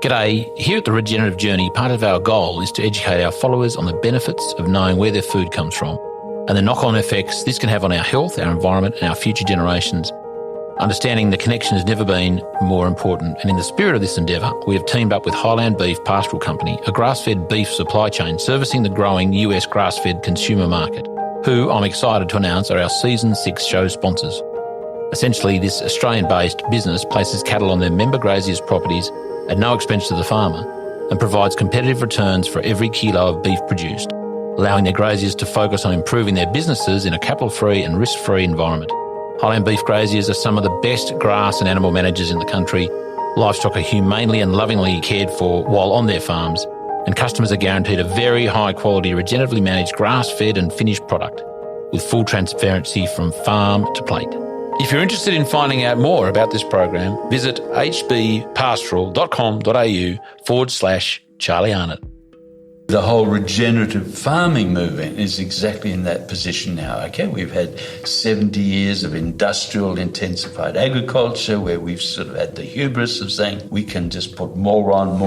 G'day. Here at the Regenerative Journey, part of our goal is to educate our followers on the benefits of knowing where their food comes from and the knock-on effects this can have on our health, our environment and our future generations. Understanding the connection has never been more important, and in the spirit of this endeavour, we have teamed up with Highland Beef Pastoral Company, a grass-fed beef supply chain servicing the growing US grass-fed consumer market, who I'm excited to announce are our Season 6 show sponsors. Essentially, this Australian-based business places cattle on their member graziers' properties at no expense to the farmer and provides competitive returns for every kilo of beef produced, allowing their graziers to focus on improving their businesses in a capital-free and risk-free environment. Highland Beef graziers are some of the best grass and animal managers in the country. Livestock are humanely and lovingly cared for while on their farms, and customers are guaranteed a very high-quality, regeneratively managed grass-fed and finished product with full transparency from farm to plate. If you're interested in finding out more about this program, visit hbpastoral.com.au/Charlie Arnott. The whole regenerative farming movement is exactly in that position now. Okay, we've had 70 years of industrial intensified agriculture where we've sort of had the hubris of saying we can just put more on,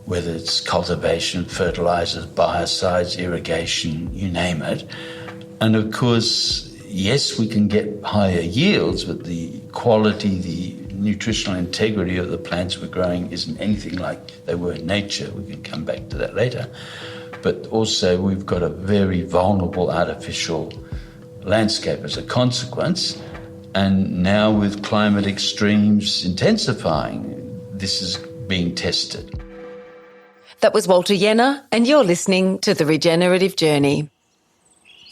whether it's cultivation, fertilizers, biocides, irrigation, you name it. And of course, yes, we can get higher yields, but the quality, the nutritional integrity of the plants we're growing isn't anything like they were in nature. We can come back to that later. But also we've got a very vulnerable artificial landscape as a consequence. And now with climate extremes intensifying, this is being tested. That was Walter Jehne, and you're listening to The Regenerative Journey.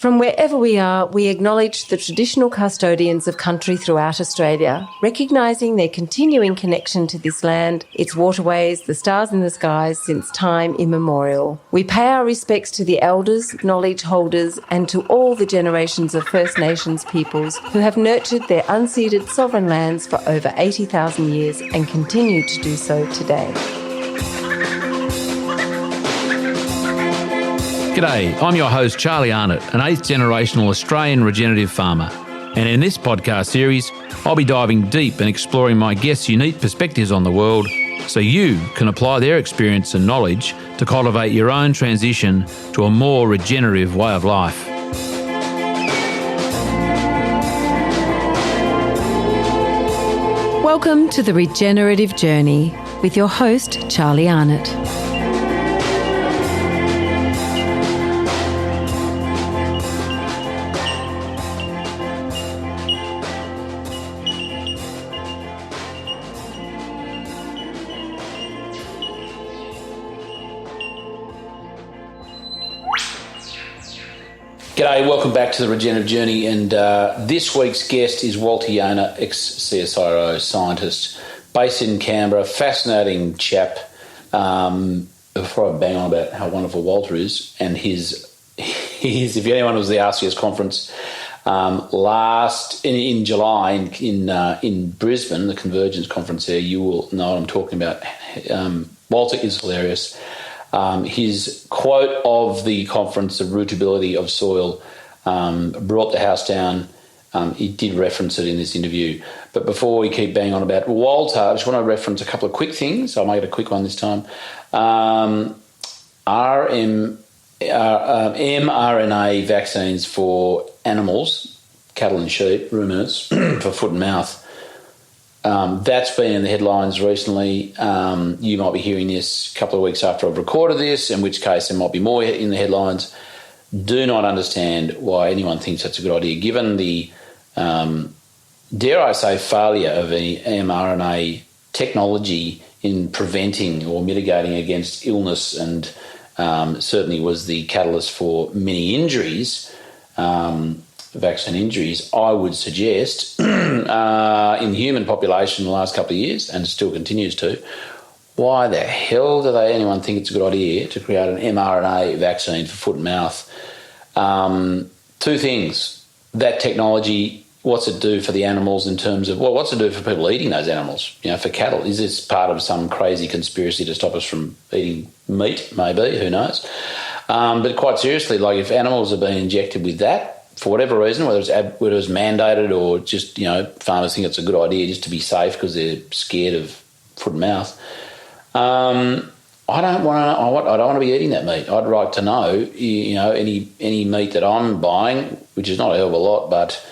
From wherever we are, we acknowledge the traditional custodians of country throughout Australia, recognising their continuing connection to this land, its waterways, the stars in the skies since time immemorial. We pay our respects to the elders, knowledge holders, and to all the generations of First Nations peoples who have nurtured their unceded sovereign lands for over 80,000 years and continue to do so today. G'day, I'm your host Charlie Arnott, an 8th generational Australian regenerative farmer. And in this podcast series, I'll be diving deep and exploring my guests' unique perspectives on the world so you can apply their experience and knowledge to cultivate your own transition to a more regenerative way of life. Welcome to The Regenerative Journey with your host Charlie Arnott. G'day, welcome back to the Regenerative Journey, and this week's guest is Walter Jehne, ex-CSIRO scientist, based in Canberra, fascinating chap. Before I bang on about how wonderful Walter is, and his if anyone was at the RCS conference in July in Brisbane, the Convergence conference there, you will know what I'm talking about. Walter is hilarious. His quote of the conference, the rootability of soil, brought the house down. He did reference it in this interview. But before we keep banging on about Walter, I just want to reference a couple of quick things. I'll make it a quick one this time. mRNA vaccines for animals, cattle and sheep, ruminants, for foot and mouth. That's been in the headlines recently. You might be hearing this a couple of weeks after I've recorded this, in which case there might be more in the headlines. Do not understand why anyone thinks that's a good idea, given the, dare I say, failure of the mRNA technology in preventing or mitigating against illness, and certainly was the catalyst for many injuries, vaccine injuries, I would suggest, in the human population in the last couple of years, and still continues to. Why the hell do anyone think it's a good idea to create an mRNA vaccine for foot and mouth? Two things. That technology, what's it do for the animals in terms of, what's it do for people eating those animals? You know, for cattle, is this part of some crazy conspiracy to stop us from eating meat? Maybe, who knows? But quite seriously, like if animals are being injected with that, for whatever reason, whether it's mandated or just, farmers think it's a good idea just to be safe because they're scared of foot and mouth. I don't want to be eating that meat. I'd like to know, any meat that I'm buying, which is not a hell of a lot, but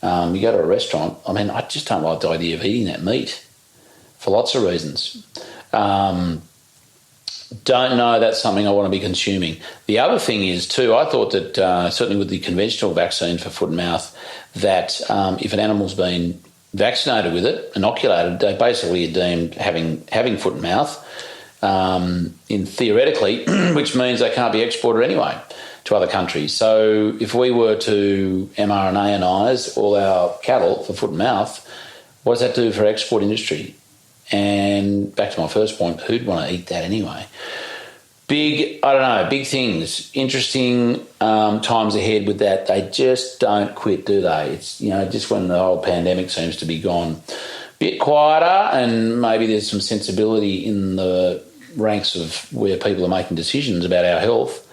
you go to a restaurant. I mean, I just don't like the idea of eating that meat for lots of reasons. Don't know that's something I want to be consuming. The other thing is too, I thought that certainly with the conventional vaccine for foot and mouth, that if an animal's been vaccinated with it, inoculated, they basically are deemed having foot and mouth, in theoretically, which means they can't be exported anyway to other countries. So if we were to mRNA-inize all our cattle for foot and mouth, what does that do for export industry? And back to my first point, who'd want to eat that anyway? Big things, interesting times ahead with that. They just don't quit, do they? It's, just when the whole pandemic seems to be gone, a bit quieter, and maybe there's some sensibility in the ranks of where people are making decisions about our health.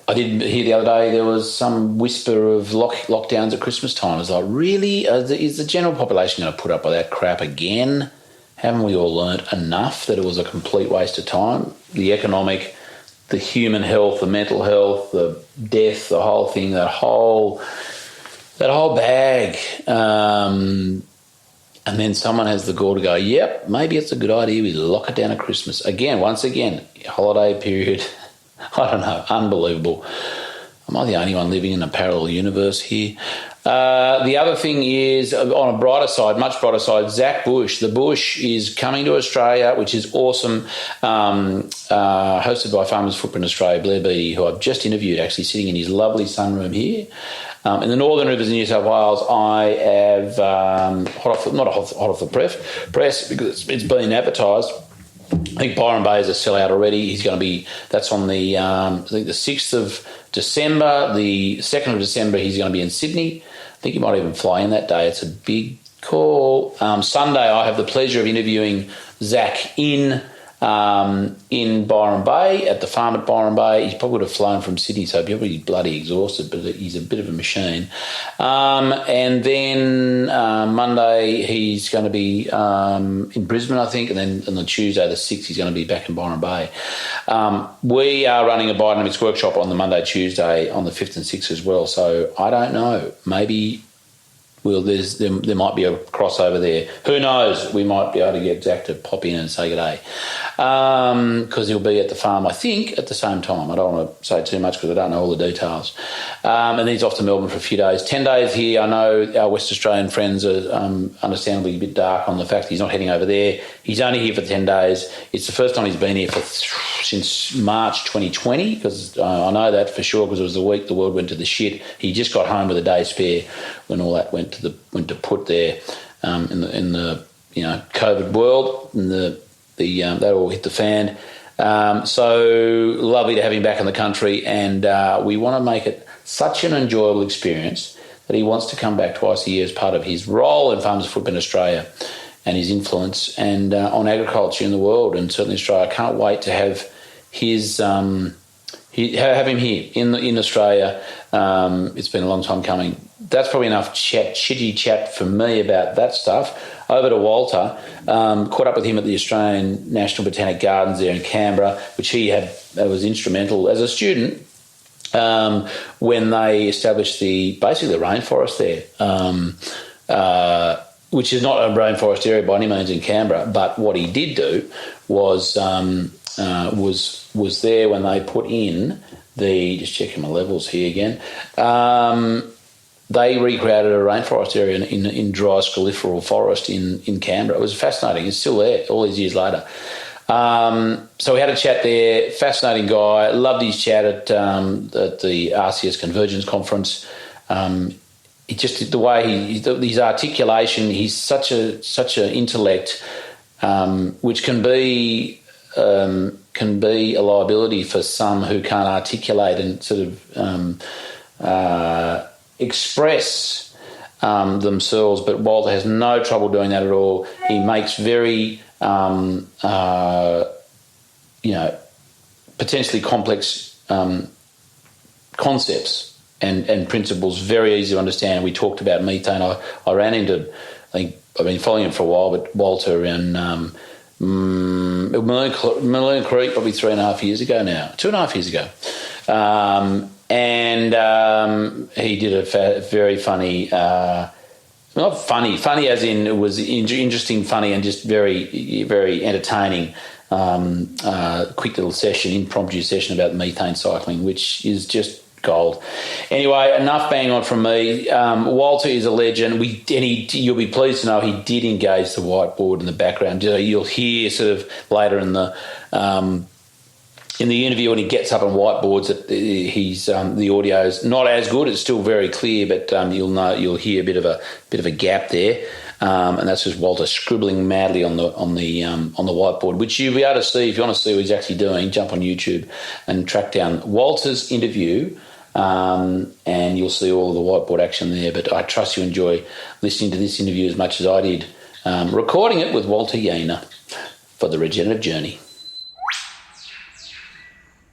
I did hear the other day there was some whisper of lockdowns at Christmas time. I was like, really? Is the general population going to put up with that crap again? Haven't we all learnt enough that it was a complete waste of time? The economic, the human health, the mental health, the death, the whole thing, that whole bag. And then someone has the gall to go, yep, maybe it's a good idea we lock it down at Christmas. Once again, holiday period. I don't know, unbelievable. Am I the only one living in a parallel universe here? The other thing is, on a brighter side, much brighter side, Zach Bush. The Bush is coming to Australia, which is awesome, hosted by Farmers Footprint Australia, Blair Beattie, who I've just interviewed, actually sitting in his lovely sunroom here. In the Northern Rivers of New South Wales, I have, hot off the press, because it's been advertised. I think Byron Bay is a sellout already. He's going to be, that's on the, I think the 6th of December. The 2nd of December, he's going to be in Sydney. I think he might even fly in that day. It's a big call. Sunday, I have the pleasure of interviewing Zach in Byron Bay, at the farm at Byron Bay. He probably would have flown from Sydney, so he'd be bloody exhausted, but he's a bit of a machine. And then Monday he's going to be in Brisbane, I think, and then on the Tuesday the 6th he's going to be back in Byron Bay. We are running a biodynamics workshop on the Monday, Tuesday, on the 5th and 6th as well, so I don't know. Maybe there might be a crossover there. Who knows? We might be able to get Zach to pop in and say good day. Because he'll be at the farm, I think, at the same time. I don't want to say too much because I don't know all the details. And then he's off to Melbourne for a few days. 10 days here. I know our West Australian friends are understandably a bit dark on the fact that he's not heading over there. He's only here for 10 days. It's the first time he's been here since March 2020, because I know that for sure, because it was the week the world went to the shit. He just got home with a day spare when all that went to put there in the COVID world, and that all hit the fan. So lovely to have him back in the country, and we want to make it such an enjoyable experience that he wants to come back twice a year as part of his role in Farmers Footprint Australia and his influence and on agriculture in the world, and certainly Australia. I can't wait to have have him here in Australia. It's been a long time coming. That's probably enough chitty chat for me about that stuff. Over to Walter, caught up with him at the Australian National Botanic Gardens there in Canberra, which he was instrumental as a student when they established basically the rainforest there, which is not a rainforest area by any means in Canberra. But what he did do was there when they put in just checking my levels here again. They recreated a rainforest area in dry sclerophyll forest in Canberra. It was fascinating. It's still there all these years later. So we had a chat there. Fascinating guy. Loved his chat at the RCS Convergence Conference. The way his articulation. He's such a intellect, which can be a liability for some who can't articulate and sort of express themselves, but Walter has no trouble doing that at all. He makes very potentially complex concepts and principles very easy to understand. We talked about methane. I ran into, I think, I've been following him for a while, but Walter around Maloon Creek probably 2.5 years ago now. And he did a very funny, not funny as in it was interesting, funny, and just very, very entertaining quick little impromptu session about methane cycling, which is just gold. Anyway, enough bang on from me. Walter is a legend. You'll be pleased to know he did engage the whiteboard in the background. You'll hear sort of later in the interview when he gets up and whiteboards that the audio is not as good. It's still very clear, but you'll hear a bit of a gap there. And that's just Walter scribbling madly on the whiteboard, which you'll be able to see. If you want to see what he's actually doing, jump on YouTube and track down Walter's interview, and you'll see all of the whiteboard action there. But I trust you enjoy listening to this interview as much as I did recording it with Walter Jehne for the Regenerative Journey.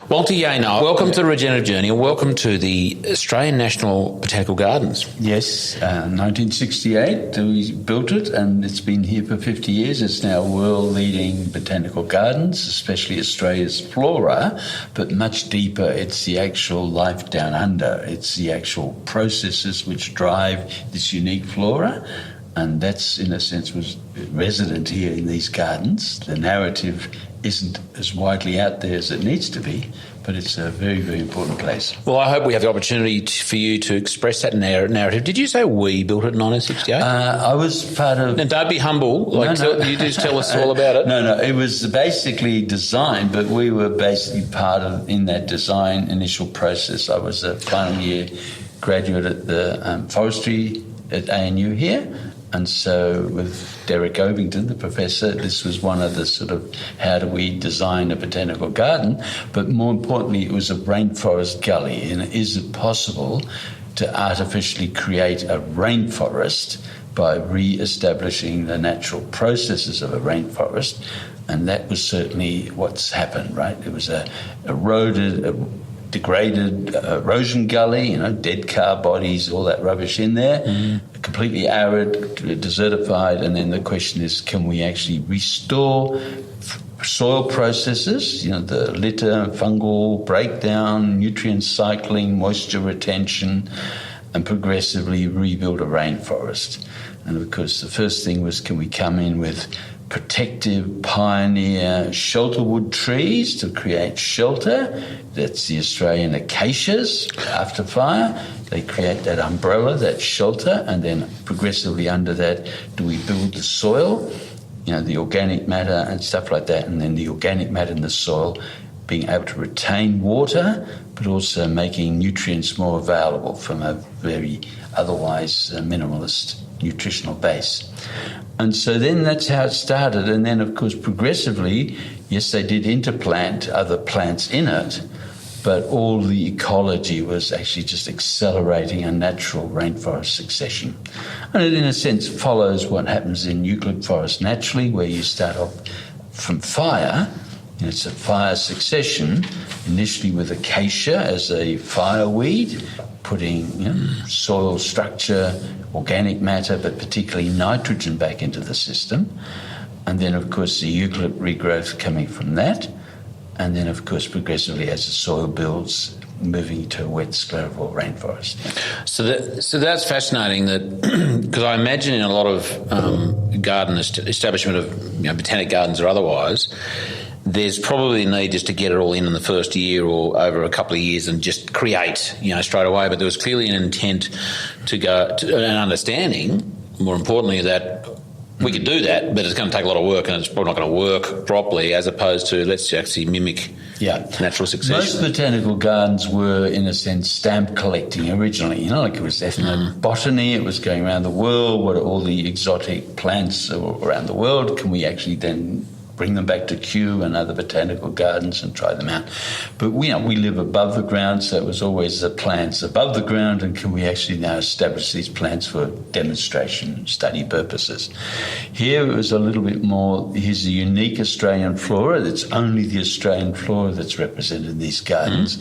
Walter Jehne, welcome to the Regenerative Journey, and welcome to the Australian National Botanical Gardens. Yes, 1968 we built it, and it's been here for 50 years. It's now world-leading botanical gardens, especially Australia's flora, but much deeper. It's the actual life down under. It's the actual processes which drive this unique flora, and that's, in a sense, was resident here in these gardens. The narrative isn't as widely out there as it needs to be, but it's a very, very important place. Well, I hope we have the opportunity for you to express that narrative. Did you say we built it in 1968? I was part of... And don't be humble. You just tell us all about it. No, it was basically designed, but we were basically part of, in that design initial process. I was a final year graduate at the forestry at ANU here. And so with Derek Ovington, the professor, this was one of the sort of how do we design a botanical garden? But more importantly, it was a rainforest gully. And is it possible to artificially create a rainforest by re-establishing the natural processes of a rainforest? And that was certainly what's happened, right? It was a degraded erosion gully, dead car bodies, all that rubbish in there, completely arid, desertified, and then the question is, can we actually restore soil processes, the litter, fungal breakdown, nutrient cycling, moisture retention, and progressively rebuild a rainforest? And of course, the first thing was, can we come in with protective pioneer shelterwood trees to create shelter? That's the Australian acacias. After fire, they create that umbrella, that shelter, and then progressively under that, do we build the soil, the organic matter and stuff like that, and then the organic matter in the soil being able to retain water, but also making nutrients more available from a very otherwise minimalist nutritional base. And so then that's how it started. And then, of course, progressively, yes, they did interplant other plants in it, but all the ecology was actually just accelerating a natural rainforest succession. And it, in a sense, follows what happens in eucalypt forest naturally, where you start off from fire. It's a fire succession, initially with acacia as a fireweed, putting soil structure, organic matter, but particularly nitrogen back into the system. And then, of course, the eucalypt regrowth coming from that. And then, of course, progressively as the soil builds, moving to a wet sclerophyll rainforest. So that's fascinating, that because I imagine in a lot of garden establishment of botanic gardens or otherwise, there's probably a need just to get it all in the first year or over a couple of years and just create, straight away. But there was clearly an intent to go to an understanding, more importantly, that we could do that, but it's going to take a lot of work and it's probably not going to work properly, as opposed to let's actually mimic natural succession. Most botanical gardens were, in a sense, stamp collecting originally. Like it was ethnobotany, it was going around the world. What are all the exotic plants around the world? Can we actually then bring them back to Kew and other botanical gardens and try them out? But we live above the ground, so it was always the plants above the ground, and can we actually now establish these plants for demonstration and study purposes? Here it was a little bit more, here's a unique Australian flora. That's only the Australian flora that's represented in these gardens.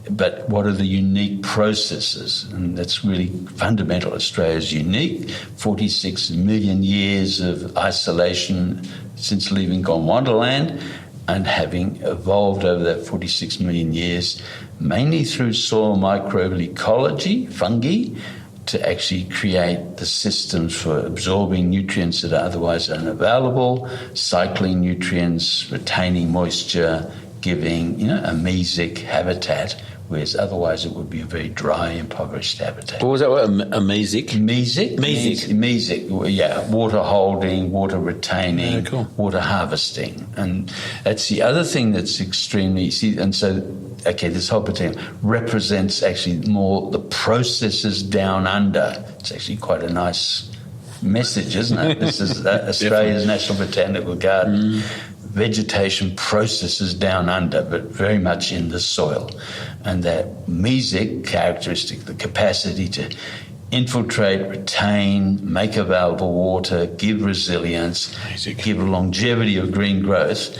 But what are the unique processes? And that's really fundamental. Australia's unique. 46 million years of isolation since leaving Gondwanaland, and having evolved over that 46 million years, mainly through soil microbial ecology, fungi, to actually create the systems for absorbing nutrients that are otherwise unavailable, cycling nutrients, retaining moisture, giving, a mesic habitat, whereas otherwise it would be a very dry, impoverished habitat. What was that word? A mesic? Mesic. Yeah, water holding, water retaining, Yeah, cool. water harvesting. And that's the other thing that's extremely, this whole botanic represents actually more the processes down under. It's actually quite a nice message, isn't it? This is Australia's National Botanical Garden. Vegetation processes down under, but very much in the soil. And that mesic characteristic, the capacity to infiltrate, retain, make available water, give resilience, give longevity of green growth.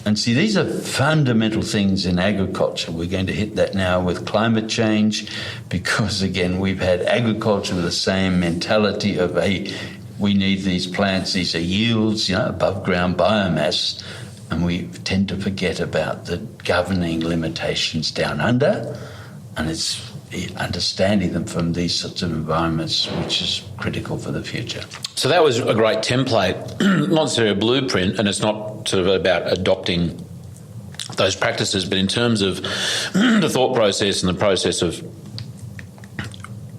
And see, these are fundamental things in agriculture. We're going to hit that now with climate change because, again, we've had agriculture with the same mentality of, we need these plants, these are yields, above ground biomass, and we tend to forget about the governing limitations down under, and it's understanding them from these sorts of environments which is critical for the future. So that was a great template, not necessarily a blueprint, and it's not sort of about adopting those practices, but in terms of the thought process and the process of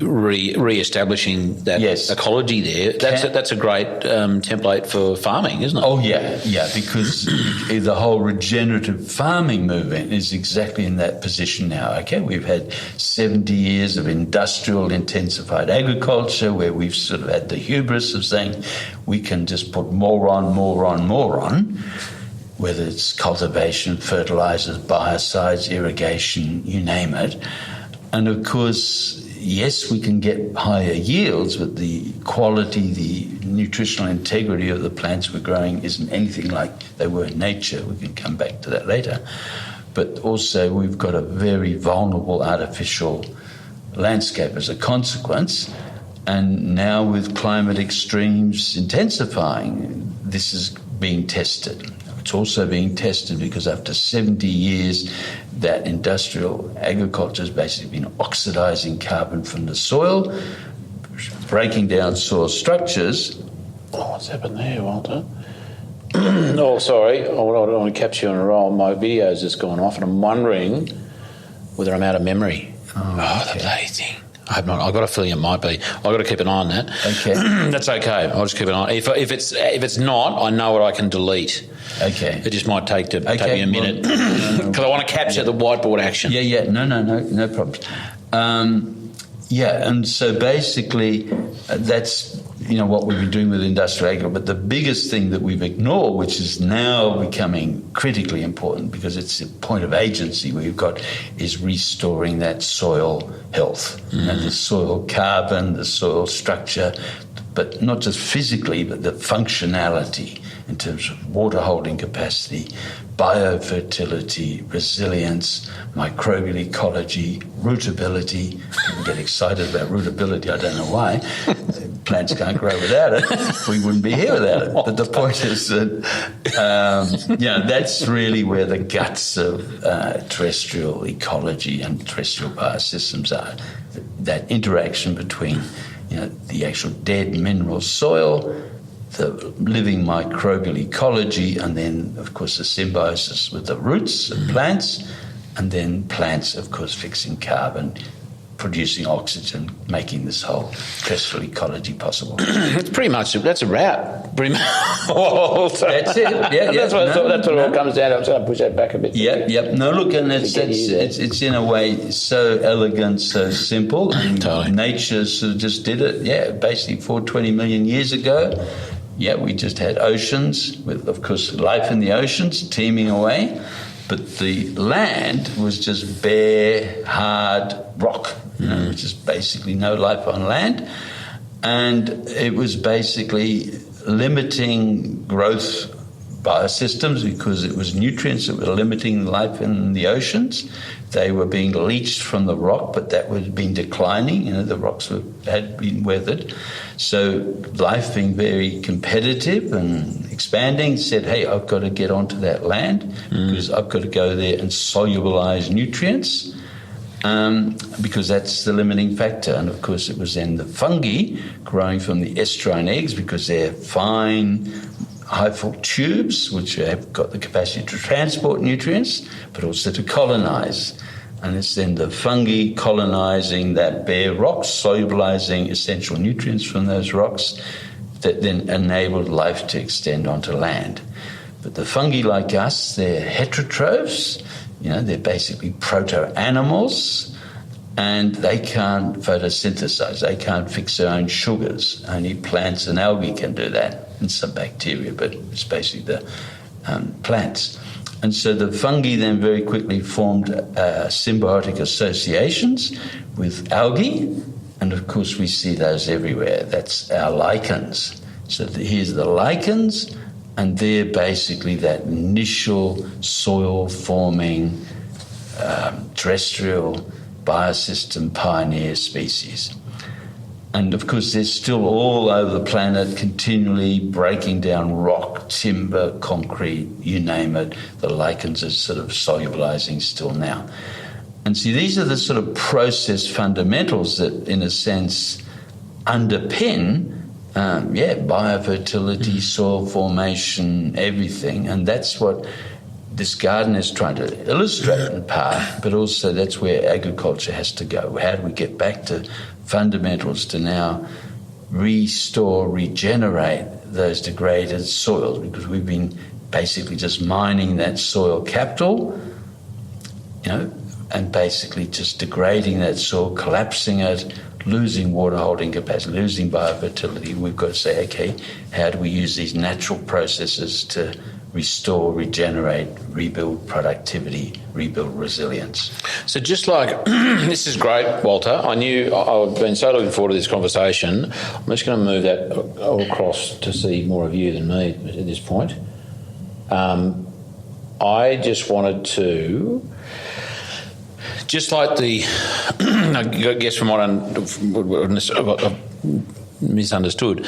re-establishing that ecology there, that's a great template for farming, isn't it? Oh, yeah, because the whole regenerative farming movement is exactly in that position now, okay? We've had 70 years of industrial intensified agriculture where we've sort of had the hubris of saying we can just put more on, whether it's cultivation, fertilisers, biocides, irrigation, you name it. And, of course, yes, we can get higher yields, but the quality, the nutritional integrity of the plants we're growing isn't anything like they were in nature. We can come back to that later. But also we've got a very vulnerable artificial landscape as a consequence. And now with climate extremes intensifying, this is being tested. It's also being tested because after 70 years, that industrial agriculture has basically been oxidising carbon from the soil, breaking down soil structures. Oh, what's happened there, Walter? Oh, sorry. I don't want to catch you on a roll. My video's just gone off, and I'm wondering whether I'm out of memory. Okay. The bloody thing. I hope not. I've got a feeling it might be. I've got to keep an eye on that. Okay. That's okay. I'll just keep an eye. If it's not, I know what I can delete. Okay. It just might take me a minute because I want to capture the whiteboard action. Yeah. No problem. And so basically that's what we've been doing with industrial agriculture. But the biggest thing that we've ignored, which is now becoming critically important because it's a point of agency we've got, is restoring that soil health and the soil carbon, the soil structure, but not just physically, but the functionality in terms of water holding capacity, biofertility, resilience, microbial ecology, rootability. People get excited about rootability. I don't know why. Plants can't grow without it. We wouldn't be here without it. But the point is that, that's really where the guts of terrestrial ecology and terrestrial biosystems are. That interaction between, the actual dead mineral soil, the living microbial ecology, and then, of course, the symbiosis with the roots of plants, and then plants, of course, fixing carbon, producing oxygen, making this whole terrestrial ecology possible. That's a wrap. Pretty much. That's it. Yeah. That's what it all comes down to. I'm trying to push that back a bit. Yep. No, look, and it's in a way so elegant, so simple. And totally. Nature sort of just did it. Yeah, basically 420 million years ago. Yeah, we just had oceans with, of course, life in the oceans teeming away. But the land was just bare, hard rock, which is basically no life on land. And it was basically limiting growth biosystems because it was nutrients that were limiting life in the oceans. They were being leached from the rock, but that had been declining. The rocks had been weathered. So life being very competitive and expanding said, hey, I've got to get onto that land because I've got to go there and solubilize nutrients because that's the limiting factor. And, of course, it was then the fungi growing from the estuarine eggs because they're fine, hyphal tubes, which have got the capacity to transport nutrients, but also to colonize. And it's then the fungi colonizing that bare rock, solubilizing essential nutrients from those rocks that then enabled life to extend onto land. But the fungi, like us, they're heterotrophs, they're basically proto-animals, and they can't photosynthesize. They can't fix their own sugars. Only plants and algae can do that, and some bacteria, but it's basically the plants. And so the fungi then very quickly formed symbiotic associations with algae, and of course we see those everywhere. That's our lichens. So here's the lichens, and they're basically that initial soil-forming terrestrial biosystem pioneer species. And, of course, they're still all over the planet, continually breaking down rock, timber, concrete, you name it. The lichens are sort of solubilizing still now. And see, these are the sort of process fundamentals that, in a sense, underpin, biofertility, soil formation, everything. And that's what this garden is trying to illustrate in part, but also that's where agriculture has to go. How do we get back to fundamentals to now restore, regenerate those degraded soils, because we've been basically just mining that soil capital, and basically just degrading that soil, collapsing it, losing water holding capacity, losing biofertility. We've got to say, okay, how do we use these natural processes to restore, regenerate, rebuild productivity, rebuild resilience? So just like, this is great, Walter. I've been so looking forward to this conversation. I'm just going to move that all across to see more of you than me at this point. I just wanted to, just like I guess from what I've misunderstood,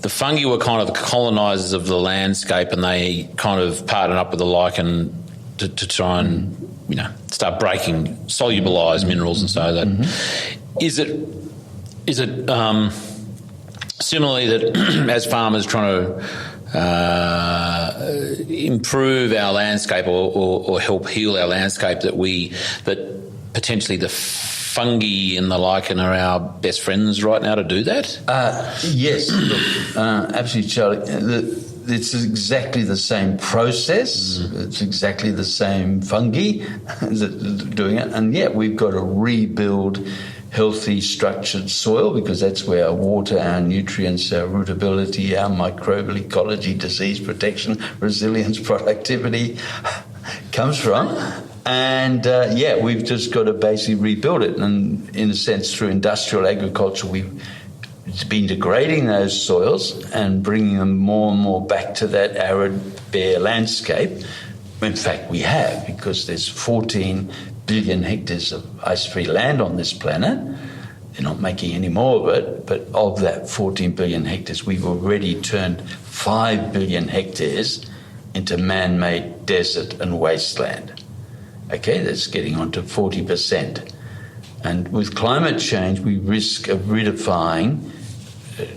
the fungi were kind of the colonisers of the landscape, and they kind of partnered up with the lichen to try and, start breaking, solubilise minerals and so that. Is it similarly that as farmers trying to improve our landscape or help heal our landscape that potentially the fungi and the lichen are our best friends right now to do that? Yes, look, absolutely, Charlie. It's exactly the same process. It's exactly the same fungi that are doing it. And yet we've got to rebuild healthy, structured soil, because that's where our water, our nutrients, our rootability, our microbial ecology, disease protection, resilience, productivity comes from. And, we've just got to basically rebuild it. And in a sense, through industrial agriculture, we've been degrading those soils and bringing them more and more back to that arid, bare landscape. In fact, we have, because there's 14 billion hectares of ice-free land on this planet. They're not making any more of it, but of that 14 billion hectares, we've already turned 5 billion hectares into man-made desert and wasteland. Okay, that's getting on to 40%. And with climate change, we risk of aridifying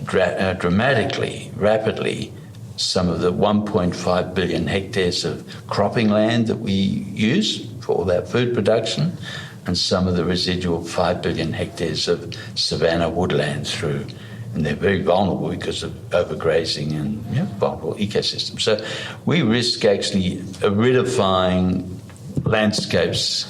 dramatically, rapidly, some of the 1.5 billion hectares of cropping land that we use for all that food production, and some of the residual 5 billion hectares of savanna woodland through. And they're very vulnerable because of overgrazing and vulnerable ecosystems. So we risk actually aridifying landscapes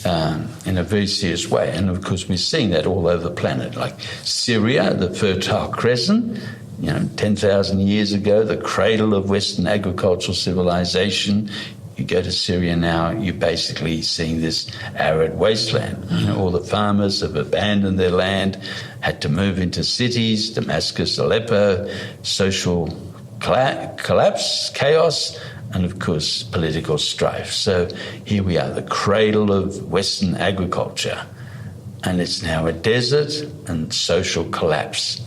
in a very serious way. And of course we're seeing that all over the planet, like Syria, the Fertile Crescent, 10,000 years ago, the cradle of Western agricultural civilization. You go to Syria now, you're basically seeing this arid wasteland. All the farmers have abandoned their land, had to move into cities, Damascus, Aleppo, social collapse, chaos, and of course political strife. So here we are, the cradle of Western agriculture, and it's now a desert and social collapse.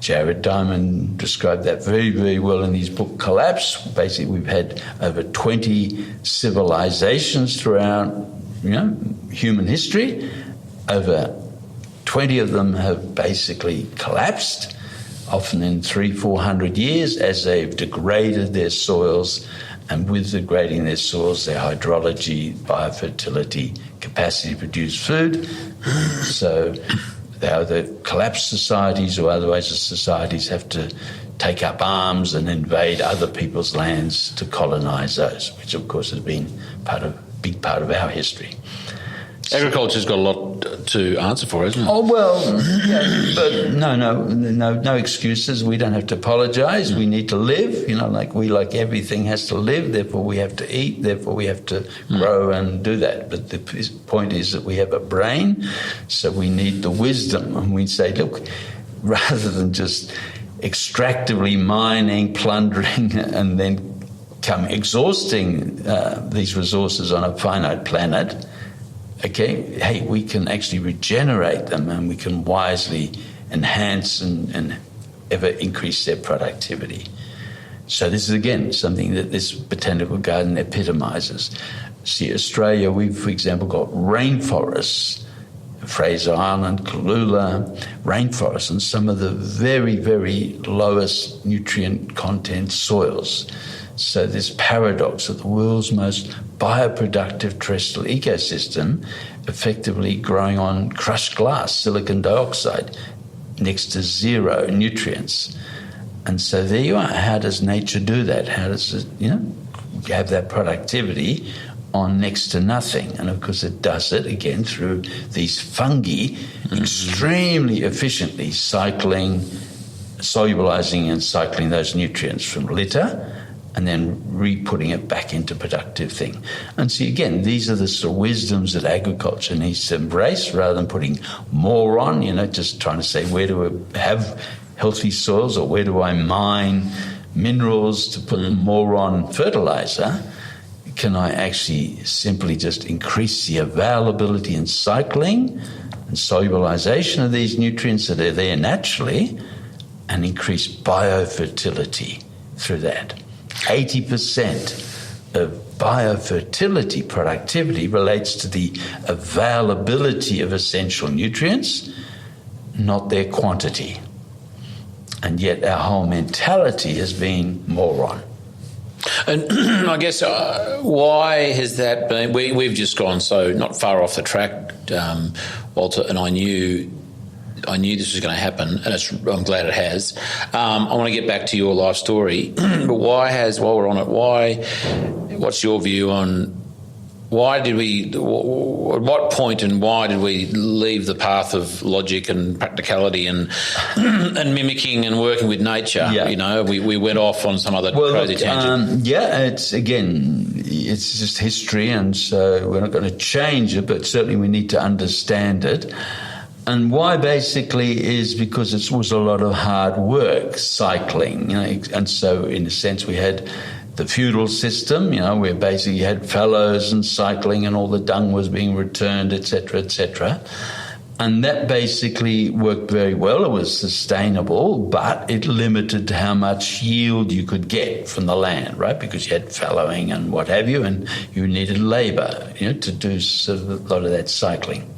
Jared Diamond described that very, very well in his book Collapse. Basically, we've had over 20 civilizations throughout, human history. Over 20 of them have basically collapsed, often in 300-400 years, as they've degraded their soils, and with degrading their soils, their hydrology, biofertility, capacity to produce food. So they either collapse societies, or otherwise the societies have to take up arms and invade other people's lands to colonise those, which of course has been a big part of our history. Agriculture's got a lot to answer for, hasn't it? Oh, well, yeah, but no excuses. We don't have to apologise. We need to live, like everything has to live, therefore we have to eat, therefore we have to grow and do that. But the point is that we have a brain, so we need the wisdom. And we say, look, rather than just extractively mining, plundering, and then exhausting these resources on a finite planet, we can actually regenerate them, and we can wisely enhance and ever increase their productivity. So this is, again, something that this botanical garden epitomises. See, Australia, we've, for example, got rainforests, Fraser Island, Kalula, rainforests, and some of the very, very lowest nutrient content soils. So this paradox of the world's most bioproductive terrestrial ecosystem effectively growing on crushed glass, silicon dioxide, next to zero nutrients. And so there you are. How does nature do that? How does it, have that productivity on next to nothing? And of course it does it, again, through these fungi extremely efficiently solubilizing and cycling those nutrients from litter, and then re-putting it back into productive thing. And see, again, these are the sort of wisdoms that agriculture needs to embrace, rather than putting more on, just trying to say, where do I have healthy soils, or where do I mine minerals to put more on fertilizer? Can I actually simply just increase the availability and cycling and solubilization of these nutrients that are there naturally, and increase biofertility through that? 80% of biofertility productivity relates to the availability of essential nutrients, not their quantity. And yet our whole mentality has been more on. And I guess why has that been? We've just gone so not far off the track, Walter, and I knew this was going to happen, and I'm glad it has. I want to get back to your life story, but while we're on it, what's your view on at what point and why did we leave the path of logic and practicality and mimicking and working with nature? Yeah. We went off on some other crazy tangent. It's just history, and so we're not going to change it, but certainly we need to understand it. And why basically is because it was a lot of hard work, cycling, and so in a sense we had the feudal system, where basically you had fallows and cycling and all the dung was being returned, etc., etc. And that basically worked very well. It was sustainable, but it limited how much yield you could get from the land, right? Because you had fallowing and what have you, and you needed labour, to do sort of a lot of that cycling.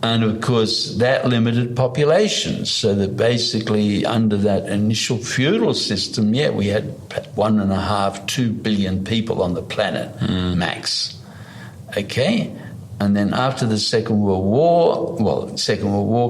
And, of course, that limited populations, so that basically under that initial feudal system, we had 1.5–2 billion people on the planet, max. Okay? And then after the Second World War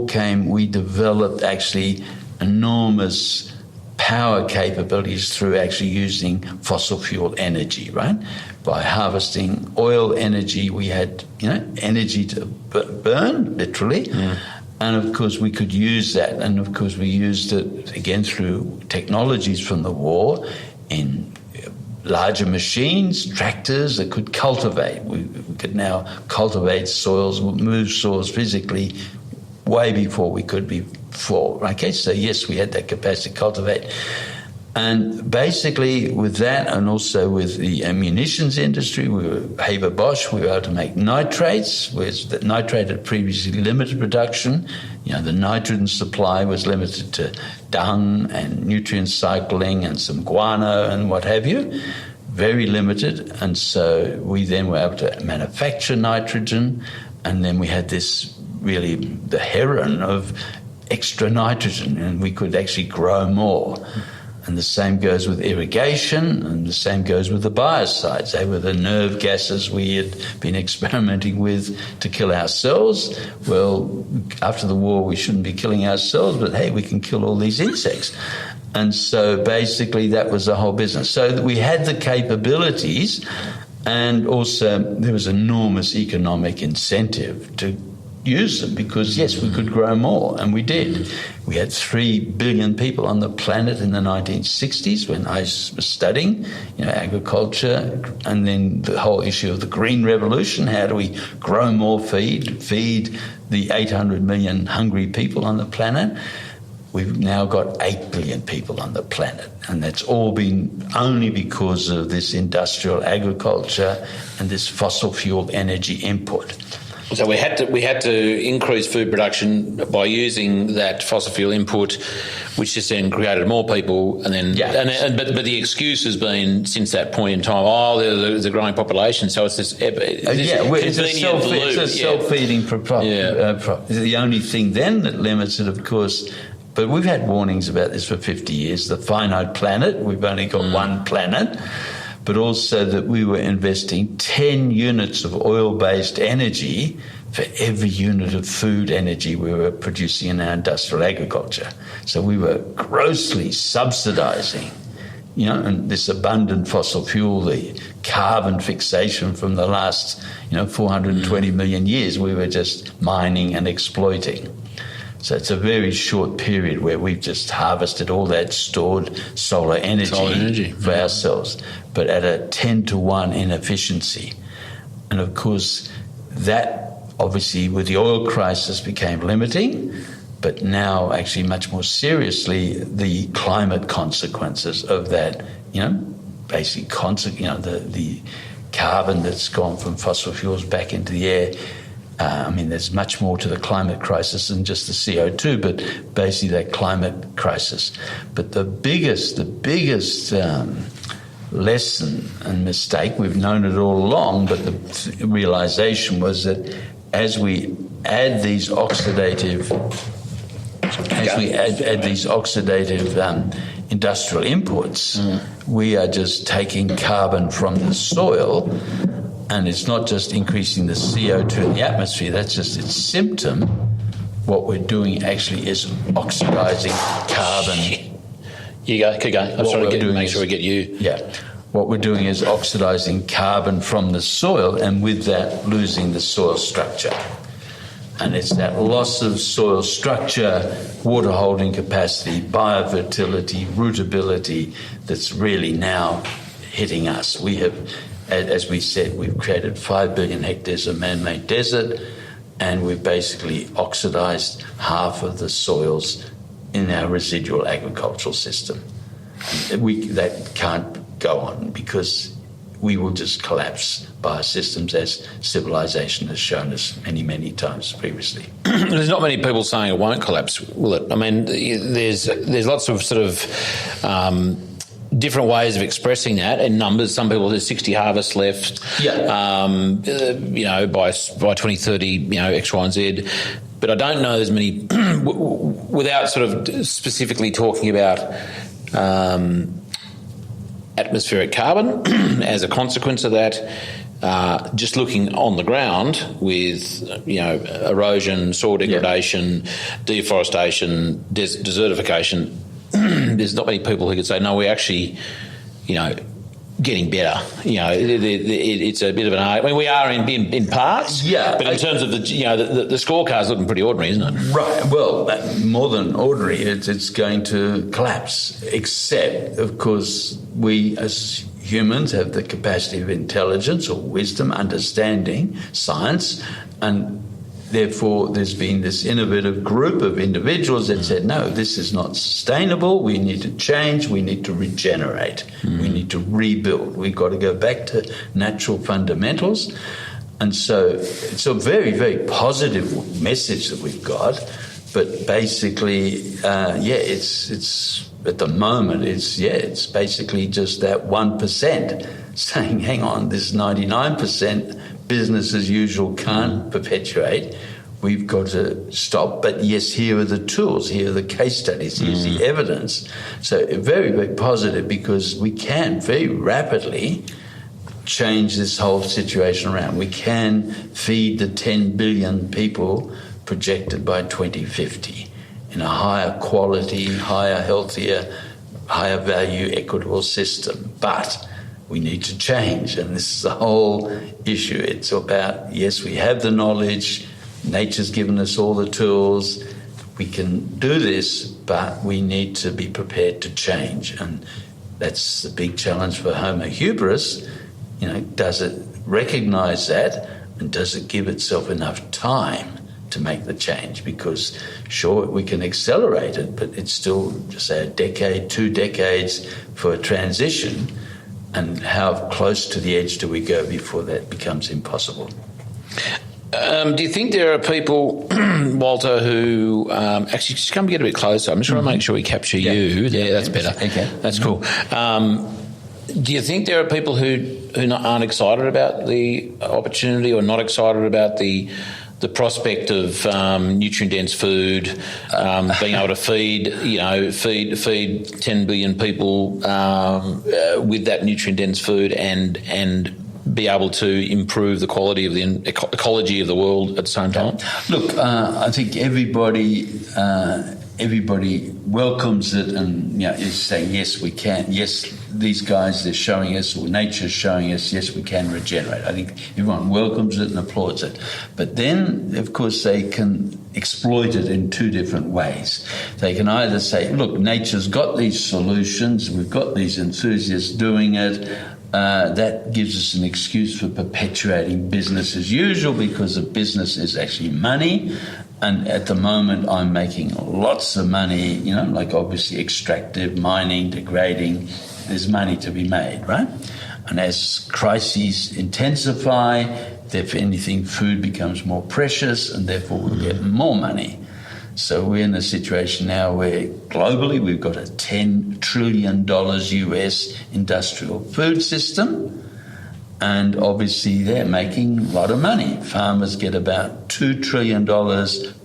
came, we developed actually enormous power capabilities through actually using fossil fuel energy, right? By harvesting oil energy, we had, energy to burn, literally. And, of course, we could use that. And, of course, we used it, again, through technologies from the war in larger machines, tractors that could cultivate. We could now cultivate soils, move soils physically way before we could before. Okay, so yes, we had that capacity to cultivate. And basically with that, and also with the ammunitions industry, Haber Bosch, we were able to make nitrates, whereas the nitrate had previously limited production. The nitrogen supply was limited to dung and nutrient cycling and some guano and what have you, very limited. And so we then were able to manufacture nitrogen, and then we had this really the heron of extra nitrogen, and we could actually grow more. And the same goes with irrigation, and the same goes with the biocides. They were the nerve gases we had been experimenting with to kill ourselves. Well, after the war, we shouldn't be killing ourselves, but hey, we can kill all these insects. And so basically that was the whole business. So we had the capabilities, and also there was enormous economic incentive to use them, because yes, we could grow more, and we did. We had 3 billion people on the planet in the 1960s when I was studying, agriculture, and then the whole issue of the Green Revolution. How do we grow more feed the 800 million hungry people on the planet? We've now got 8 billion people on the planet, and that's all been only because of this industrial agriculture and this fossil fuel energy input. So we had to increase food production by using that fossil fuel input, which just then created more people, and then but the excuse has been since that point in time, there's a growing population, so it's this it's a self-feeding the only thing then that limits it, of course. But we've had warnings about this for 50 years. The finite planet, we've only got one planet. But also that we were investing 10 units of oil-based energy for every unit of food energy we were producing in our industrial agriculture. So we were grossly subsidizing, and this abundant fossil fuel, the carbon fixation from the last, 420 million years, we were just mining and exploiting. So it's a very short period where we've just harvested all that stored solar energy for ourselves, but at a 10-to-1 inefficiency. And of course, that obviously with the oil crisis became limiting, but now actually much more seriously, the climate consequences of that, basic the carbon that's gone from fossil fuels back into the air. There's much more to the climate crisis than just the CO2, but basically that climate crisis. But the biggest lesson and mistake, we've known it all along, but the realization was that as we add these oxidative industrial inputs, we are just taking carbon from the soil. And it's not just increasing the CO2 in the atmosphere, that's just its symptom. What we're doing actually is oxidizing carbon. You go, keep going. I'm sorry to make sure we get you. Yeah. What we're doing is oxidizing carbon from the soil, and with that, losing the soil structure. And it's that loss of soil structure, water holding capacity, biofertility, rootability that's really now hitting us. We have, as we said, we've created 5 billion hectares of man-made desert, and we've basically oxidized half of the soils in our residual agricultural system. That can't go on, because we will just collapse biosystems, as civilization has shown us many, many times previously. There's not many people saying it won't collapse, will it? I mean, there's lots of sort of different ways of expressing that in numbers. Some people, there's 60 harvests left. Yeah. By 2030, X, Y, and Z. But I don't know there's many without sort of specifically talking about atmospheric carbon as a consequence of that. Just looking on the ground with, erosion, soil degradation, deforestation, desertification, there's not many people who could say, no, we're actually, getting better. It's a bit of an art. I mean, we are in parts, but in terms of the scorecard's looking pretty ordinary, isn't it? Right. Well, more than ordinary, it's going to collapse. Except, of course, we as humans have the capacity of intelligence or wisdom, understanding, science, and therefore, there's been this innovative group of individuals that said, no, this is not sustainable. We need to change. We need to regenerate. We need to rebuild. We've got to go back to natural fundamentals. And so it's a very, very positive message that we've got. But basically, it's at the moment, it's basically just that 1% saying, hang on, this 99% business as usual can't perpetuate. We've got to stop. But yes, here are the tools, here are the case studies, here's the evidence. So very, very positive, because we can very rapidly change this whole situation around. We can feed the 10 billion people projected by 2050 in a higher quality, higher, healthier, higher value, equitable system. But we need to change, and this is the whole issue. It's about, yes, we have the knowledge, nature's given us all the tools, we can do this, but we need to be prepared to change. And that's the big challenge for Homo hubris. Does it recognise that, and does it give itself enough time to make the change? Because sure, we can accelerate it, but it's still, say, a decade, 2 decades for a transition. And how close to the edge do we go before that becomes impossible? Do you think there are people, Walter, who actually just come get a bit closer? I'm just trying to make sure we capture you. Yeah, that's better. Okay, that's cool. Do you think there are people who aren't excited about the opportunity, or not excited about the prospect of nutrient-dense food, being able to feed 10 billion people with that nutrient-dense food, and be able to improve the quality of the ecology of the world at the same time? Look, I think everybody welcomes it, and is saying, yes, we can. Yes, these guys, they're showing us, or nature's showing us, yes, we can regenerate. I think everyone welcomes it and applauds it. But then, of course, they can exploit it in 2 different ways. They can either say, look, nature's got these solutions, we've got these enthusiasts doing it, that gives us an excuse for perpetuating business as usual, because the business is actually money. And at the moment, I'm making lots of money, like obviously extractive, mining, degrading. There's money to be made, right? And as crises intensify, if anything, food becomes more precious, and therefore we'll get more money. So we're in a situation now where globally we've got a $10 trillion US industrial food system. And obviously they're making a lot of money. Farmers get about $2 trillion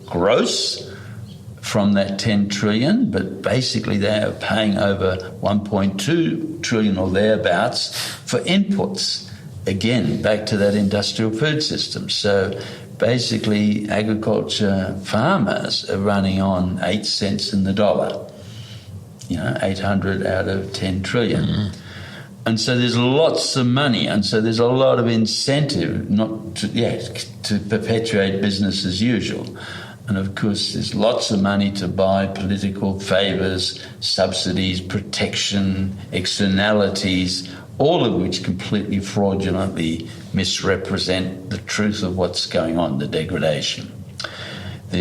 gross from that 10 trillion, but basically they are paying over 1.2 trillion or thereabouts for inputs. Again, back to that industrial food system. So basically agriculture farmers are running on 8 cents in the dollar, 800 out of 10 trillion. Mm-hmm. And so there's lots of money, and so there's a lot of incentive not to perpetuate business as usual. And of course, there's lots of money to buy political favours, subsidies, protection, externalities, all of which completely fraudulently misrepresent the truth of what's going on, the degradation. So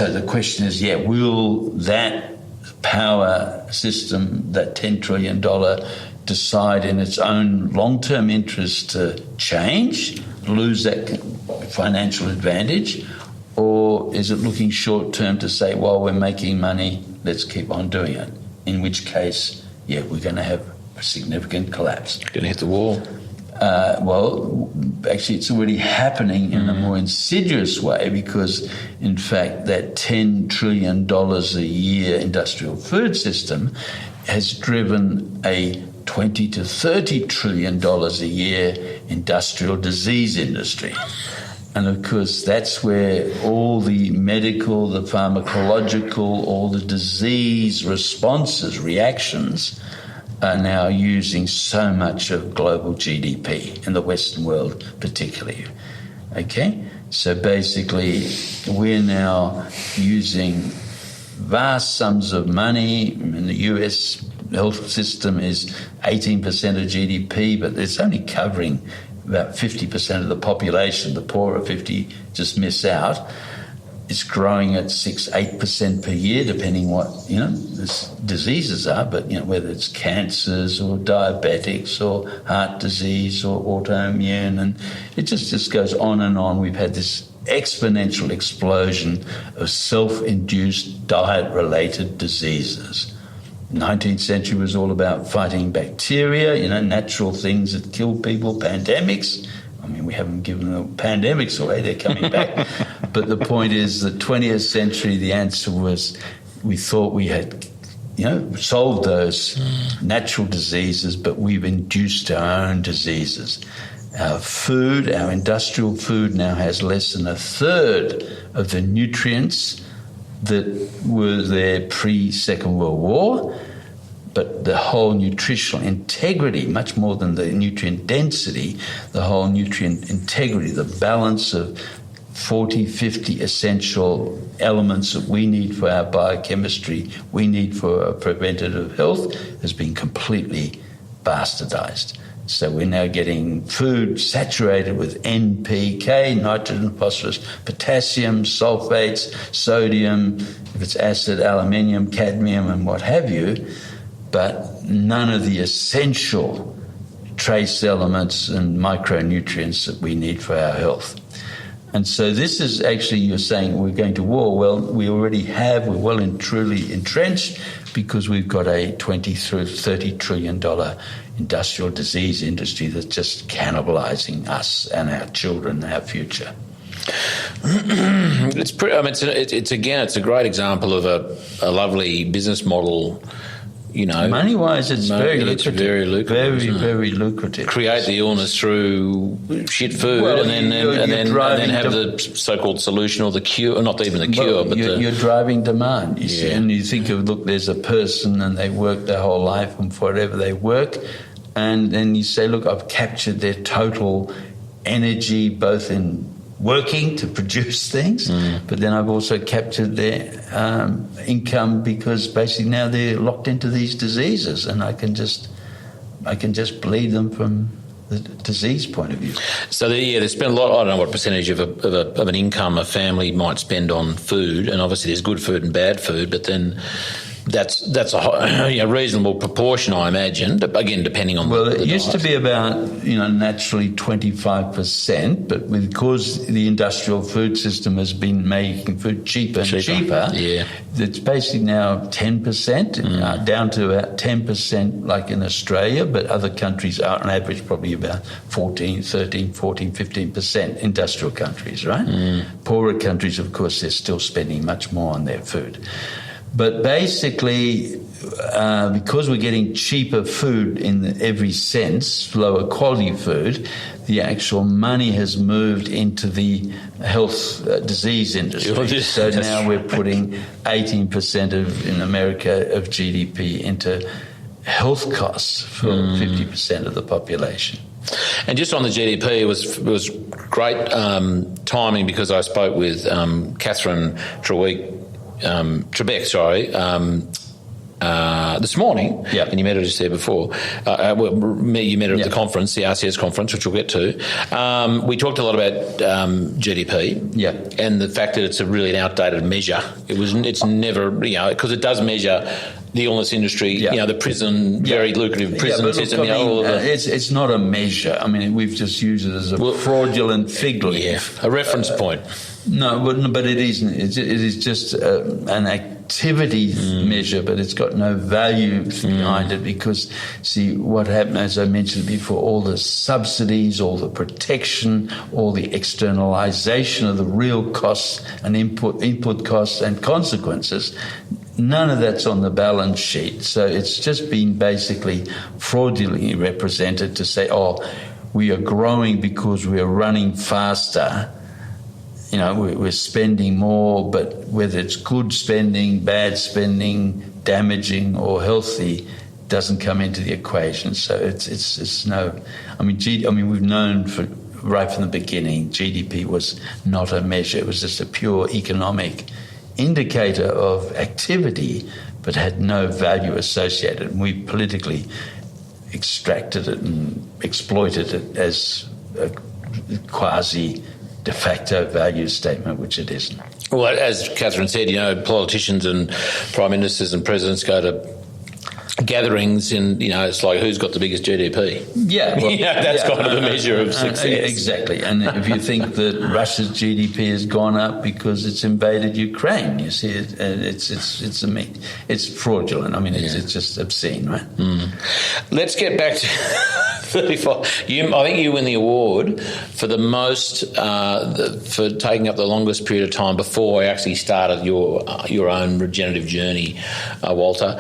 the question is, will that power system, that $10 trillion, decide in its own long-term interest to change, lose that financial advantage, or is it looking short-term to say, well, we're making money, let's keep on doing it, in which case, we're going to have a significant collapse. Going to hit the wall. Well, actually, it's already happening in a more insidious way, because, in fact, that $10 trillion a year industrial food system has driven a $20 to $30 trillion a year industrial disease industry. And, of course, that's where all the medical, the pharmacological, all the disease responses, reactions, are now using so much of global GDP in the Western world particularly. Okay? So basically, we're now using vast sums of money. In the US health system is 18% of GDP, but it's only covering about 50% of the population, the poorer 50 just miss out. It's growing at 6-8% per year, depending what the diseases are. But whether it's cancers or diabetics or heart disease or autoimmune, and it just goes on and on. We've had this exponential explosion of self-induced diet-related diseases. The 19th century was all about fighting bacteria, natural things that kill people, pandemics. I mean, we haven't given the pandemics away, they're coming back. But the point is, the 20th century, the answer was we thought we had, solved those natural diseases, but we've induced our own diseases. Our food, our industrial food now has less than a third of the nutrients that were there pre-Second World War. But the whole nutritional integrity, much more than the nutrient density, the whole nutrient integrity, the balance of 40, 50 essential elements that we need for our biochemistry, we need for our preventative health, has been completely bastardized. So we're now getting food saturated with NPK, nitrogen, phosphorus, potassium, sulfates, sodium, if it's acid, aluminium, cadmium, and what have you, but none of the essential trace elements and micronutrients that we need for our health. And so this is actually, you're saying we're going to war. Well, we already have, we're well and truly entrenched because we've got a $20 through $30 trillion industrial disease industry that's just cannibalizing us and our children and our future. It's a great example of a lovely business model. Money-wise, it's very lucrative. Very lucrative. Very lucrative. Create the illness through shit food, and then have the so-called solution or the cure, not even the cure, but you're driving demand. You see, and you think of, look, there's a person and they work their whole life and forever they work, and then you say, look, I've captured their total energy, both in working to produce things, but then I've also captured their income because basically now they're locked into these diseases, and I can just bleed them from the disease point of view. So they spend a lot. I don't know what percentage of an income a family might spend on food, and obviously there's good food and bad food, but then that's a reasonable proportion, I imagine. Again, depending on it used to be about naturally 25%, but because the industrial food system has been making food cheaper and cheaper, it's basically now 10%, down to about 10%, like in Australia. But other countries are on average probably about 15% industrial countries, right? Poorer countries, of course, they're still spending much more on their food. But basically, because we're getting cheaper food in every sense, lower quality food, the actual money has moved into the health disease industry. So now we're putting 18% in America of GDP into health costs for 50% of the population. And just on the GDP, it was great timing because I spoke with Catherine Trebeck, this morning, and you met her just there before. You met her at the conference, the RCS conference, which we'll get to. We talked a lot about GDP, and the fact that it's an outdated measure. It's never, because it does measure the illness industry, the prison, very lucrative prison system. It's not a measure. I mean, we've just used it as a fraudulent fig leaf. A reference point. No, but it isn't. It is just an activity measure, but it's got no value behind it because, see, what happened, as I mentioned before, all the subsidies, all the protection, all the externalization of the real costs and input costs and consequences, none of that's on the balance sheet. So it's just been basically fraudulently represented to say, we are growing because we are running faster. We're spending more, but whether it's good spending, bad spending, damaging or healthy, doesn't come into the equation. So it's no. We've known right from the beginning, GDP was not a measure. It was just a pure economic indicator of activity, but had no value associated. And we politically extracted it and exploited it as a quasi de facto value statement, which it isn't. Well, as Catherine said, politicians and prime ministers and presidents go to gatherings and, it's like who's got the biggest GDP. Yeah. Well, that's kind of the measure of success. Exactly. And if you think that Russia's GDP has gone up because it's invaded Ukraine, you see, it's fraudulent. I mean, it's just obscene, right? Let's get back to 35. I think you win the award for the most, for taking up the longest period of time before I actually started your own regenerative journey, Walter,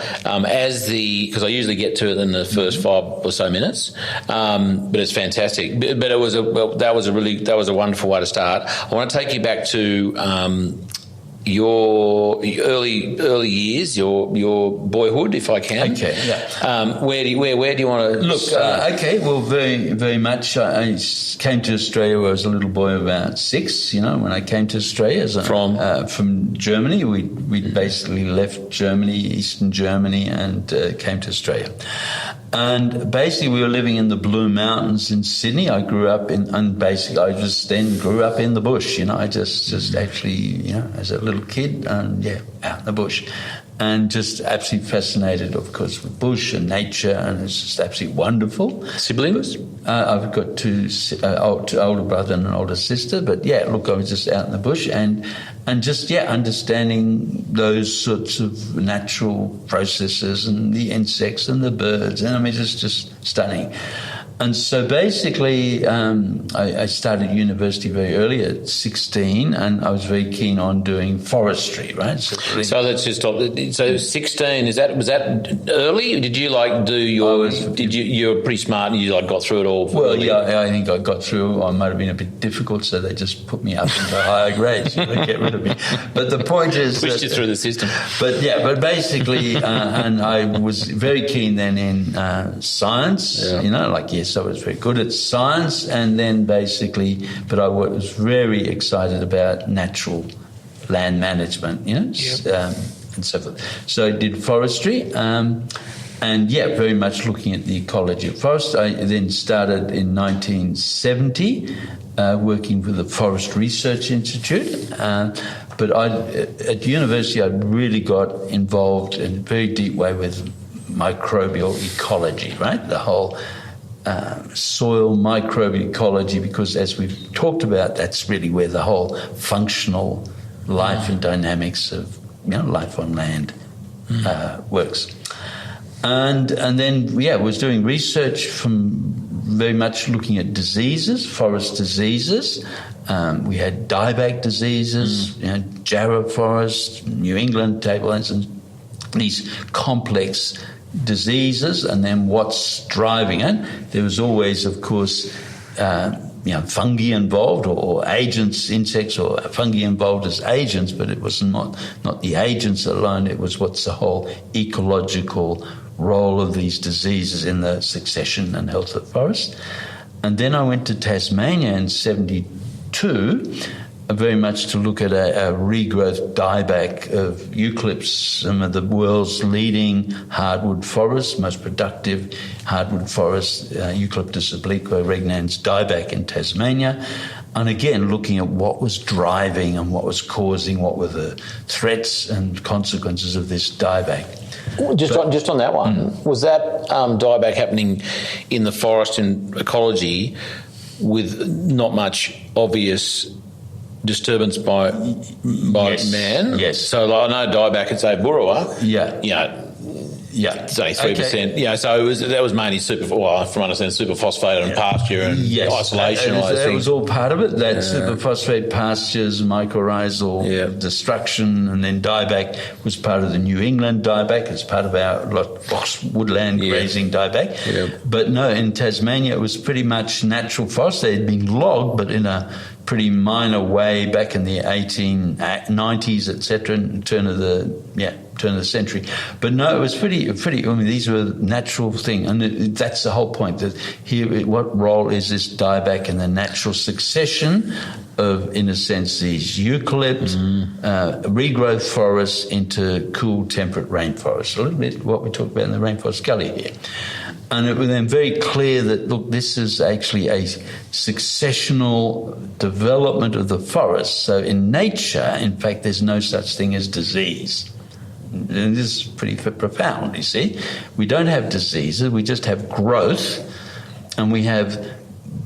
because I usually get to it in the first 5 or so minutes, but it's fantastic. But that was a wonderful way to start. I want to take you back to your early years, your boyhood, if I can. Okay. Yeah. Where do you want to look? start? Okay. Well, very very much. I came to Australia when I was a little boy, about 6. When I came to Australia from Germany, we basically left Germany, Eastern Germany, and came to Australia. And basically, we were living in the Blue Mountains in Sydney. I grew up I just then grew up in the bush. I just actually, as a little kid, out in the bush. And just absolutely fascinated, of course, with bush and nature, and it's just absolutely wonderful. Siblings? I've got two older brother and an older sister, but I was just out in the bush and just understanding those sorts of natural processes and the insects and the birds, and I mean, it's just stunning. And so basically, I started university very early at 16, and I was very keen on doing forestry, right? So let's just stop. So 16, was that early? Did you do you were pretty smart and you got through it all? Well, I think I got through. I might have been a bit difficult, so they just put me up into higher grades to get rid of me. But the point is, pushed you through the system. But basically, and I was very keen then in science. Yes, I was very good at science, and then basically, but I was very excited about natural land management, and so forth. So I did forestry, and very much looking at the ecology of forest. I then started in 1970 working with the Forest Research Institute, but at university I really got involved in a very deep way with microbial ecology, right? The whole soil microbial ecology, because as we've talked about, that's really where the whole functional life and dynamics of life on land works. And then was doing research from very much looking at diseases, forest diseases. We had dieback diseases, Jarrah forest, New England tablelands, and these complex diseases, and then what's driving it. There was always, of course, fungi involved, or agents, insects or fungi involved as agents, but it was not the agents alone. It was what's the whole ecological role of these diseases in the succession and health of forests. And then I went to Tasmania in 1972, very much to look at a regrowth dieback of eucalypts, some of the world's leading hardwood forests, most productive hardwood forests, Eucalyptus obliqua regnans dieback in Tasmania. And again, looking at what was driving and what was causing, what were the threats and consequences of this dieback. Just on that one, was that dieback happening in the forest and ecology with not much obvious disturbance by man? Yes. So I know dieback at, say, Burrawa. Yeah. It's only 3%. Okay. So that was mainly from understanding, superphosphate and pasture and isolation. That was all part of it. That superphosphate, pastures, mycorrhizal destruction, and then dieback was part of the New England dieback. It's part of our woodland grazing dieback. Yeah. But no, in Tasmania it was pretty much natural forest. They had been logged, but in a pretty minor way back in the 1890s, etc., turn of the century. But no, it was pretty. I mean, these were natural thing, and that's the whole point. That here, what role is this dieback in the natural succession of, in a sense, these eucalypt regrowth forests into cool, temperate rainforests? A little bit what we talked about in the Rainforest Gully here. And it was then very clear that, look, this is actually a successional development of the forest. So in nature, in fact, there's no such thing as disease. And this is pretty profound, you see. We don't have diseases, we just have growth, and we have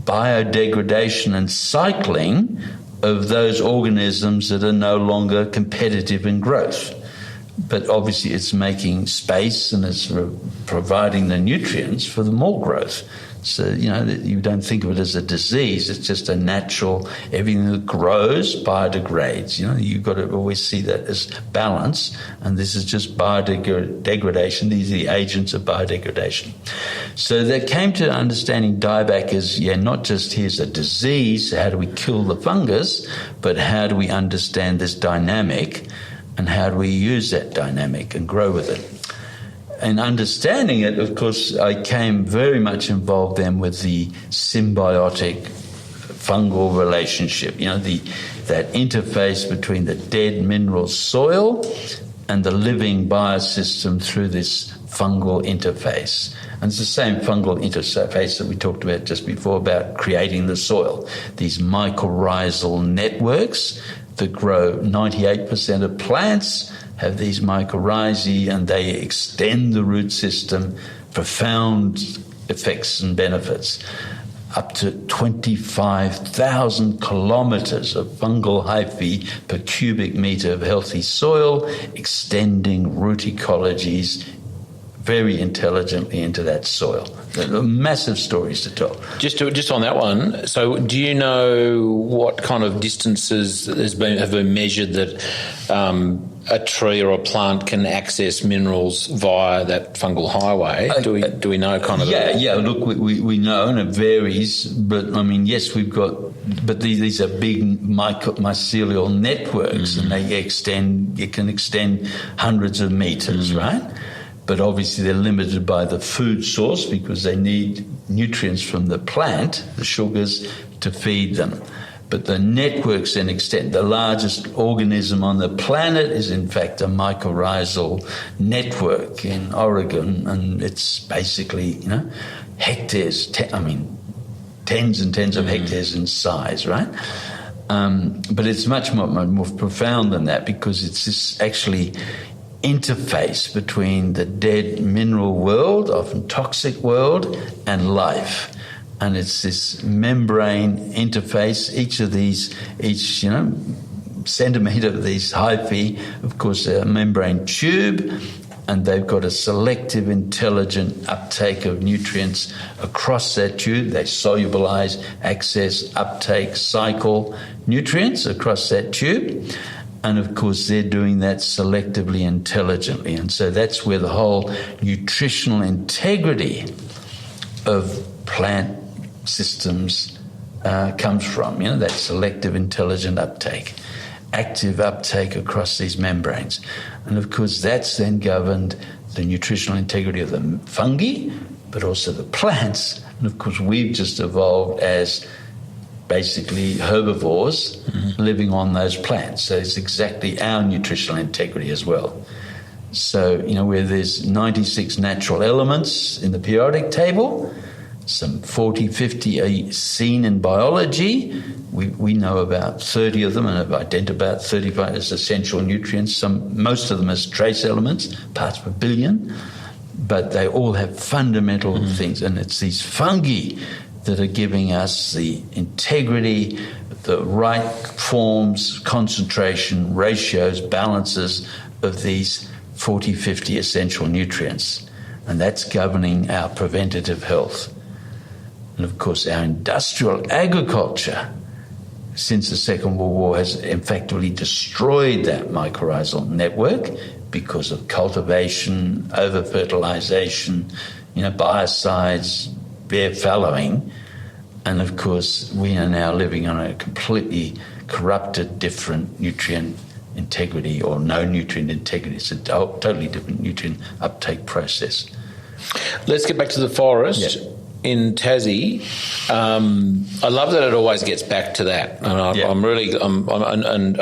biodegradation and cycling of those organisms that are no longer competitive in growth. But obviously it's making space and it's providing the nutrients for the more growth. So, you don't think of it as a disease. It's just a natural, everything that grows biodegrades. You've got to always see that as balance. And this is just biodegradation. These are the agents of biodegradation. So they came to understanding dieback as, not just here's a disease, how do we kill the fungus, but how do we understand this dynamic and how do we use that dynamic and grow with it? And understanding it, of course, I came very much involved then with the symbiotic fungal relationship, that interface between the dead mineral soil and the living biosystem through this fungal interface. And it's the same fungal interface that we talked about just before about creating the soil. These mycorrhizal networks that grow 98% of plants have these mycorrhizae, and they extend the root system, profound effects and benefits. Up to 25,000 kilometres of fungal hyphae per cubic metre of healthy soil, extending root ecologies very intelligently into that soil. There are massive stories to tell. Just on that one, so do you know what kind of distances have been measured that a tree or a plant can access minerals via that fungal highway? Do we know kind of? Yeah. Look, we know, and it varies. But yes, we've got. But these are big mycelial networks, and they extend. You can extend hundreds of meters, right? But obviously they're limited by the food source because they need nutrients from the plant, the sugars, to feed them. But the networks then extend. The largest organism on the planet is in fact a mycorrhizal network in Oregon, and it's basically, hectares, tens and tens of hectares in size, right? But it's much more profound than that because it's this actually interface between the dead mineral world, often toxic world, and life. And it's this membrane interface. Each centimetre of these hyphae, of course, a membrane tube, and they've got a selective, intelligent uptake of nutrients across that tube. They solubilize, access, uptake, cycle nutrients across that tube. And, of course, they're doing that selectively, intelligently. And so that's where the whole nutritional integrity of plant systems comes from, that selective, intelligent uptake, active uptake across these membranes. And, of course, that's then governed the nutritional integrity of the fungi, but also the plants. And, of course, we've just evolved as basically herbivores living on those plants. So it's exactly our nutritional integrity as well. So, where there's 96 natural elements in the periodic table, some 40, 50 are seen in biology. We know about 30 of them and have identified about 35 as essential nutrients. Most of them as trace elements, parts per billion, but they all have fundamental things. And it's these fungi that are giving us the integrity, the right forms, concentration, ratios, balances of these 40, 50 essential nutrients. And that's governing our preventative health. And, of course, our industrial agriculture since the Second World War has effectively destroyed that mycorrhizal network because of cultivation, over-fertilization, biocides, bare fallowing. And, of course, we are now living on a completely corrupted, different nutrient integrity or no nutrient integrity. It's a totally different nutrient uptake process. Let's get back to the forest. Yeah. In Tassie, I love that it always gets back to that. And I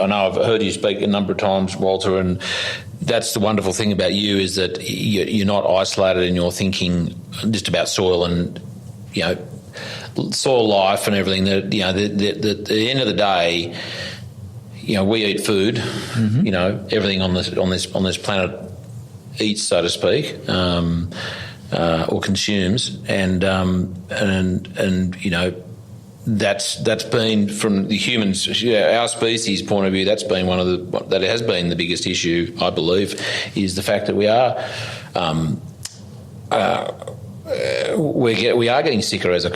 know I've heard you speak a number of times, Walter, and that's the wonderful thing about you, is that you're not isolated in your thinking just about soil and, soil life and everything. At the end of the day, we eat food. Mm-hmm. Everything on this planet eats, so to speak, or consumes, and that's been, from the humans, our species point of view, that has been the biggest issue, I believe, is the fact that we are getting sicker as a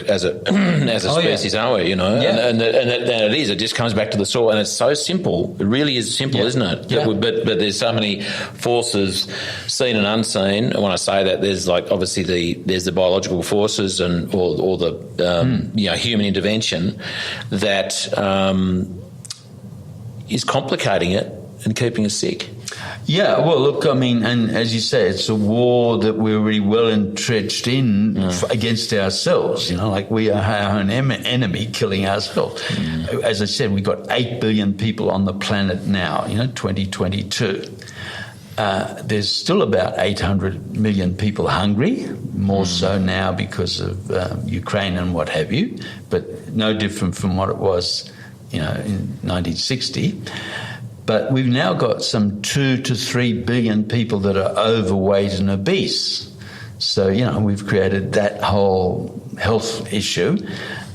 species, aren't we? Yeah. And it is. It just comes back to the soil, and it's so simple. It really is simple, isn't it? Yeah. But there's so many forces, seen and unseen. And when I say that, there's obviously there's the biological forces and or the human intervention that is complicating it and keeping us sick. Yeah, well, look, I mean, and as you say, it's a war that we're really well entrenched in against ourselves, we are our own enemy, killing ourselves. As I said, we've got 8 billion people on the planet now, 2022. There's still about 800 million people hungry, more so now because of Ukraine and what have you, but no different from what it was, in 1960. But we've now got some 2 to 3 billion people that are overweight and obese. So, we've created that whole health issue.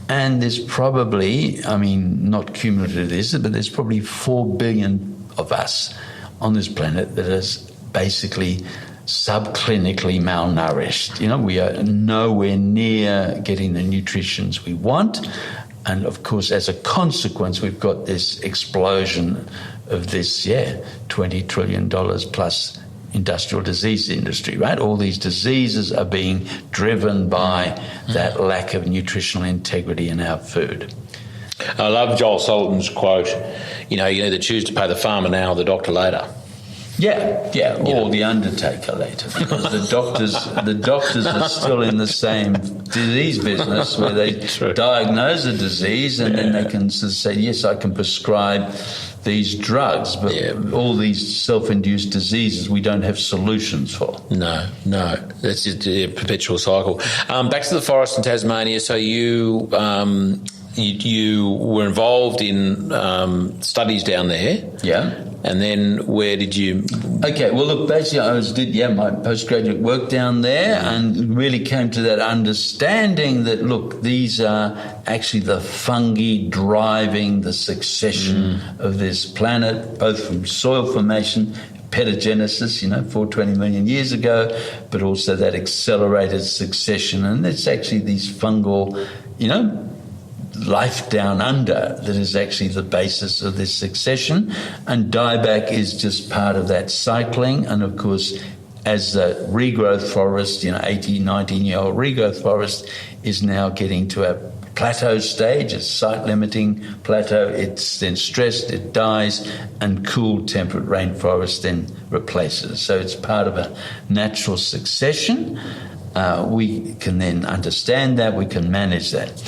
And there's probably, not cumulative this, but there's probably 4 billion of us on this planet that is basically subclinically malnourished. We are nowhere near getting the nutrition we want. And, of course, as a consequence, we've got this explosion of this, $20 trillion plus industrial disease industry, right? All these diseases are being driven by that lack of nutritional integrity in our food. I love Joel Salatin's quote, you either choose to pay the farmer now or the doctor later. Yeah, or the undertaker later, because the doctors are still in the same disease business where they diagnose a disease and then they can sort of say, yes, I can prescribe these drugs, but all these self-induced diseases we don't have solutions for. No, that's a perpetual cycle. Back to the forest in Tasmania. So you were involved in studies down there. Yeah. And then where did you... Okay, well, look, basically I did my postgraduate work down there and really came to that understanding that, look, these are actually the fungi driving the succession of this planet, both from soil formation, pedogenesis, 420 million years ago, but also that accelerated succession. And it's actually these fungal, life down under that is actually the basis of this succession, and dieback is just part of that cycling. And of course, as the regrowth forest, 18, 19-year-old regrowth forest is now getting to a plateau stage, a site-limiting plateau, it's then stressed, it dies, and cool temperate rainforest then replaces. So it's part of a natural succession. We can then understand that, we can manage that.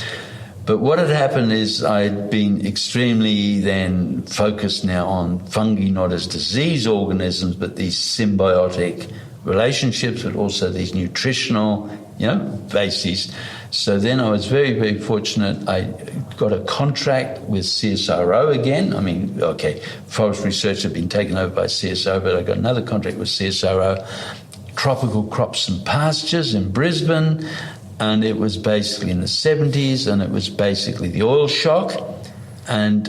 But what had happened is I'd been extremely then focused now on fungi, not as disease organisms, but these symbiotic relationships, but also these nutritional, bases. So then I was very, very fortunate. I got a contract with CSIRO again. Forest research had been taken over by CSIRO, but I got another contract with CSIRO, tropical crops and pastures in Brisbane. And it was basically in the 70s, and it was basically the oil shock. And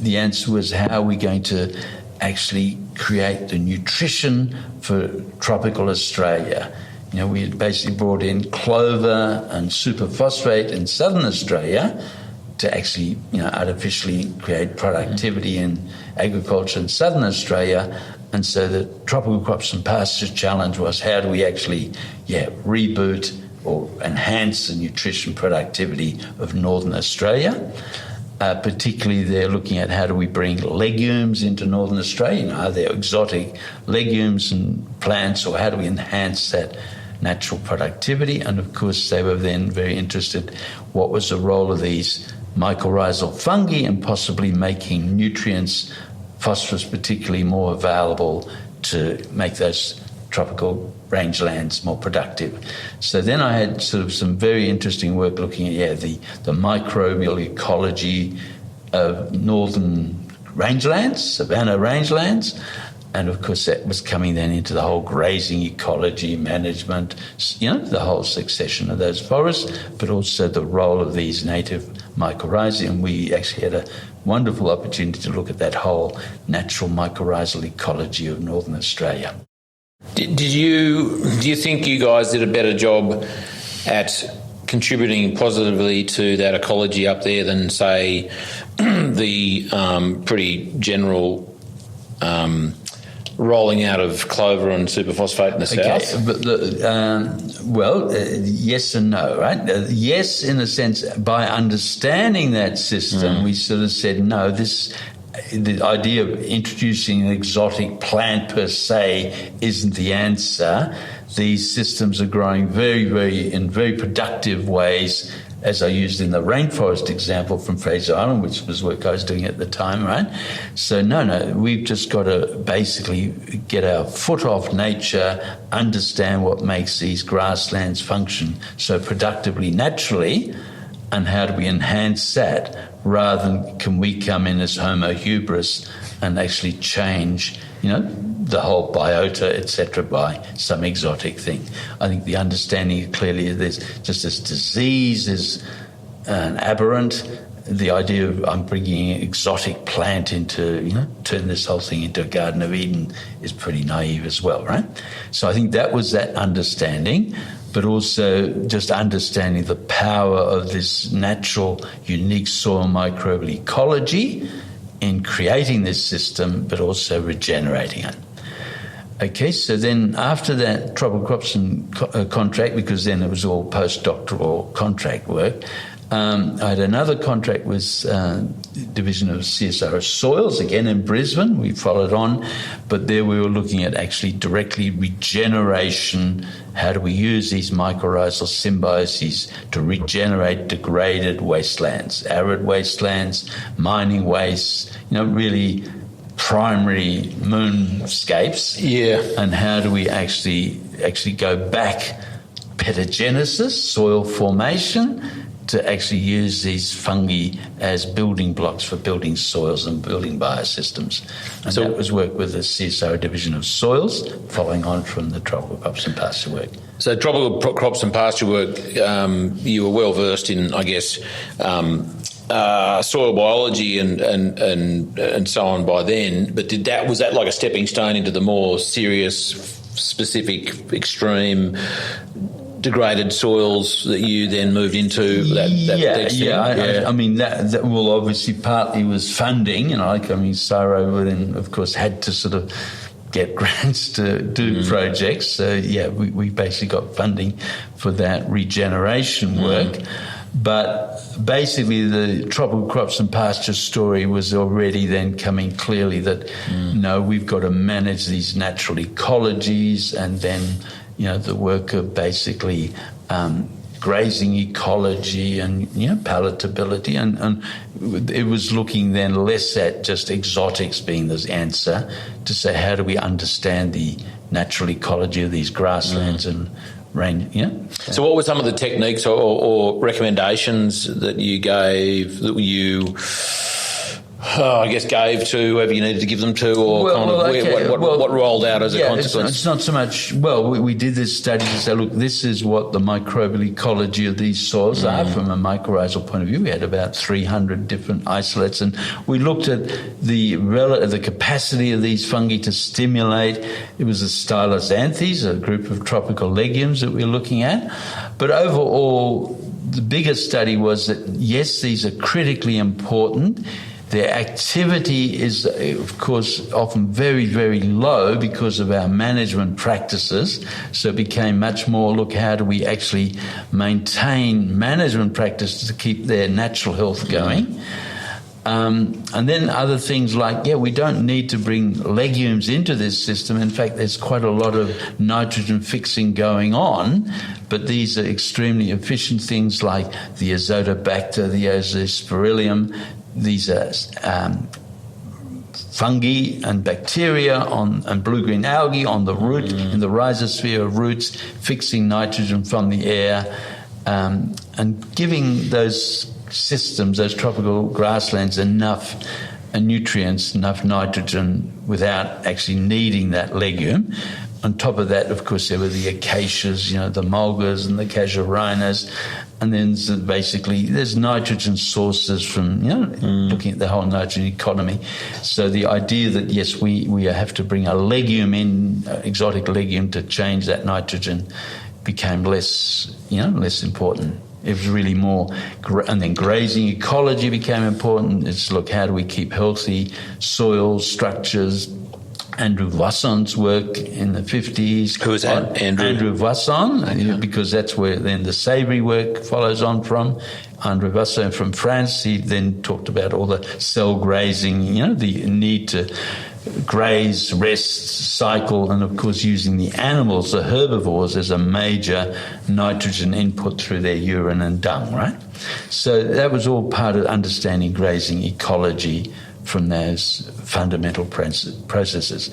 the answer was, how are we going to actually create the nutrition for tropical Australia? We had basically brought in clover and superphosphate in southern Australia to actually, artificially create productivity in agriculture in southern Australia. And so the tropical crops and pastures challenge was, how do we actually, reboot or enhance the nutrition productivity of northern Australia? Particularly they're looking at how do we bring legumes into northern Australia? Are there exotic legumes and plants, or how do we enhance that natural productivity? And of course they were then very interested what was the role of these mycorrhizal fungi and possibly making nutrients, phosphorus particularly, more available to make those tropical rangelands more productive. So then I had sort of some very interesting work looking at the microbial ecology of northern rangelands, savanna rangelands, and of course that was coming then into the whole grazing ecology management, the whole succession of those forests, but also the role of these native mycorrhizae. And we actually had a wonderful opportunity to look at that whole natural mycorrhizal ecology of northern Australia. Do you think you guys did a better job at contributing positively to that ecology up there than, say, the pretty general rolling out of clover and superphosphate in the south? But yes and no, right? Yes, in a sense, by understanding that system, we sort of said, no, the idea of introducing an exotic plant per se isn't the answer. These systems are growing in very productive ways, as I used in the rainforest example from Fraser Island, which was work I was doing at the time, right? So no, we've just got to basically get our foot off nature, understand what makes these grasslands function so productively naturally, and how do we enhance that, rather than can we come in as homo hubris and actually change, the whole biota, etc., by some exotic thing. I think the understanding clearly of this, just as disease is an aberrant, the idea of I'm bringing an exotic plant into, turn this whole thing into a Garden of Eden is pretty naive as well, right? So I think that was that understanding, but also just understanding the power of this natural, unique soil microbial ecology in creating this system, but also regenerating it. Okay, so then after that tropical crops and contract, because then it was all postdoctoral contract work, I had another contract with Division of CSIRO Soils, again in Brisbane. We followed on, but there we were looking at actually directly regeneration. How do we use these mycorrhizal symbioses to regenerate degraded wastelands, arid wastelands, mining wastes, really primary moonscapes. Yeah. And how do we actually go back pedogenesis, soil formation, to actually use these fungi as building blocks for building soils and building biosystems. And so that was work with the CSIRO Division of Soils, following on from the tropical crops and pasture work. So tropical crops and pasture work, you were well versed in, I guess, soil biology and so on by then. But was that like a stepping stone into the more serious, specific, extreme degraded soils that you then moved into? I mean, that well, obviously partly was funding, CSIRO then, of course, had to sort of get grants to do projects. So, we basically got funding for that regeneration work. But basically the tropical crops and pasture story was already then coming clearly that, we've got to manage these natural ecologies, and then, the work of basically grazing ecology and, palatability. And it was looking then less at just exotics being the answer, to say how do we understand the natural ecology of these grasslands and range, So what were some of the techniques or recommendations that you gave, that you, gave to whoever you needed to give them to, or what rolled out as a consequence? It's not so much, we did this study to say, look, this is what the microbial ecology of these soils are from a mycorrhizal point of view. We had about 300 different isolates, and we looked at the capacity of these fungi to stimulate. It was the stylosanthes, a group of tropical legumes that we were looking at. But overall, the biggest study was that, yes, these are critically important. Their activity is, of course, often very, very low because of our management practices. So it became much more, look, how do we actually maintain management practices to keep their natural health going? And then other things like, we don't need to bring legumes into this system. In fact, there's quite a lot of nitrogen fixing going on, but these are extremely efficient things like the Azotobacter, the Azospirillum. These are fungi and bacteria and blue-green algae on the root, in the rhizosphere of roots, fixing nitrogen from the air, and giving those systems, those tropical grasslands, enough nutrients, enough nitrogen without actually needing that legume. On top of that, of course, there were the acacias, the mulgas and the casuarinas. And then basically there's nitrogen sources from, looking at the whole nitrogen economy. So the idea that, yes, we have to bring a legume in, exotic legume, to change that nitrogen became less important. It was really more, and then grazing ecology became important. It's, look, how do we keep healthy soil structures? Andrew Voisson's work in the 50s. Who is that? Andrew Voisson, because that's where then the savoury work follows on from. Andrew Voisson from France, he then talked about all the cell grazing, the need to graze, rest, cycle, and of course using the animals, the herbivores, as a major nitrogen input through their urine and dung, right? So that was all part of understanding grazing ecology from those fundamental processes.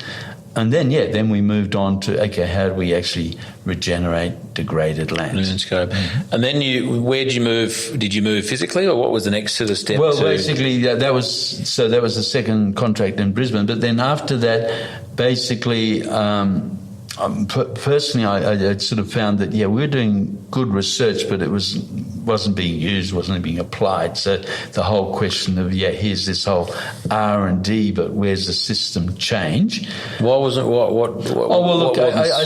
And then, then we moved on to, okay, how do we actually regenerate degraded lands? And then where did you move? Did you move physically, or what was the next sort of step? Well, basically, that was the second contract in Brisbane. But then after that, basically, personally, I sort of found that, we were doing good research, but it wasn't being used, wasn't being applied. So the whole question of, here's this whole R&D, but where's the system change? What was it?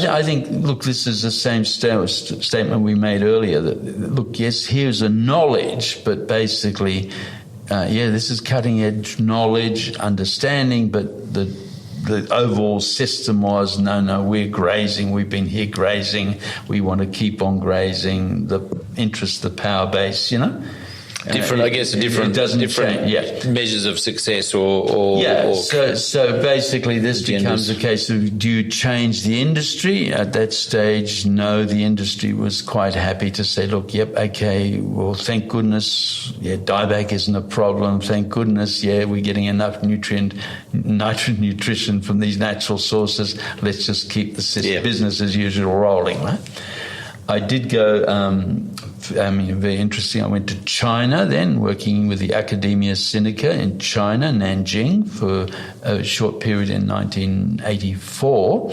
I think, this is the same statement we made earlier, that, yes, here's a knowledge, but basically, this is cutting-edge knowledge, understanding, but the overall system was, no, we're grazing, we've been here grazing, we want to keep on grazing, the interest, the power base, Different measures of success So basically this becomes a case of, do you change the industry? At that stage, no, the industry was quite happy to say, look, okay, well, thank goodness, dieback isn't a problem, thank goodness, we're getting enough nitrogen nutrition from these natural sources, let's just keep the business as usual rolling, right? I did go, very interesting. I went to China then, working with the Academia Sinica in China, Nanjing, for a short period in 1984.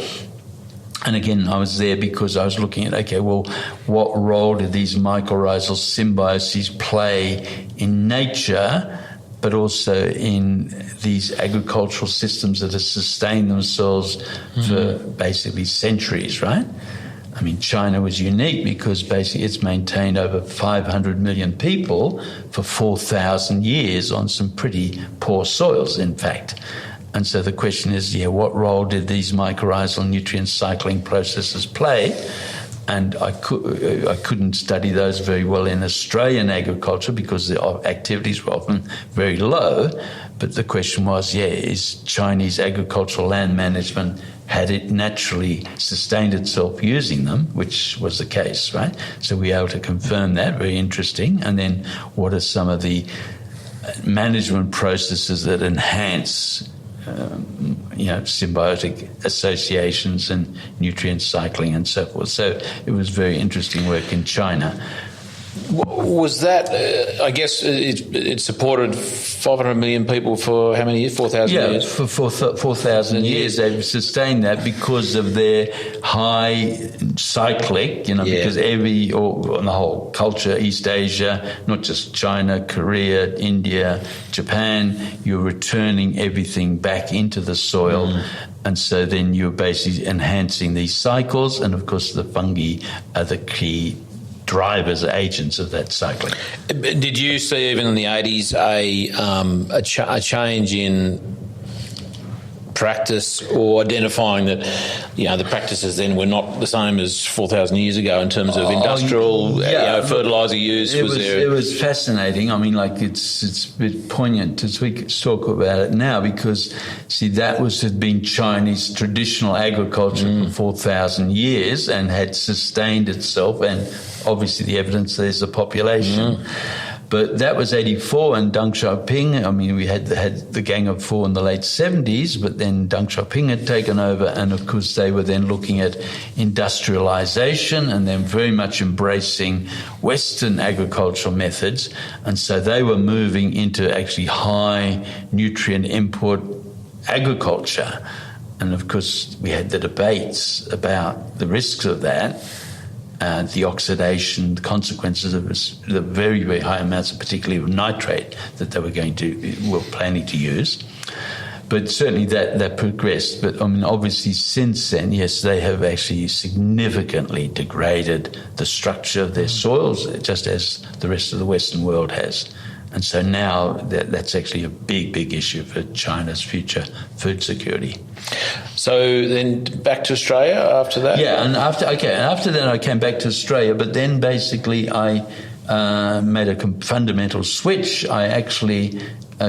And again, I was there because I was looking at, what role did these mycorrhizal symbioses play in nature, but also in these agricultural systems that have sustained themselves for basically centuries, right? I mean, China was unique because basically it's maintained over 500 million people for 4,000 years on some pretty poor soils, in fact. And so the question is, what role did these mycorrhizal nutrient cycling processes play? And I couldn't study those very well in Australian agriculture because the activities were often very low. But the question was, is Chinese agricultural land management, had it naturally sustained itself using them, which was the case, right? So we were able to confirm that, very interesting. And then what are some of the management processes that enhance symbiotic associations and nutrient cycling and so forth. So it was very interesting work in China. Was that, I guess, it supported 500 million people for how many years? 4,000 years? Yeah, for 4,000 years. They've sustained that because of their high cyclic, because on the whole culture, East Asia, not just China, Korea, India, Japan, you're returning everything back into the soil. And so then you're basically enhancing these cycles. And, of course, the fungi are the key drivers, agents of that cycling. Did you see even in the 80s a change in practice, or identifying that the practices then were not the same as 4,000 years ago in terms of industrial fertilizer use? It was fascinating. I mean, it's a bit poignant as we talk about it now, because that had been Chinese traditional agriculture for 4,000 years and had sustained itself, and obviously the evidence there's a population. But that was 84, and Deng Xiaoping, I mean, we had the Gang of Four in the late 70s, but then Deng Xiaoping had taken over, and of course they were then looking at industrialization and then very much embracing Western agricultural methods. And so they were moving into actually high nutrient input agriculture. And of course we had the debates about the risks of that. The oxidation, the consequences of the very, very high amounts, particularly of nitrate, that they were planning to use. But certainly that progressed. But I mean, obviously since then, yes, they have actually significantly degraded the structure of their soils, just as the rest of the Western world has. And so now that's actually a big, big issue for China's future food security. So then back to Australia after that? Yeah, and after that I came back to Australia, but then basically I made a fundamental switch. I actually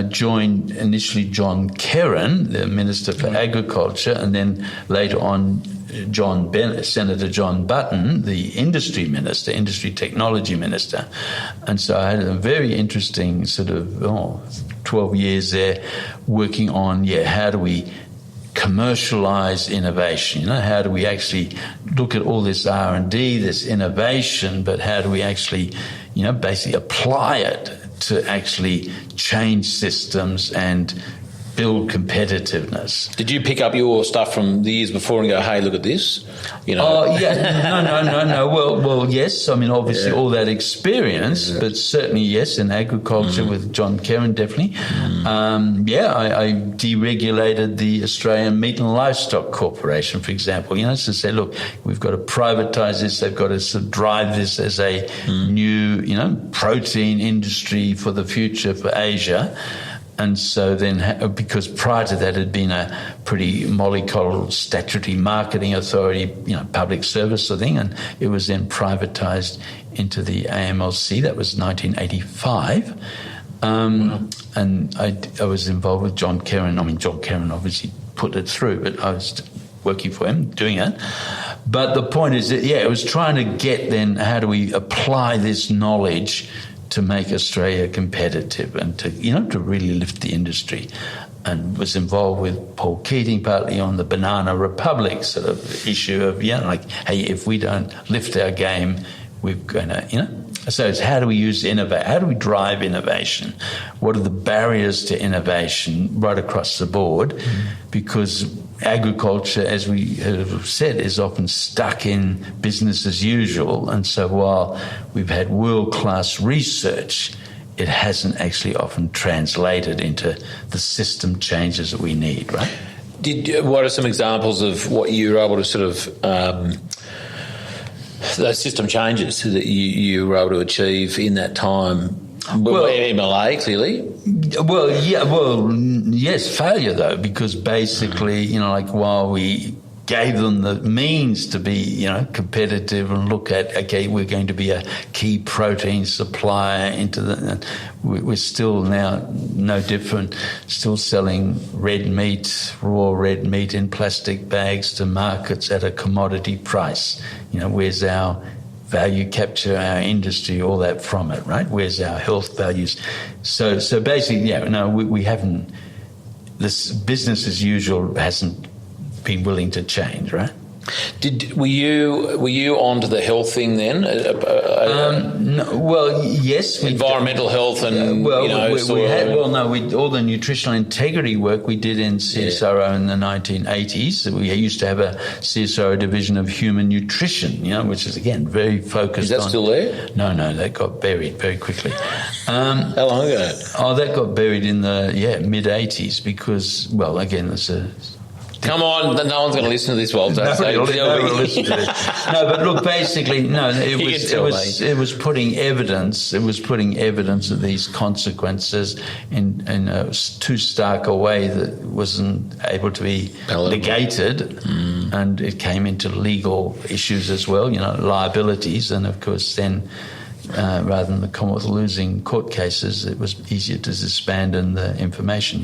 joined initially John Kerrin, the Minister for Agriculture, and then later on Senator John Button, the industry technology minister. And so I had a very interesting sort of 12 years there working on, how do we commercialize innovation? How do we actually look at all this R&D, this innovation, but how do we actually, basically apply it to actually change systems and build competitiveness. Did you pick up your stuff from the years before and go, hey, look at this? Oh, yeah. No. Well, yes. I mean, obviously all that experience, but certainly, yes, in agriculture with John Kerrin, definitely. I deregulated the Australian Meat and Livestock Corporation, for example, to say, look, we've got to privatise this. They've got to sort of drive this as a new, protein industry for the future for Asia. And so then, because prior to that had been a pretty mollycoddled statutory marketing authority, public service sort of thing, and it was then privatised into the AMLC. That was 1985. And I was involved with John Kerrin. I mean, John Kerrin obviously put it through, but I was working for him, doing it. But the point is that, it was trying to get then, how do we apply this knowledge to make Australia competitive and to really lift the industry, and was involved with Paul Keating partly on the Banana Republic sort of issue of, hey, if we don't lift our game, we're going to, So it's how do we how do we drive innovation? What are the barriers to innovation right across the board? Because agriculture, as we have said, is often stuck in business as usual. And so while we've had world-class research, it hasn't actually often translated into the system changes that we need, right? What are some examples of what you were able to sort of those system changes that you were able to achieve in that time? Well, MLA, clearly. Yes, failure, though, because basically, while we gave them the means to be, competitive and look at, okay, we're going to be a key protein supplier we're still now no different, still selling raw red meat in plastic bags to markets at a commodity price. Where's our value capture, our industry, all that from it, right? Where's our health values? So basically, we haven't, this business as usual hasn't been willing to change, right? Were you onto the health thing then? No, well, yes. Environmental health and all the nutritional integrity work we did in CSIRO in the 1980s. We used to have a CSIRO division of human nutrition, which is again very focused. Is that still there? No, that got buried very quickly. How long ago? Oh, that got buried in the mid 80s because, well, again, there's a. Come on, no one's going to listen to this, Walter. Nobody will listen to this. No, but look, basically, it was putting evidence. It was putting evidence of these consequences in a too stark a way that wasn't able to be negated, and it came into legal issues as well. Liabilities, and of course then. Rather than the Commonwealth losing court cases, it was easier to disband the information.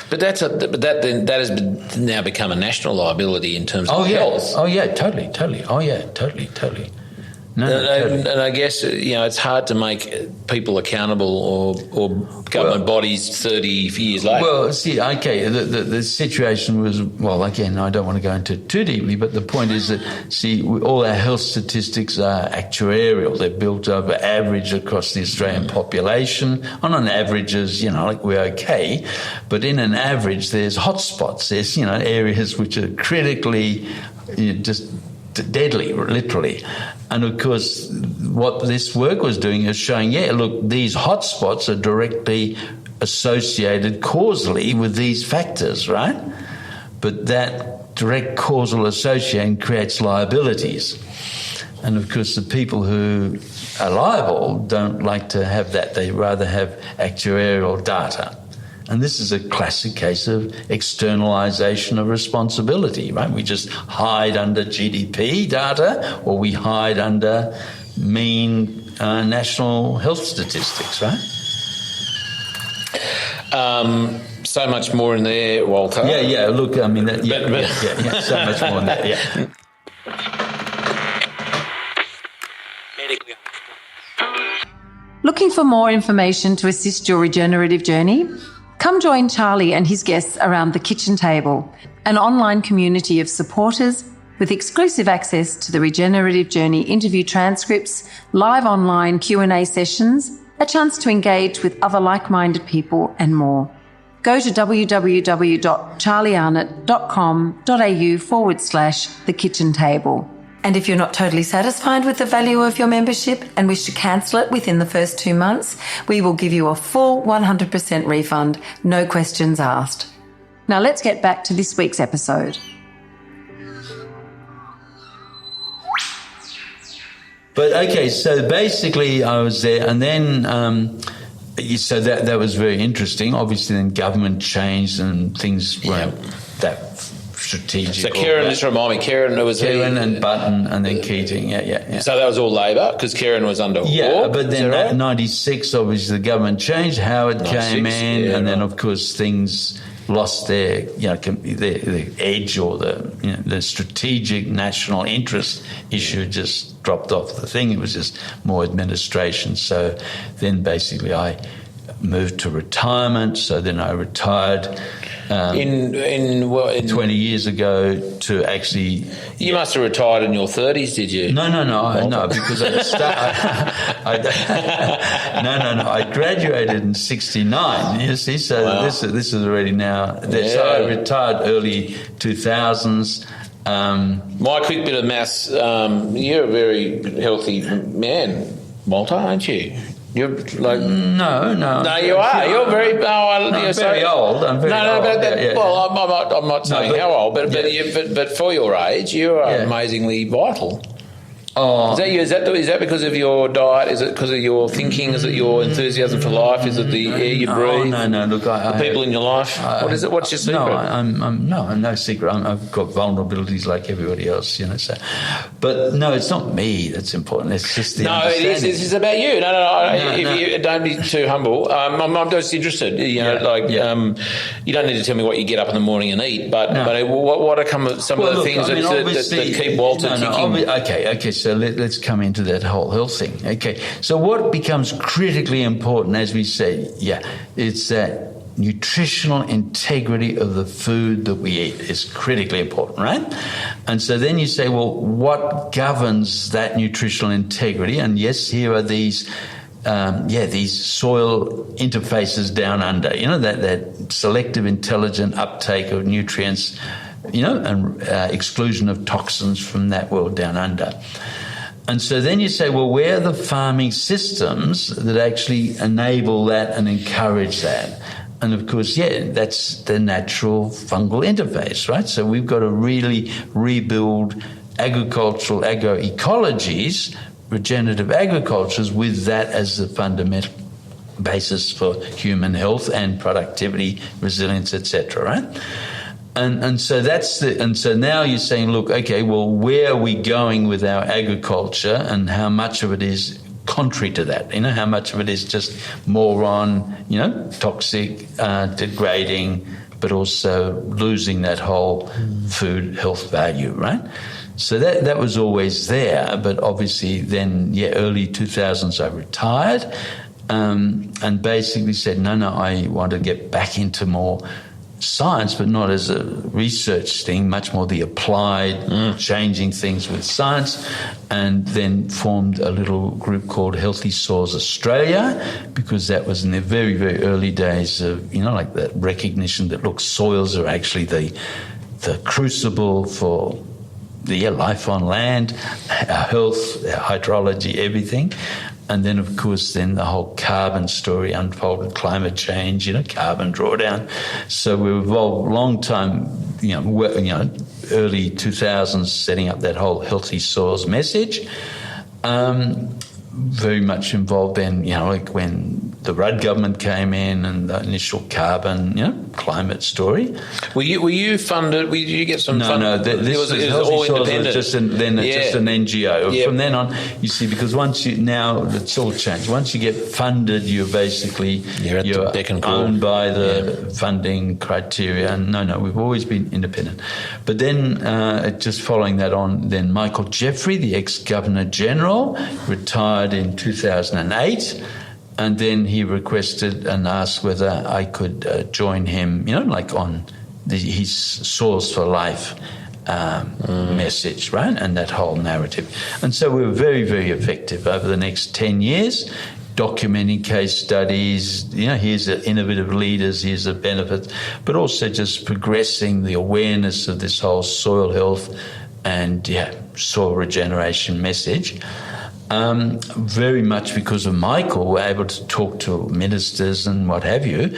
But that has now become a national liability in terms of health. Oh yeah, totally. Oh yeah, totally. And I guess, it's hard to make people accountable or government bodies 30 years later. Well, see, okay, the situation was, again, I don't want to go into it too deeply, but the point is that, all our health statistics are actuarial. They're built over average across the Australian population. On an average, we're okay, but in an average, there's hotspots. There's, areas which are critically just deadly, literally. And of course, what this work was doing is showing, these hotspots are directly associated causally with these factors, right? But that direct causal association creates liabilities. And of course, the people who are liable don't like to have that. They rather have actuarial data. And this is a classic case of externalisation of responsibility, right? We just hide under GDP data, or we hide under mean national health statistics, right? So much more in there, Walter. Yeah. Look, I mean, so much more in there. Yeah. Looking for more information to assist your regenerative journey? Come join Charlie and his guests around the kitchen table, an online community of supporters with exclusive access to the Regenerative Journey interview transcripts, live online Q&A sessions, a chance to engage with other like-minded people and more. Go to www.charliearnott.com.au/the kitchen table. And if you're not totally satisfied with the value of your membership and wish to cancel it within the first 2 months, we will give you a full 100% refund, no questions asked. Now let's get back to this week's episode. But okay, so basically I was there, and then so that was very interesting. Obviously, then government changed and things weren't that strategic. So Kieran, just remind me, Kieran and Button, and then Keating. Yeah. So that was all Labor because Kieran was under war. But then in 96, obviously the government changed. Howard came in, and then of course things lost their edge, or the strategic national interest issue just dropped off the thing. It was just more administration. So then basically I moved to retirement. So then I retired. In 20 years ago to actually... You must have retired in your 30s, did you? No, because I graduated in 69, you see, so wow. This is already now... So I retired early 2000s. My quick bit of maths, you're a very healthy man, Walter, aren't you? You're like no, you are. You're very you're very old. I'm very old. Well, I'm not saying how old, but for your age, you are amazingly vital. Oh, is that because of your diet? Is it because of your thinking? Is it your enthusiasm for life? Is it the air you breathe? No. Look, the people in your life. What is it? What's your secret? I'm no secret. I've got vulnerabilities like everybody else, So, but no, it's not me that's important. It's just the understanding. It is. It's about you. No. You don't be too humble. I'm just interested. You don't need to tell me what you get up in the morning and eat, but what are some of the things that keep Walter ticking? Okay. So let's come into that whole health thing. Okay, so what becomes critically important, as we say, it's that nutritional integrity of the food that we eat is critically important, right? And so then you say, well, what governs that nutritional integrity? And yes, here are these soil interfaces down under, that selective, intelligent uptake of nutrients, and exclusion of toxins from that world down under. And so then you say, well, where are the farming systems that actually enable that and encourage that? And of course, that's the natural fungal interface, right? So we've got to really rebuild agricultural agroecologies, regenerative agricultures, with that as the fundamental basis for human health and productivity, resilience, etc., right? And so so now you're saying, look, okay, well, where are we going with our agriculture, and how much of it is contrary to that? How much of it is just more on, toxic, degrading, but also losing that whole food health value, right? So that was always there, but obviously then, early 2000s I retired and basically said, no, I want to get back into more science, but not as a research thing, much more the applied, changing things with science, and then formed a little group called Healthy Soils Australia, because that was in the very, very early days of, like that recognition that, look, soils are actually the crucible for the life on land, our health, our hydrology, everything. And then, of course, the whole carbon story unfolded, climate change, carbon drawdown. So we evolved a long time, early 2000s, setting up that whole healthy soils message. Very much involved then, like when the Rudd government came in and the initial carbon, climate story. Were you funded? Did you get some funding? No, this was all independent. Just an NGO. Yep. From then on, you see, because now it's all changed. Once you get funded, you're basically you're owned by the funding criteria. And no, we've always been independent. But then, just following that on, then Michael Jeffrey, the ex-Governor General, retired in 2008. And then he requested and asked whether I could join him, on his Soils for Life message, right? And that whole narrative. And so we were very, very effective over the next 10 years, documenting case studies, here's the innovative leaders, here's the benefits, but also just progressing the awareness of this whole soil health and, soil regeneration message. Very much because of Michael, we're able to talk to ministers and what have you.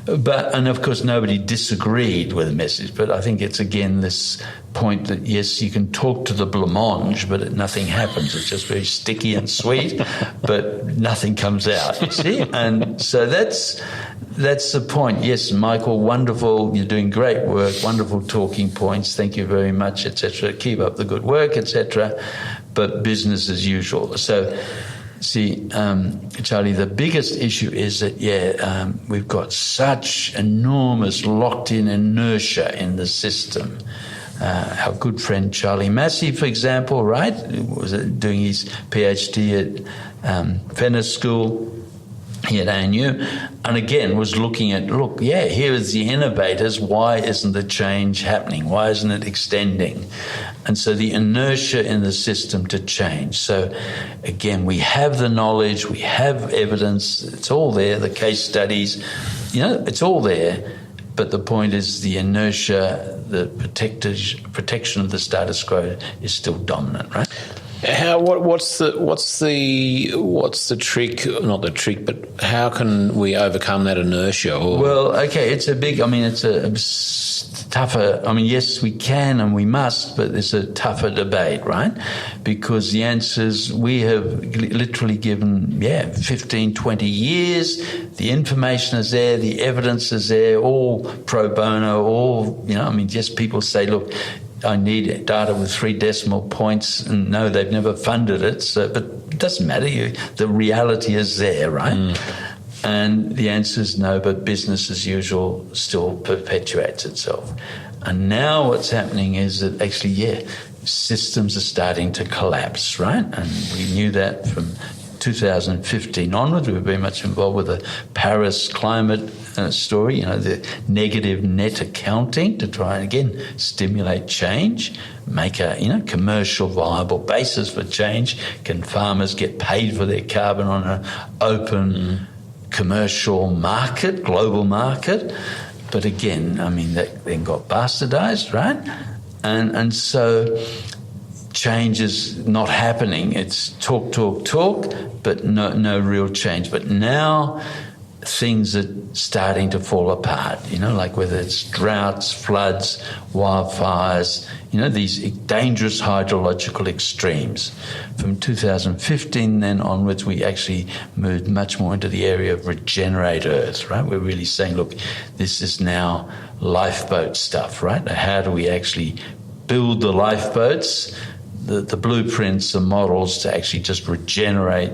And of course, nobody disagreed with the message. But I think it's, again, this point that, yes, you can talk to the blancmange, but nothing happens. It's just very sticky and sweet, but nothing comes out, you see? And so that's the point. Yes, Michael, wonderful. You're doing great work, wonderful talking points. Thank you very much, etc. Keep up the good work, etc. But business as usual. So, see, Charlie, the biggest issue is that, we've got such enormous locked-in inertia in the system. Our good friend Charlie Massey, for example, right, was doing his PhD at Fenner School here at ANU, and again was looking at, here is the innovators, why isn't the change happening? Why isn't it extending? And so the inertia in the system to change. So again, we have the knowledge, we have evidence, it's all there, the case studies, it's all there. But the point is the inertia, the protection of the status quo is still dominant, right? What's the trick? Not the trick, but how can we overcome that inertia? Well, okay, it's a tougher. Yes, we can and we must, but it's a tougher debate, right? Because the answers we have literally given, 15, 20 years. The information is there, the evidence is there, all pro bono, just people say, look, I need data with 3 decimal points, and no, they've never funded it. So, but it doesn't matter. The reality is there, right? And the answer is no, but business as usual still perpetuates itself. And now what's happening is that actually, systems are starting to collapse, right? And we knew that from 2015 onwards. We were very much involved with the Paris climate story, the negative net accounting to try and, again, stimulate change, make a, commercial viable basis for change. Can farmers get paid for their carbon on an open commercial market, global market? But again, that then got bastardized, right? And so change is not happening. It's talk, but no real change. But now things are starting to fall apart, like whether it's droughts, floods, wildfires, these dangerous hydrological extremes. From 2015 then onwards, we actually moved much more into the area of regenerate Earth, right? We're really saying, look, this is now lifeboat stuff, right? How do we actually build the lifeboats, the blueprints and models to actually just regenerate,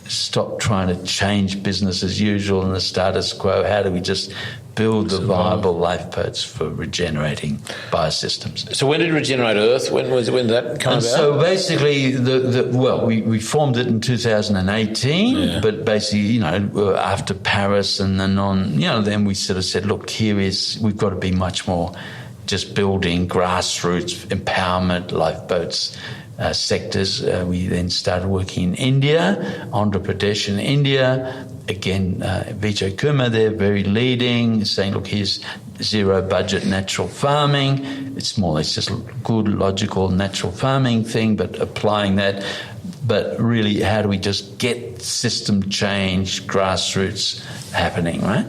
stop trying to change business as usual and the status quo. How do we just build the viable lifeboats for regenerating biosystems. So when did Regenerate Earth? When did that come about? So basically, we formed it in 2018, but basically, after Paris and then on, then we sort of said, look, we've got to be much more just building grassroots empowerment lifeboats sectors. We then started working in India, Andhra Pradesh in India. Again, Vijay Kumar there, very leading, saying, look, here's zero budget natural farming. It's more or less just good, logical natural farming thing, but applying that. But really, how do we just get system change, grassroots happening, right?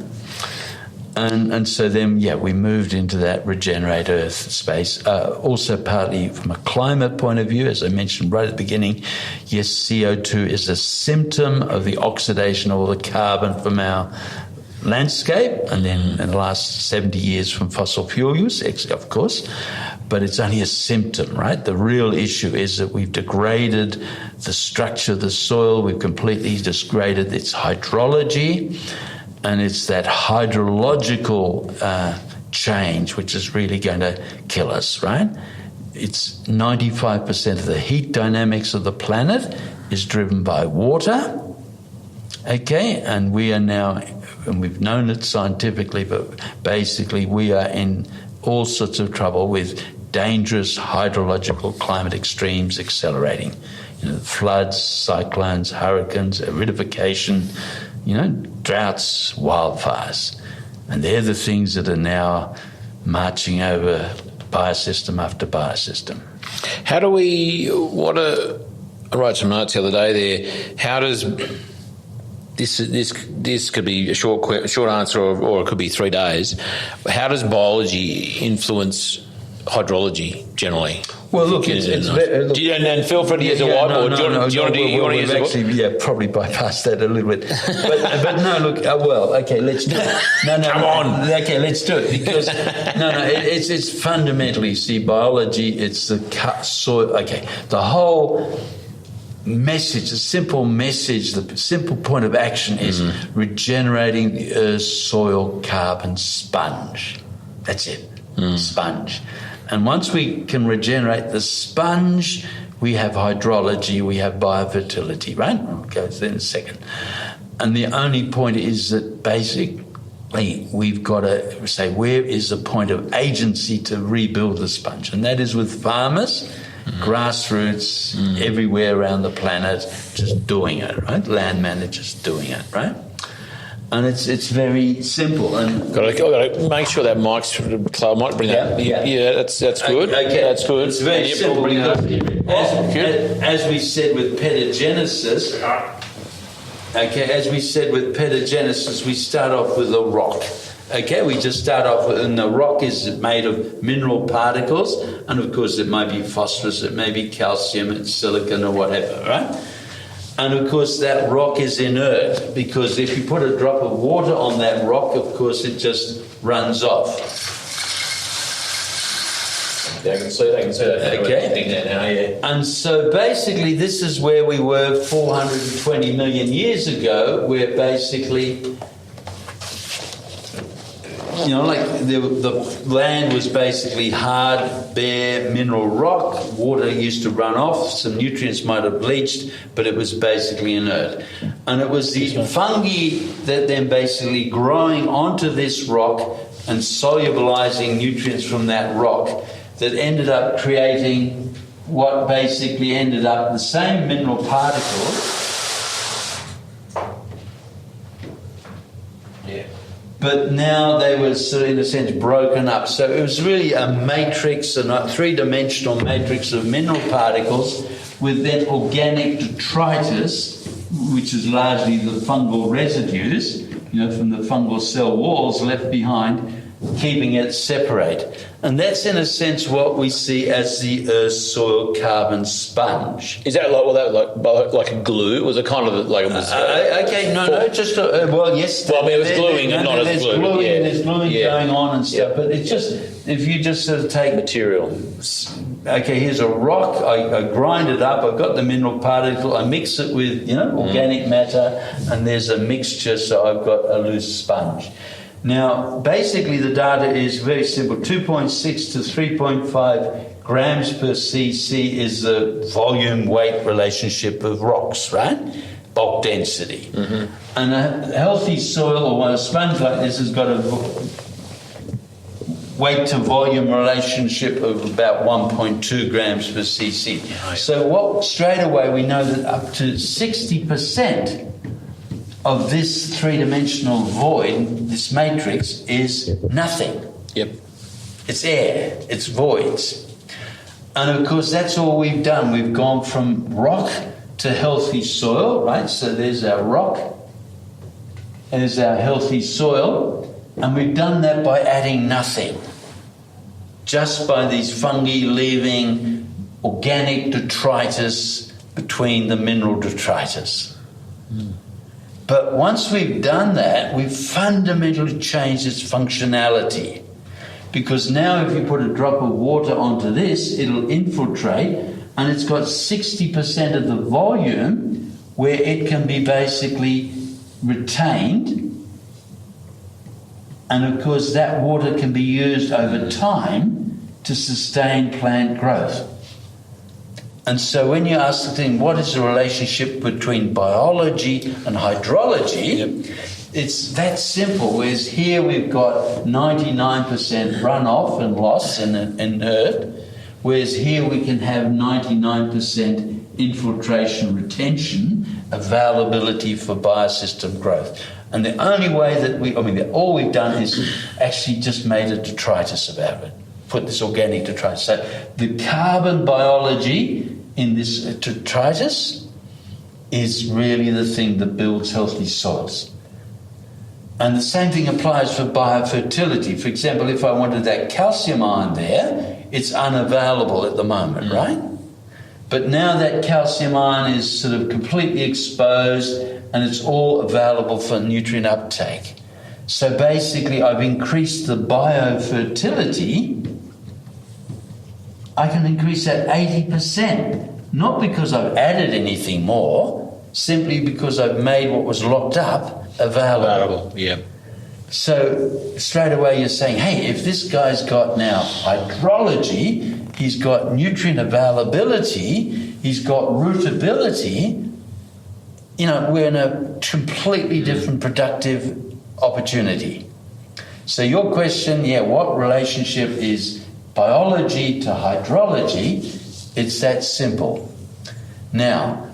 And so then, we moved into that Regenerate Earth space. Also partly from a climate point of view, as I mentioned right at the beginning, yes, CO2 is a symptom of the oxidation of all the carbon from our landscape, and then in the last 70 years from fossil fuel use, of course, but it's only a symptom, right? The real issue is that we've degraded the structure of the soil, we've completely degraded its hydrology, and it's that hydrological change which is really going to kill us, right? It's 95% of the heat dynamics of the planet is driven by water, okay? And we are now, and we've known it scientifically, but basically we are in all sorts of trouble with dangerous hydrological climate extremes accelerating. Floods, cyclones, hurricanes, aridification, droughts, wildfires. And they're the things that are now marching over biosystem after biosystem. How do we, I wrote some notes the other day there, how does, this could be a short answer or it could be 3 days, how does biology influence hydrology generally? Well, look, and feel free to use a whiteboard. Do you want to use a actually, probably bypass that a little bit. But no, look, let's do it. No, come on. Okay, let's do it because it's fundamentally, biology. It's the soil. Okay, the whole message, the simple message, the simple point of action is regenerating the Earth's soil carbon sponge. That's it, sponge. And once we can regenerate the sponge, we have hydrology, we have biofertility, right? I'll go to that in a second. And the only point is that basically we've got to say where is the point of agency to rebuild the sponge? And that is with farmers, grassroots, everywhere around the planet, just doing it, right? Land managers doing it, right? And it's very simple. And got to make sure that mic's might bring that. Yeah, that's good. Okay, that's good. It's very simple because, as we said with petagenesis, we start off with a rock. Okay, we just start off with, and the rock is made of mineral particles, and of course it might be phosphorus, it may be calcium, it's silicon or whatever, right? And of course that rock is inert because if you put a drop of water on that rock, of course it just runs off. Yeah, I can see that. Okay. Now, yeah. And so basically this is where we were 420 million years ago, where basically the land was basically hard, bare, mineral rock. Water used to run off. Some nutrients might have bleached, but it was basically inert. And it was the fungi that then basically growing onto this rock and solubilizing nutrients from that rock that ended up creating what basically ended up the same mineral particles. But now they were sort of, in a sense, broken up. So it was really a matrix, a three-dimensional matrix of mineral particles with then organic detritus, which is largely the fungal residues, from the fungal cell walls left behind, keeping it separate. And that's, in a sense, what we see as the Earth's soil carbon sponge. Is that like a glue? Was it kind of like it was? Just yes. Well, I mean, it was gluing and not as glue. There's gluing going on and stuff, but it's just if you just sort of take material. Okay, here's a rock. I grind it up. I've got the mineral particle. I mix it with organic matter, and there's a mixture. So I've got a loose sponge. Now, basically the data is very simple. 2.6 to 3.5 grams per cc is the volume-weight relationship of rocks, right? Bulk density. And a healthy soil, or a sponge like this, has got a weight-to-volume relationship of about 1.2 grams per cc. Right. So straight away we know that up to 60% of this three-dimensional void, this matrix, is nothing. Yep. It's air, it's voids. And of course that's all we've done. We've gone from rock to healthy soil, right? So there's our rock, there's our healthy soil, and we've done that by adding nothing. Just by these fungi leaving organic detritus between the mineral detritus. But once we've done that, we've fundamentally changed its functionality. Because now if you put a drop of water onto this, it'll infiltrate, and it's got 60% of the volume where it can be basically retained. And of course that water can be used over time to sustain plant growth. And so when you ask the thing, what is the relationship between biology and hydrology? It's that simple. Whereas here we've got 99% runoff and loss and earth, whereas here we can have 99% infiltration, retention, availability for biosystem growth. And the only way that all we've done is actually just made a detritus about it, put this organic detritus. So the carbon biology in this detritus is really the thing that builds healthy soils. And the same thing applies for biofertility. For example, if I wanted that calcium ion there, it's unavailable at the moment, right? But now that calcium ion is sort of completely exposed and it's all available for nutrient uptake. So basically I've increased the biofertility. I can increase that 80%, not because I've added anything more, simply because I've made what was locked up available. Yeah. So straight away you're saying, hey, if this guy's got now hydrology, he's got nutrient availability, he's got rootability, we're in a completely different productive opportunity. So your question, what relationship is biology to hydrology? It's that simple. Now,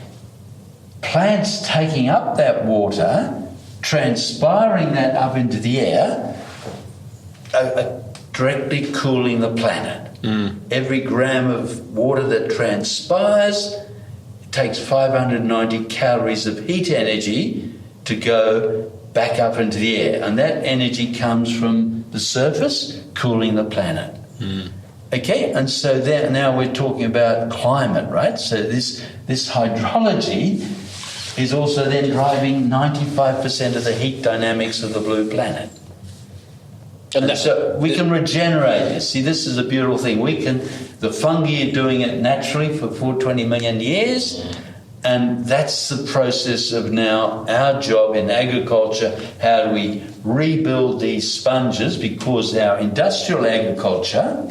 plants taking up that water, transpiring that up into the air, are directly cooling the planet. Every gram of water that transpires takes 590 calories of heat energy to go back up into the air, and that energy comes from the surface cooling the planet. Okay, and so now we're talking about climate, right? So this hydrology is also then driving 95% of the heat dynamics of the blue planet. And so we can regenerate this. See, this is a beautiful thing. The fungi are doing it naturally for 420 million years, and that's the process of now our job in agriculture. How do we rebuild these sponges? Because our industrial agriculture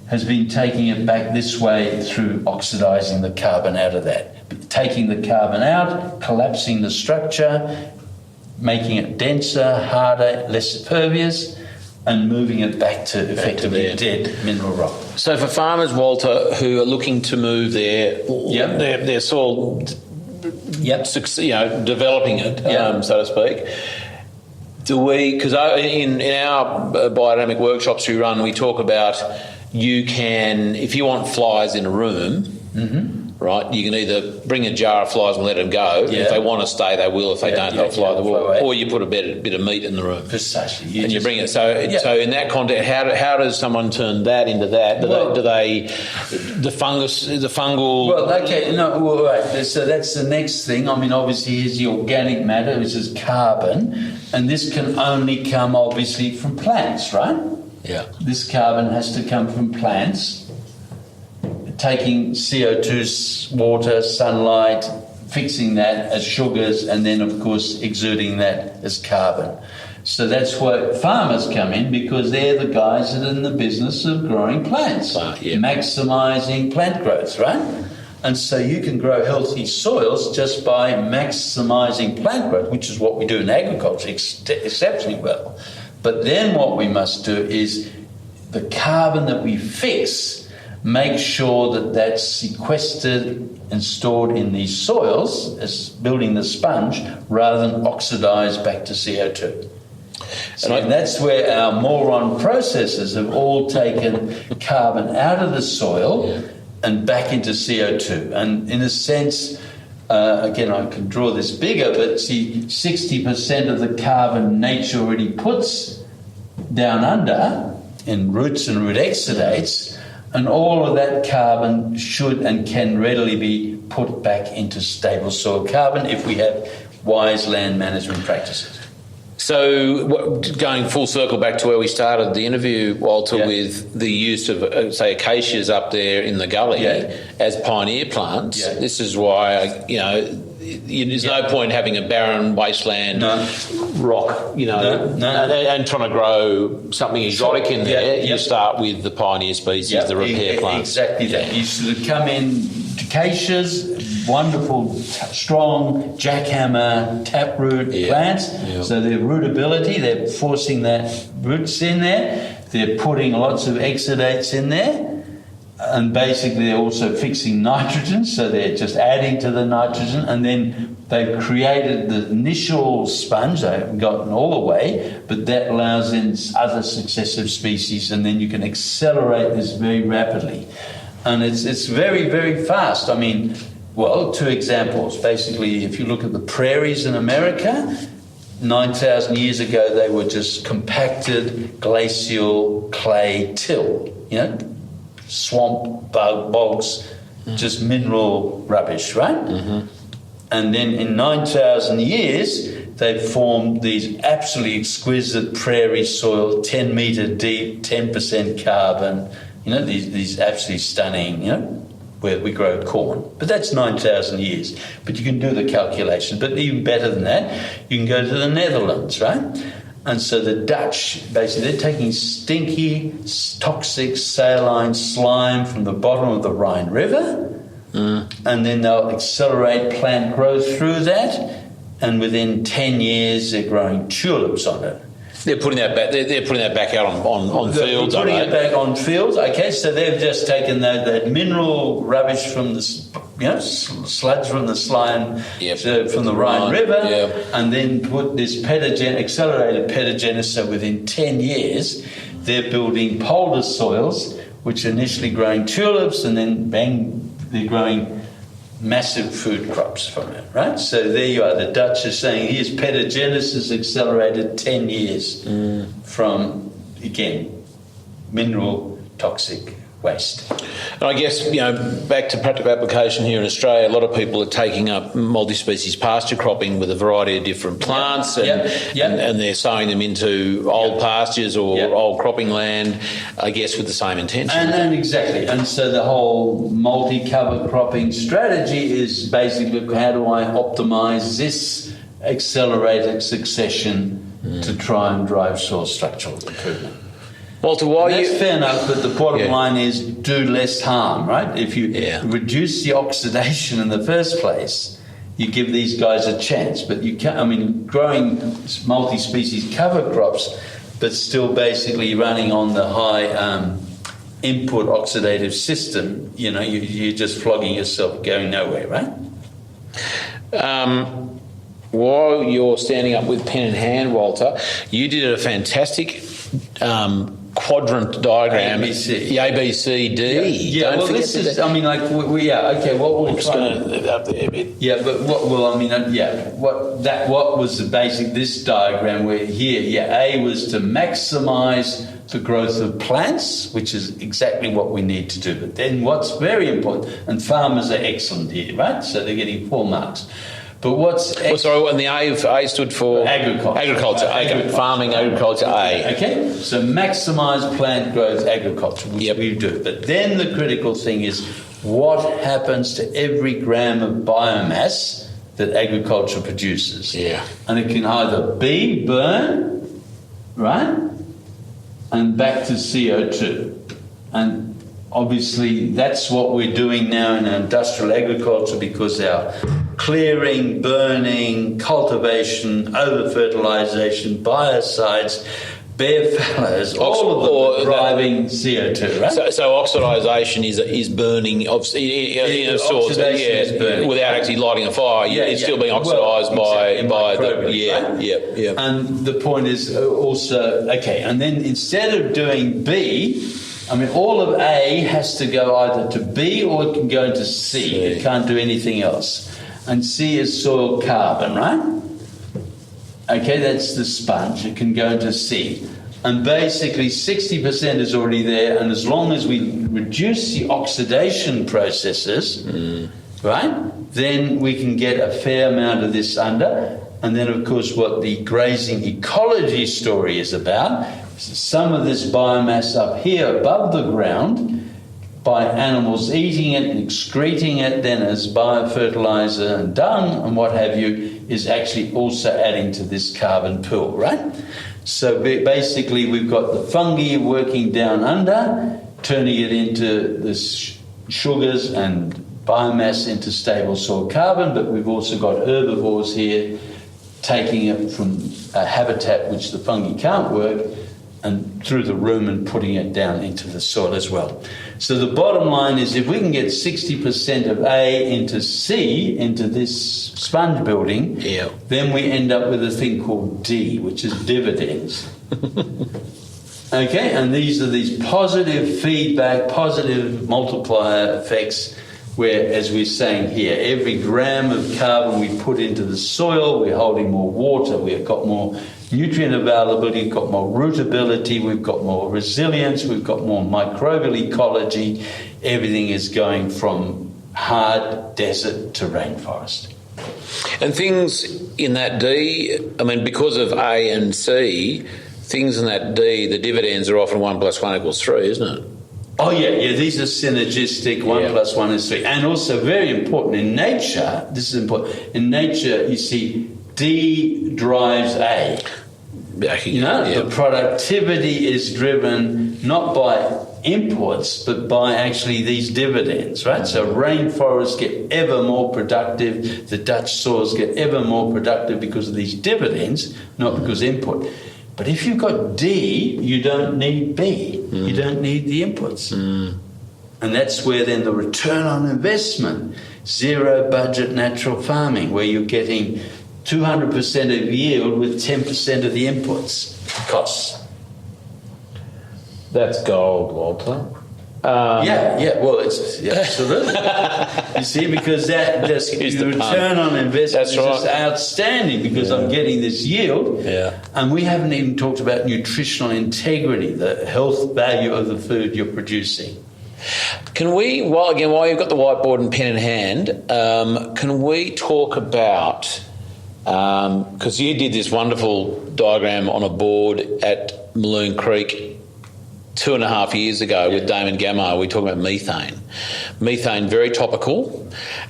has been taking it back this way through oxidizing the carbon out of that. Taking the carbon out, collapsing the structure, making it denser, harder, less pervious, and moving it back to effectively dead mineral rock. So for farmers, Walter, who are looking to move their soil, developing it, so to speak, because in our biodynamic workshops we run, we talk about you can, if you want flies in a room, right, you can either bring a jar of flies and let them go. If they want to stay, they will. If they don't, they'll fly the wall. Or you put a bit of meat in the room. Precisely. And you bring it. So in that context, how does someone turn that into that? The fungal... Well, okay, right. So that's the next thing. I mean, obviously, here's the organic matter, which is carbon. And this can only come, obviously, from plants, right? Yeah. This carbon has to come from plants, taking CO2, water, sunlight, fixing that as sugars, and then, of course, exuding that as carbon. So that's why farmers come in, because they're the guys that are in the business of growing plants, maximising plant growth, right? And so you can grow healthy soils just by maximising plant growth, which is what we do in agriculture exceptionally well. But then what we must do is the carbon that we fix, make sure that that's sequestered and stored in these soils as building the sponge rather than oxidised back to CO2. So that's where our moron processes have all taken carbon out of the soil and back into CO2. And in a sense, again, I can draw this bigger, but see, 60% of the carbon nature already puts down under in roots and root exudates, and all of that carbon should and can readily be put back into stable soil carbon if we have wise land management practices. So going full circle back to where we started the interview, Walter, with the use of, say, acacias up there in the gully as pioneer plants, this is why, there's no point having a barren wasteland rock, and trying to grow something exotic in there. You start with the pioneer species, the repair plants. Exactly that. You sort of come in acacias, wonderful, strong jackhammer taproot plants. So their rootability, they're forcing that roots in there. They're putting lots of exudates in there. And basically they're also fixing nitrogen, so they're just adding to the nitrogen, and then they've created the initial sponge. They haven't gotten all the way, but that allows in other successive species, and then you can accelerate this very rapidly. And it's very, very fast. I mean, well, two examples. Basically, if you look at the prairies in America, 9,000 years ago they were just compacted glacial clay till, swamp, bogs, just mineral rubbish, right? Mm-hmm. And then in 9,000 years, they've formed these absolutely exquisite prairie soil, 10 metre deep, 10% carbon, these absolutely stunning, where we grow corn. But that's 9,000 years. But you can do the calculation. But even better than that, you can go to the Netherlands, right? And so the Dutch, basically, they're taking stinky, toxic, saline slime from the bottom of the Rhine River, and then they'll accelerate plant growth through that, and within 10 years they're growing tulips on it. They're putting that back. They're putting that back out on fields. They're putting it back on fields. Okay, so they've just taken that mineral rubbish from the sludge from the slime from the Rhine River, and then put this accelerated petagenesis. So within 10 years, they're building polder soils, which are initially growing tulips, and then bang, they're growing massive food crops from it, right? So there you are. The Dutch are saying here's petagenesis accelerated 10 years from, again, mineral toxic waste. And I guess, back to practical application here in Australia, a lot of people are taking up multi-species pasture cropping with a variety of different plants and they're sowing them into old pastures or old cropping land, I guess, with the same intention. And exactly. And so the whole multi-cover cropping strategy is basically how do I optimise this accelerated succession to try and drive soil structural improvement. Walter, that's fair enough, but the bottom line is do less harm, right? If you reduce the oxidation in the first place, you give these guys a chance. But you can't, growing multi-species cover crops, but still basically running on the high input oxidative system, you're just flogging yourself, going nowhere, right? While you're standing up with pen in hand, Walter, you did a fantastic quadrant diagram. ABC. The ABCD. Don't forget this is, what we'll try to up there a bit. Yeah, but what was the basic, this diagram where here, A was to maximise the growth of plants, which is exactly what we need to do. But then what's very important, and farmers are excellent here, right? So they're getting 4 marks. But and the A stood for? Agriculture. Farming, agriculture, A. Okay, so maximise plant growth agriculture, which we do. But then the critical thing is what happens to every gram of biomass that agriculture produces. Yeah. And it can either B, burn, right, and back to CO2. And obviously that's what we're doing now in industrial agriculture, because our clearing, burning, cultivation, over-fertilisation, biocides, bare fallows, all of them are driving CO2, right? So oxidisation is burning of in a sort, is burning. Without actually lighting a fire. It's still being oxidised by the And the point is also, okay, and then instead of doing B, I mean, all of A has to go either to B or it can go into C. It can't do anything else. And C is soil carbon, right? Okay, that's the sponge. It can go into C. And basically 60% is already there, and as long as we reduce the oxidation processes, right, then we can get a fair amount of this under. And then, of course, what the grazing ecology story is about, some of this biomass up here above the ground, by animals eating it and excreting it then as biofertilizer and dung and what have you, is actually also adding to this carbon pool, right? So basically we've got the fungi working down under, turning it into this sugars and biomass into stable soil carbon, but we've also got herbivores here taking it from a habitat which the fungi can't work and through the rumen putting it down into the soil as well. So the bottom line is, if we can get 60% of A into C, into this sponge building, then we end up with a thing called D, which is dividends. Okay, and these are these positive feedback, positive multiplier effects, where, as we're saying here, every gram of carbon we put into the soil, we're holding more water, we've got more nutrient availability, we've got more rootability, we've got more resilience, we've got more microbial ecology. Everything is going from hard desert to rainforest. And things in that D, I mean, because of A and C, things in that D, the dividends are often 1 + 1 = 3, isn't it? Oh, yeah, these are synergistic, 1 + 1 is 3. And also very important in nature, this is important, in nature you see D drives A. The productivity is driven not by inputs, but by actually these dividends, right? So rainforests get ever more productive, the Dutch soils get ever more productive because of these dividends, not because input. But if you've got D, you don't need B. You don't need the inputs. And that's where then the return on investment, zero budget natural farming, where you're getting 200% of yield with 10% of the inputs costs. That's gold, Walter. Well, it's absolutely. You see, because that's the return on investment is just outstanding, because I'm getting this yield. And we haven't even talked about nutritional integrity, the health value of the food you're producing. Can we, while you've got the whiteboard and pen in hand, can we talk about, because you did this wonderful diagram on a board at Maloon Creek 2.5 years ago with Damon Gammo, we talk about methane. Methane, very topical.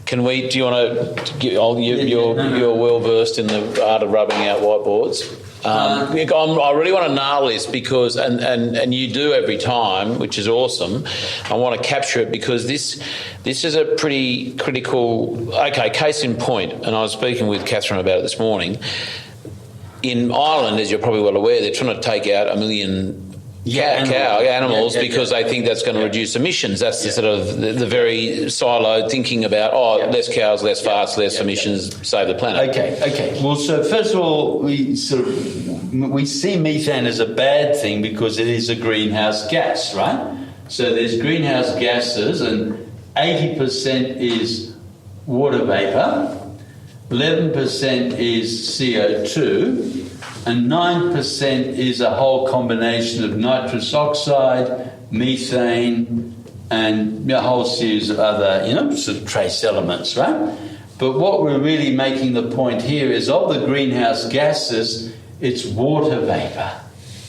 Do you want to, you're well versed in the art of rubbing out whiteboards. I really want to nail this because, and you do every time, which is awesome. I want to capture it because this is a pretty critical, case in point, and I was speaking with Catherine about it this morning. In Ireland, as you're probably well aware, they're trying to take out 1 million animals because they think that's going to reduce emissions. That's the sort of the very siloed thinking about, less cows, less farts, less emissions, save the planet. Okay. Well, so first of all, we see methane as a bad thing because it is a greenhouse gas, right? So there's greenhouse gases, and 80% is water vapour, 11% is CO2, and 9% is a whole combination of nitrous oxide, methane, and a whole series of other, sort of trace elements, right? But what we're really making the point here is, of the greenhouse gases, it's water vapour.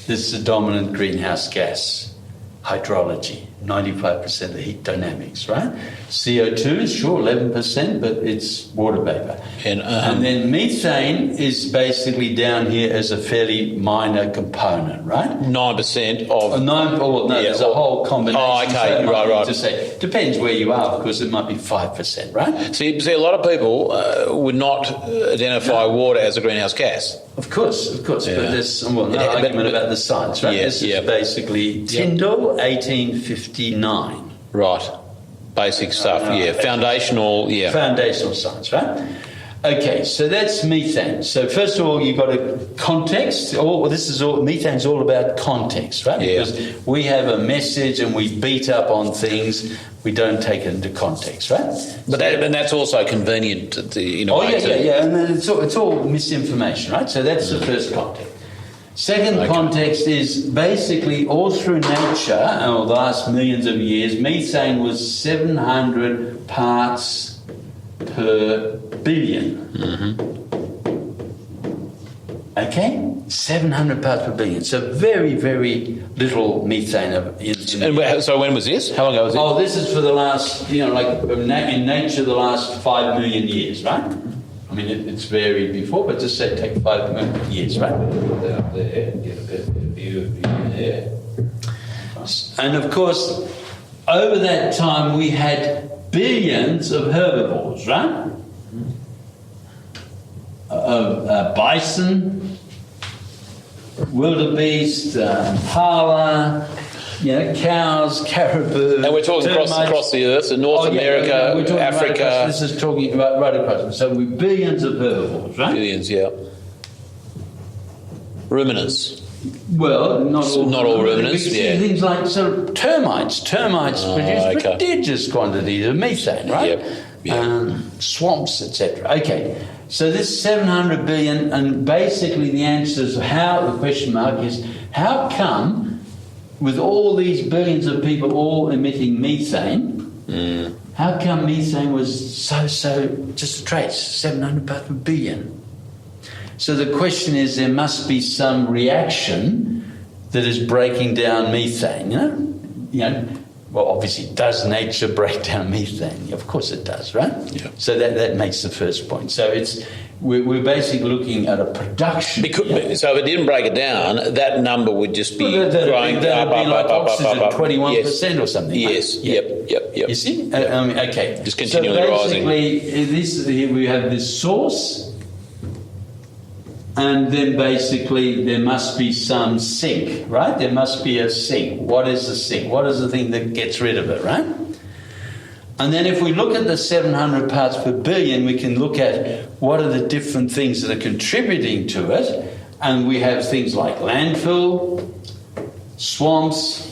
This is the dominant greenhouse gas, hydrology. 95% of the heat dynamics, right? CO2 is sure 11%, but it's water vapor. And then methane is basically down here as a fairly minor component, right? 9% of... There's a whole combination. Oh, okay, so right. To say, depends where you are, because it might be 5%, right? See, a lot of people would not identify water as a greenhouse gas. Of course, Yeah. but there's argument about the science, right? This is basically Tyndall, 1859. Right. Basic stuff, Foundational, Foundational science, right? Okay, so that's methane. So first of all, you've got a context. Methane's all about context, right? Yeah. Because we have a message and we beat up on things, we don't take it into context, right? But that's also convenient in a way. And then it's all misinformation, right? So that's the first context. Second context is basically all through nature, the last millions of years, methane was 700 parts per billion. Okay? 700 parts per billion. So very, very little methane. So when was this? How long ago was it? Oh, this is for the last, in nature, the last 5 million years, right? I mean, it's varied before, but just say take 5 million years, right? Out there, get a better view of you there. And of course, over that time, we had billions of herbivores, right? Bison, wildebeest, impala, cows, caribou. And we're talking across the earth, in North America, we're talking Africa. Right across, this is talking about right across. So we're billions of herbivores, right? Billions, yeah. Ruminants. Well, not all ruminants, Things like termites. Termites produce prodigious quantities of methane, right? Yep. Swamps, etc. Okay, so this 700 billion, and basically the answer is the question mark is, how come with all these billions of people all emitting methane, how come methane was so just a trace, 700 parts per billion? So the question is, there must be some reaction that is breaking down methane, Well, obviously, does nature break down methane? Of course it does, right? Yeah. So that makes the first point. So we're basically looking at a production. So if it didn't break it down, that number would just be growing up, oxygen, up. 21% or something. Yes. Right? Yep. You see? Okay. Just continually rising. So basically, we have this source, and then basically there must be some sink, right? There must be a sink. What is the sink? What is the thing that gets rid of it, right? And then if we look at the 700 parts per billion, we can look at what are the different things that are contributing to it. And we have things like landfill, swamps,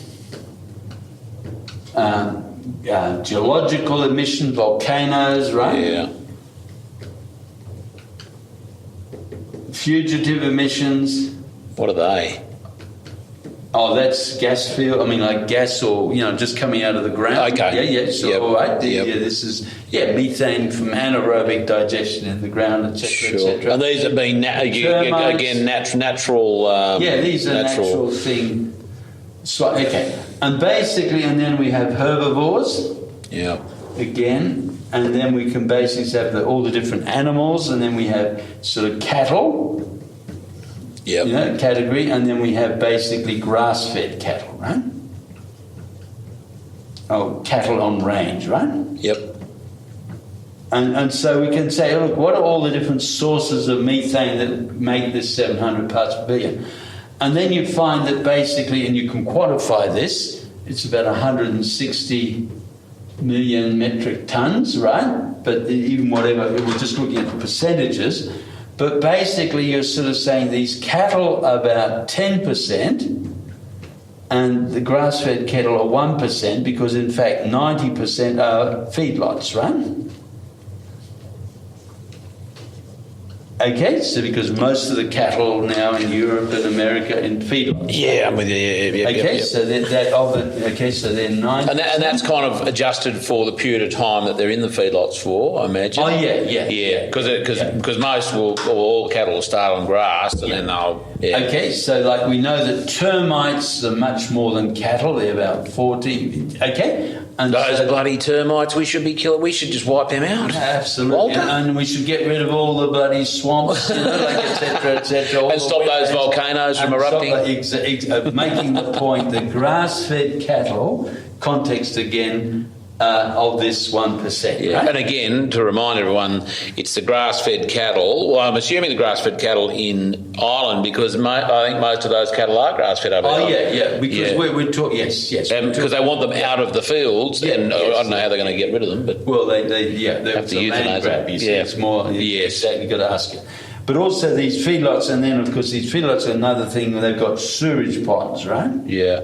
geological emission, volcanoes, right? Yeah. Fugitive emissions. What are they? Oh, that's gas field. I mean, like gas or, just coming out of the ground. Okay. Yeah. So, all right. This is, methane from anaerobic digestion in the ground, etc., etc. And these have been, again, natural... these are natural thing. So, okay. And basically, and then we have herbivores. Yeah. Again. And then we can basically have all the different animals, and then we have sort of cattle. Yep. Category, and then we have basically grass-fed cattle, right? Oh, cattle on range, right? Yep. And so we can say, look, what are all the different sources of methane that make this 700 parts per billion? And then you find that basically, and you can quantify this, it's about 160 million metric tons, right? But even whatever, we're just looking at the percentages. But basically, you're sort of saying these cattle are about 10%, and the grass-fed cattle are 1%, because in fact 90% are feedlots, right? Okay, so because most of the cattle now in Europe and America in feedlots. Yeah, I'm with you. Yeah, Okay, yeah. so so they're 9%. And that's kind of adjusted for the period of time that they're in the feedlots for, I imagine. Oh, yeah. Because most or all cattle will start on grass and then they'll... Yeah. Okay, so like we know that termites are much more than cattle. They're about 40. Okay, and those bloody termites, we should be killing. We should just wipe them out. Absolutely, Walter. and we should get rid of all the bloody swamps, like etc. And stop those volcanoes from erupting. Making the point that grass-fed cattle, context again. Of this 1%. Yeah. Right? And again, to remind everyone, it's the grass-fed cattle. Well, I'm assuming the grass-fed cattle in Ireland because I think most of those cattle are grass-fed over there. Yeah, because we're talking, yes. Because they want them out of the fields, and I don't know how they're going to get rid of them. But well, they have to euthanize grab. them. You see, it's more. Yes, you've got to ask it. But also these feedlots, and then of course these feedlots are another thing. They've got sewage ponds, right? Yeah.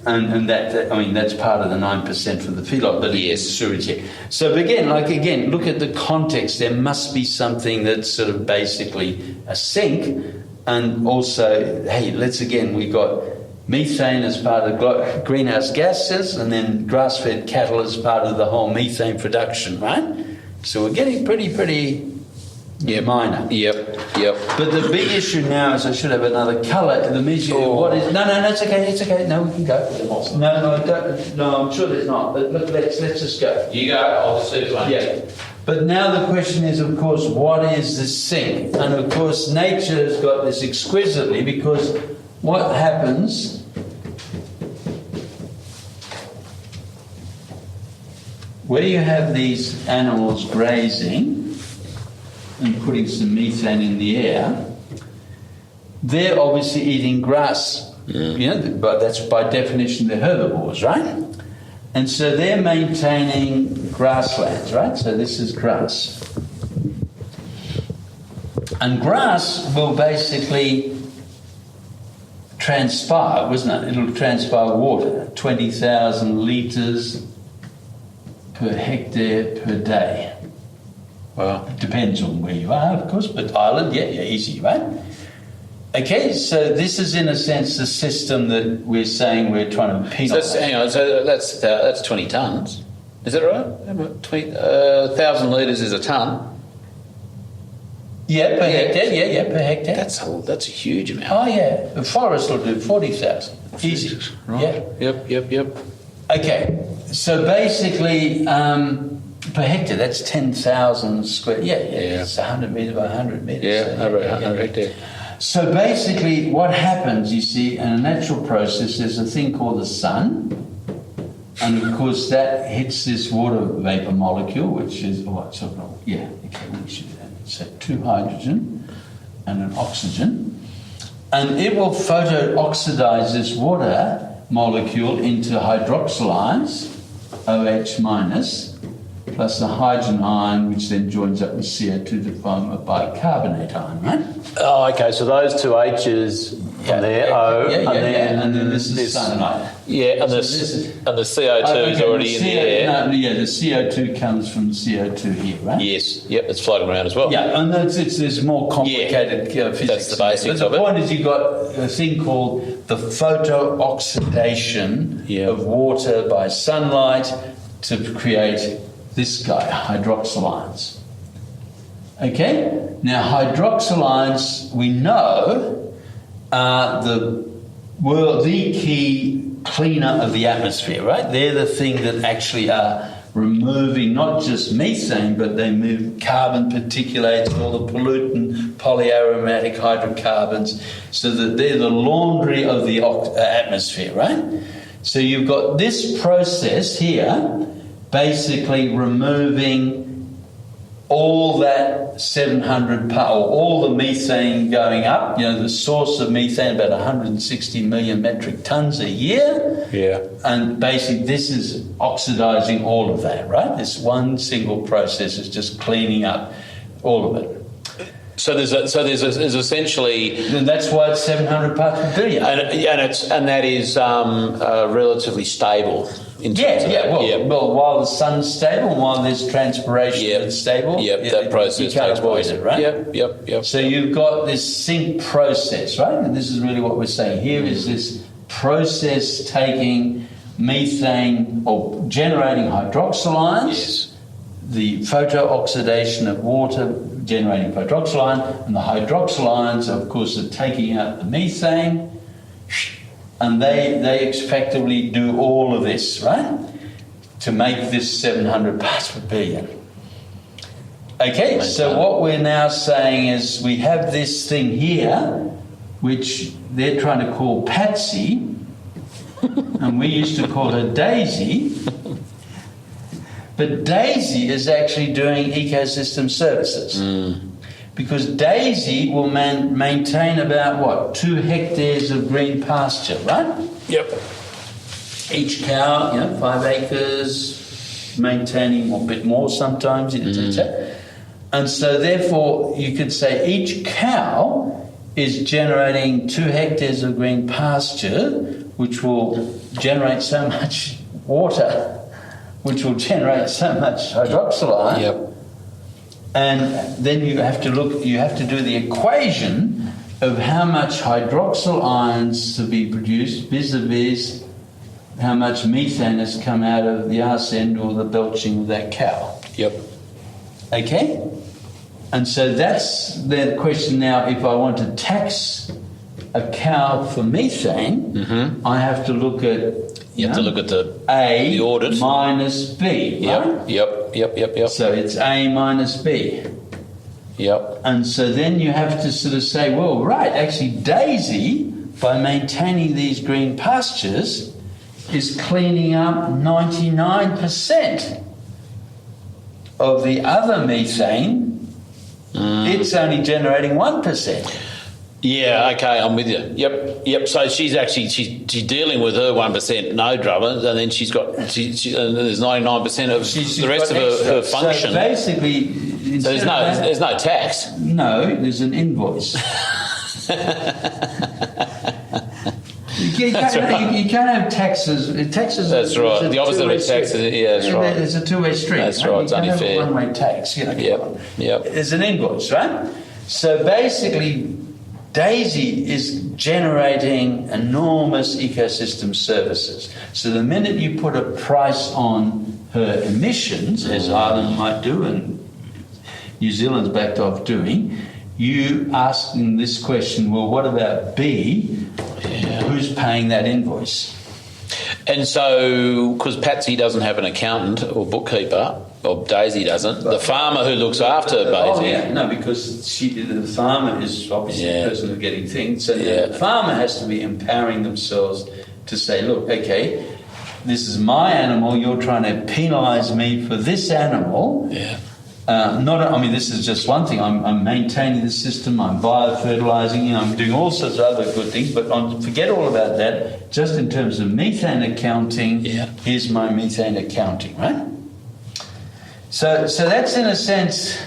And that's part of the 9% for the feedlot, but yes, sewage here. So again, look at the context. There must be something that's sort of basically a sink, and also, hey, we've got methane as part of greenhouse gases, and then grass-fed cattle as part of the whole methane production, right? So we're getting pretty minor. Yep. But the big issue now is I should have another colour. The issue. What is? No, it's okay. No, we can go. No, I'm sure there's not. But let's just go. You go. I'll just see this one. Yeah. But now the question is, of course, what is the sink? And of course, nature has got this exquisitely because what happens? Where you have these animals grazing and putting some methane in the air, they're obviously eating grass. But that's by definition they're herbivores, right? And so they're maintaining grasslands, right? So this is grass. And grass will basically transpire, wasn't it? It'll transpire water, 20,000 litres per hectare per day. Well, it depends on where you are, of course, but Ireland, easy, right? Okay, so this is in a sense the system that we're saying we're trying to penalise. So hang on, so that's 20 tonnes. Is that right? 1,000 litres is a tonne. Yeah, per hectare. Per hectare. That's a huge amount. Oh yeah, the forest will do 40,000. Easy. Right. Yeah. Yep. Okay, so basically. Per hectare, that's 10,000 square. Yeah. It's 100 metres by 100 metres. Yeah, over 100 hectare. So basically, what happens, you see, in a natural process, there's a thing called the sun, and of course that hits this water vapour molecule, which is so 2 hydrogen and an oxygen, and it will photo-oxidize this water molecule into hydroxyl ions, OH minus. Plus the hydrogen ion, which then joins up with CO2 to form a bicarbonate ion, right? Oh, okay. So those two H's from there, O, and then this is sunlight. Yeah, and the CO2 is already in the air. The CO2 comes from CO2 here, right? Yes. Yep. It's floating around as well. Yeah, and there's more complicated physics. That's the basics of it. But the point is, you've got a thing called the photo-oxidation of water by sunlight to create this guy, hydroxyl ions. Okay? Now, hydroxyl ions, we know, are the key cleaner of the atmosphere, right? They're the thing that actually are removing not just methane, but they move carbon particulates, all the pollutant, polyaromatic hydrocarbons, so that they're the laundry of the atmosphere, right? So you've got this process here, basically removing all that 700 or all the methane going up, the source of methane, about 160 million metric tonnes a year. Yeah. And basically this is oxidizing all of that, right? This one single process is just cleaning up all of it. So there's essentially, and that's why it's 700 parts per billion. And that is relatively stable. in terms of that. Well, while the sun's stable, while there's transpiration that's stable, that process you can't takes avoid place. it, right? Yep. So you've got this sink process, right? And this is really what we're saying. Here is this process taking methane or generating hydroxyl ions, the photo-oxidation of water generating hydroxyl ion, and the hydroxyl ions, of course, are taking out the methane, and they effectively do all of this, right, to make this 700 parts per billion. Okay, so what we're now saying is we have this thing here, which they're trying to call Patsy, and we used to call her Daisy. But Daisy is actually doing ecosystem services. Because Daisy will maintain about, 2 hectares of green pasture, right? Yep. Each cow, 5 acres, maintaining a bit more sometimes, etc. And so therefore you could say each cow is generating 2 hectares of green pasture, which will generate so much water, which will generate so much hydroxyl ion. Yep. And then you have to do the equation of how much hydroxyl ions to be produced vis-a-vis how much methane has come out of the arse end or the belching of that cow. Yep. Okay? And so that's the question now. If I want to tax a cow for methane, I have to look at... You have to look at the audit. Minus B, right? Yep. So it's A minus B. Yep. And so then you have to sort of say, well, right, actually Daisy, by maintaining these green pastures, is cleaning up 99% of the other methane. It's only generating 1%. Yeah, okay, I'm with you. Yep. So she's dealing with her 1% no drummers, and then she's got and there's 99% of the rest of her function. So basically, so there's no tax. No, there's an invoice. You can't have taxes. Taxes. That's right. The opposite of taxes. Yeah, that's right. There's a two-way street. That's right. It's only fair. One-way tax. Yep. There's an invoice, right? So basically, Daisy is generating enormous ecosystem services. So the minute you put a price on her emissions, as Ireland might do and New Zealand's backed off doing, you asking this question, well, what about B? Who's paying that invoice? And so, because Patsy doesn't have an accountant or bookkeeper, or Daisy doesn't, the farmer who looks after Daisy... because the farmer is obviously the person who's getting things. So the farmer has to be empowering themselves to say, look, okay, this is my animal, you're trying to penalise me for this animal. Yeah. This is just one thing. I'm maintaining the system, I'm biofertilising, I'm doing all sorts of other good things, but forget all about that. Just in terms of methane accounting, here's my methane accounting, right? So that's in a sense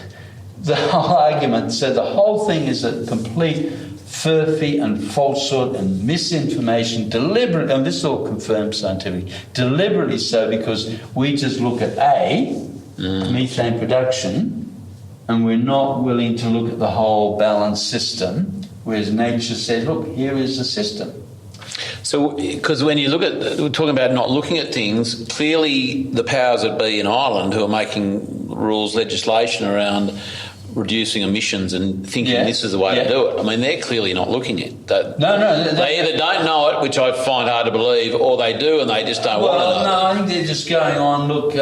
the whole argument. So the whole thing is a complete furphy and falsehood and misinformation, deliberately, and this is all confirmed scientifically, deliberately so, because we just look at methane production, and we're not willing to look at the whole balanced system, whereas nature says, look, here is the system. So, because when you look at, we're talking about not looking at things, clearly the powers that be in Ireland who are making rules, legislation around reducing emissions and thinking this is the way to do it. I mean, they're clearly not looking at it. They either don't know it, which I find hard to believe, or they do and they just don't want to know. No, I think they're just going on, look,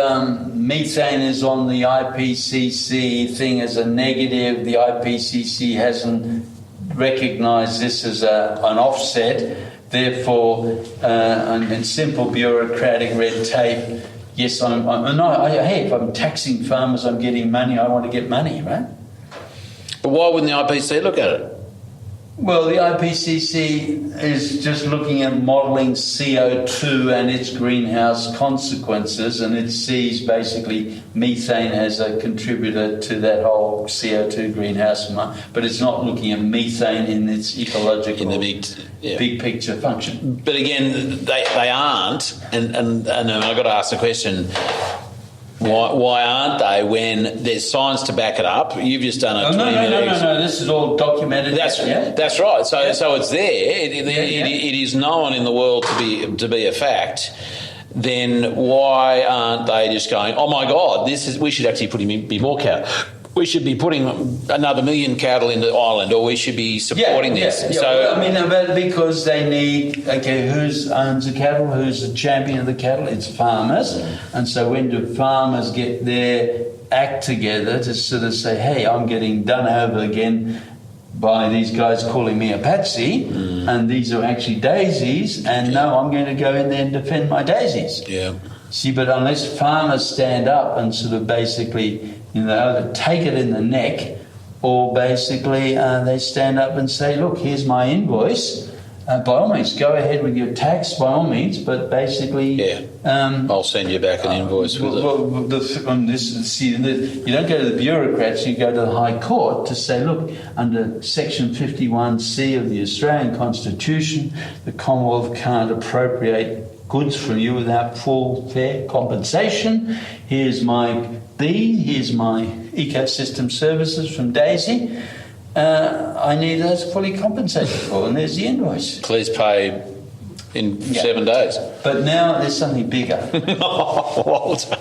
methane is on the IPCC thing as a negative. The IPCC hasn't recognised this as an offset. Therefore, in simple bureaucratic red tape, yes, if I'm taxing farmers, I'm getting money, I want to get money, right? But why wouldn't the IPC look at it? Well, the IPCC is just looking at modelling CO2 and its greenhouse consequences, and it sees basically methane as a contributor to that whole CO2 greenhouse, but it's not looking at methane in its ecological big picture function. But again, they aren't, and I've got to ask the question. Why aren't they when there's science to back it up? You've just done a 20-minute... No. This is all documented. That's right. So it's there. It is known in the world to be a fact. Then why aren't they just going, oh my God, we should actually put be more cattle. We should be putting another 1 million cattle into Ireland, or we should be supporting this. Yeah. So because they need, who owns the cattle? Who's the champion of the cattle? It's farmers. And so when do farmers get their act together to sort of say, hey, I'm getting done over again by these guys calling me a patsy, and these are actually daisies, and no, I'm going to go in there and defend my daisies. Yeah. See, but unless farmers stand up and sort of basically, either take it in the neck, or basically they stand up and say, look, here's my invoice. By all means, go ahead with your tax, by all means, but basically... I'll send you back an invoice with it. You don't go to the bureaucrats, you go to the High Court to say, look, under Section 51C of the Australian Constitution, the Commonwealth can't appropriate goods from you without full, fair compensation. Here's my here's my ecosystem services from Daisy. I need those fully compensated for, and there's the invoice. Please pay in 7 days. But now there's something bigger. Walter.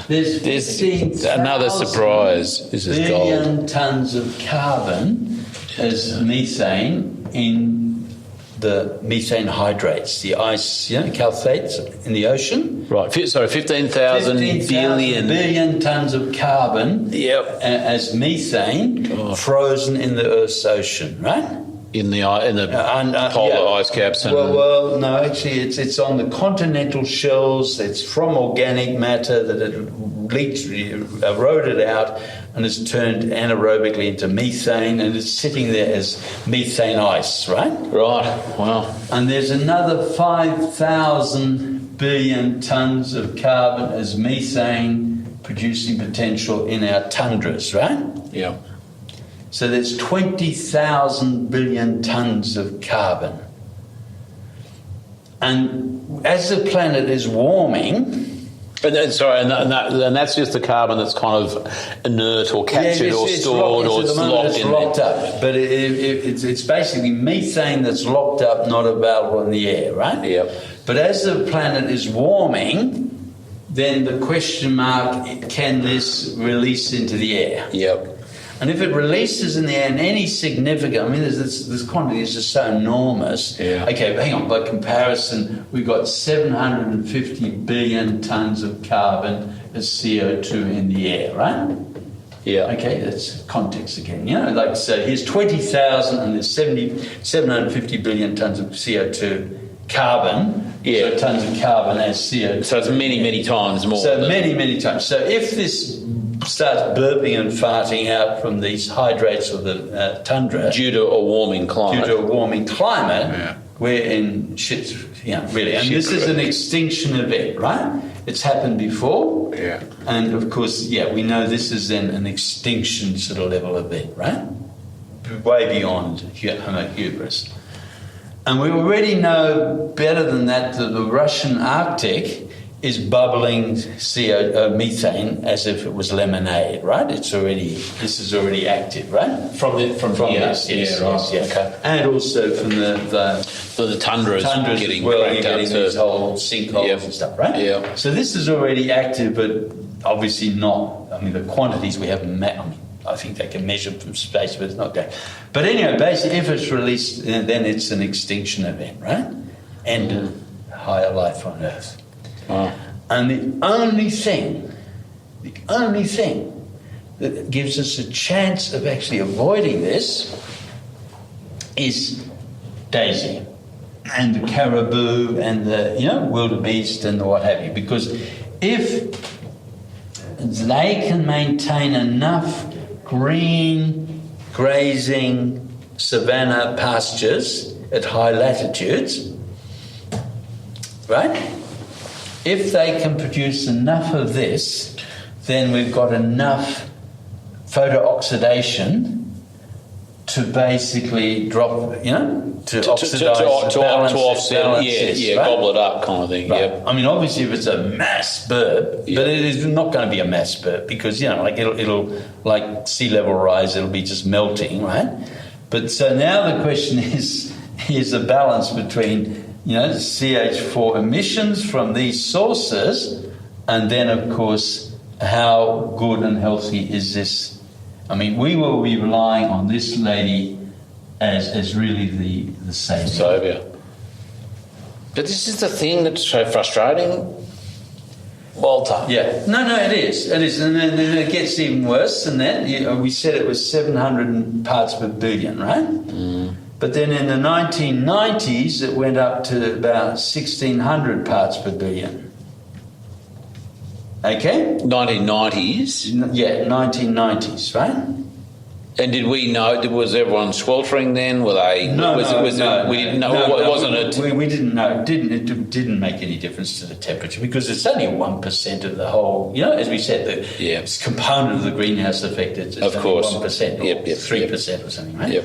There's another surprise. This is gold. Billion tonnes of carbon as methane in the methane hydrates, the ice, calcates in the ocean. Right, 15,000 billion tonnes of carbon as methane frozen in the Earth's ocean, right? In the polar ice caps. Well, no, actually it's on the continental shelves. It's from organic matter that it leached, eroded out, and is turned anaerobically into methane, and it's sitting there as methane ice, right? Right, wow. And there's another 5,000 billion tonnes of carbon as methane producing potential in our tundras, right? Yeah. So there's 20,000 billion tonnes of carbon. And as the planet is warming... And that's just the carbon that's kind of inert or captured or stored or it's locked up. But it's basically methane that's locked up, not available in the air, right? Yep. But as the planet is warming, then the question mark, can this release into the air? Yep. And if it releases in the air in any significant, this quantity is just so enormous. Yeah. Okay, but hang on, by comparison, we've got 750 billion tonnes of carbon as CO2 in the air, right? Yeah. Okay, that's context again. So here's 20,000 and there's 750 billion tonnes of CO2 carbon. Yeah. So tonnes of carbon as CO2. So it's many times more. So many times. So if this starts burping and farting out from these hydrates of the tundra due to a warming climate, we're in shit, really. And this is an extinction event, right? It's happened before, and of course, we know this is then an extinction sort of level event, right? Way beyond Homo hubris. And we already know better than that the Russian Arctic is bubbling methane as if it was lemonade, right? This is already active, right? From this, yes. Okay. And also from the tundras getting getting these whole sinkholes and stuff, right? Yeah. So this is already active, but obviously not. I mean, the quantities we haven't met. I think they can measure from space, but it's not going. But anyway, basically, if it's released, then it's an extinction event, right? End of higher life on Earth. Wow. And the only thing that gives us a chance of actually avoiding this is Daisy and the caribou and the wildebeest and the what have you. Because if they can maintain enough green grazing savanna pastures at high latitudes, right? If they can produce enough of this, then we've got enough photo-oxidation to basically drop, to oxidise, to offset, right? gobble it up kind of thing. Right. Yep. I mean, obviously, if it's a mass burp, but it is not going to be a mass burp because it'll like sea level rise, it'll be just melting, right? But so now the question is a balance between CH4 emissions from these sources, and then of course how good and healthy is this. I mean, we will be relying on this lady as really the saviour. Saviour. But this is the thing that's so frustrating, Walter. Yeah. No, it is. It is. And then it gets even worse than that. We said it was 700 parts per billion, right? Mm. But then in the 1990s, it went up to about 1,600 parts per billion. Okay? 1990s? Yeah, 1990s, right? And did we know, was everyone sweltering then? Were they? No. We didn't know. Wasn't it? We didn't know. It didn't make any difference to the temperature because it's only 1% of the whole, as we said, it's component of the greenhouse effect. It's of course. 1% or 3% or something, right? Yep.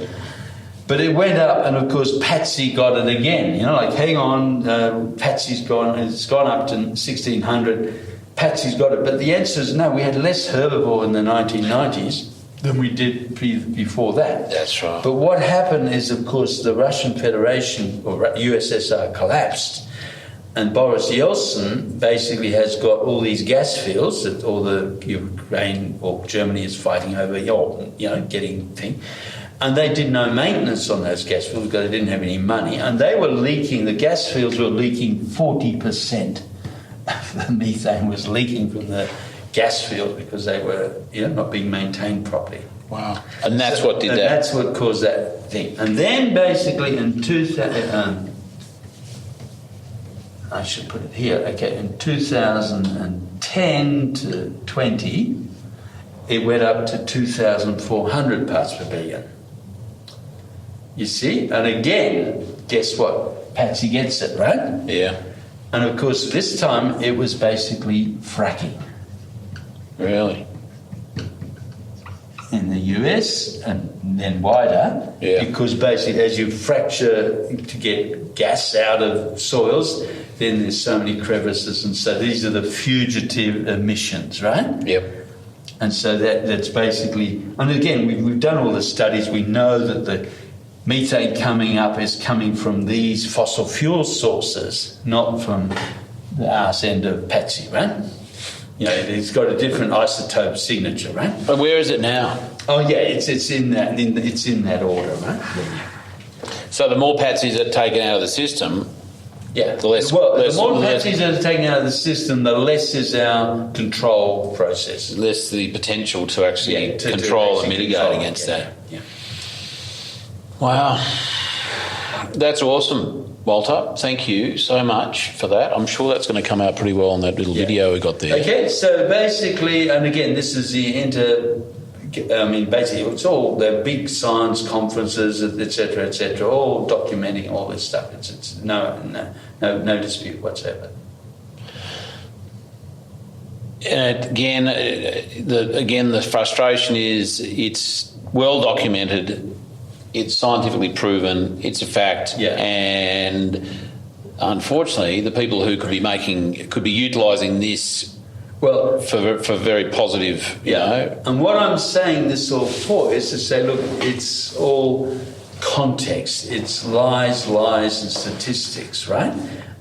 But it went up, and of course Patsy got it again. Hang on, Patsy's gone. It's gone up to 1,600. Patsy's got it. But the answer is no. We had less herbivore in the 1990s than we did before that. That's right. But what happened is, of course, the Russian Federation or USSR collapsed, and Boris Yeltsin basically has got all these gas fields that all the Ukraine or Germany is fighting over, getting thing. And they did no maintenance on those gas fields because they didn't have any money. And they were leaking, the gas fields were leaking 40% of the methane was leaking from the gas field because they were not being maintained properly. Wow. And that's what did that. That's what caused that thing. And then basically in 2000, I should put it here, okay, in 2010 to 20, it went up to 2,400 parts per billion. You see? And again, guess what? Patsy gets it, right? Yeah. And of course, this time it was basically fracking. Really? In the US and then wider, because basically as you fracture to get gas out of soils, then there's so many crevices, and so these are the fugitive emissions, right? Yep. And so that's basically, and again, we've done all the studies, we know that the methane coming up is coming from these fossil fuel sources, not from the arse end of Patsy, right? It's got a different isotope signature, right? But where is it now? Oh yeah, it's in that order, right? Yeah. So the more Patsies are taken out of the system, the less. The more Patsies that are taken out of the system, the less is our control process. Less the potential to actually control and mitigate against that. Yeah. Wow, that's awesome. Walter, thank you so much for that. I'm sure that's going to come out pretty well on that little video we got there. Okay, so basically, and again, this is basically it's all the big science conferences, etc., all documenting all this stuff. It's no dispute whatsoever. And again, the frustration is it's well documented. It's scientifically proven. It's a fact, and unfortunately, the people who could be utilising this, for very positive, And what I'm saying this all for is to say, look, it's all context. It's lies, and statistics, right?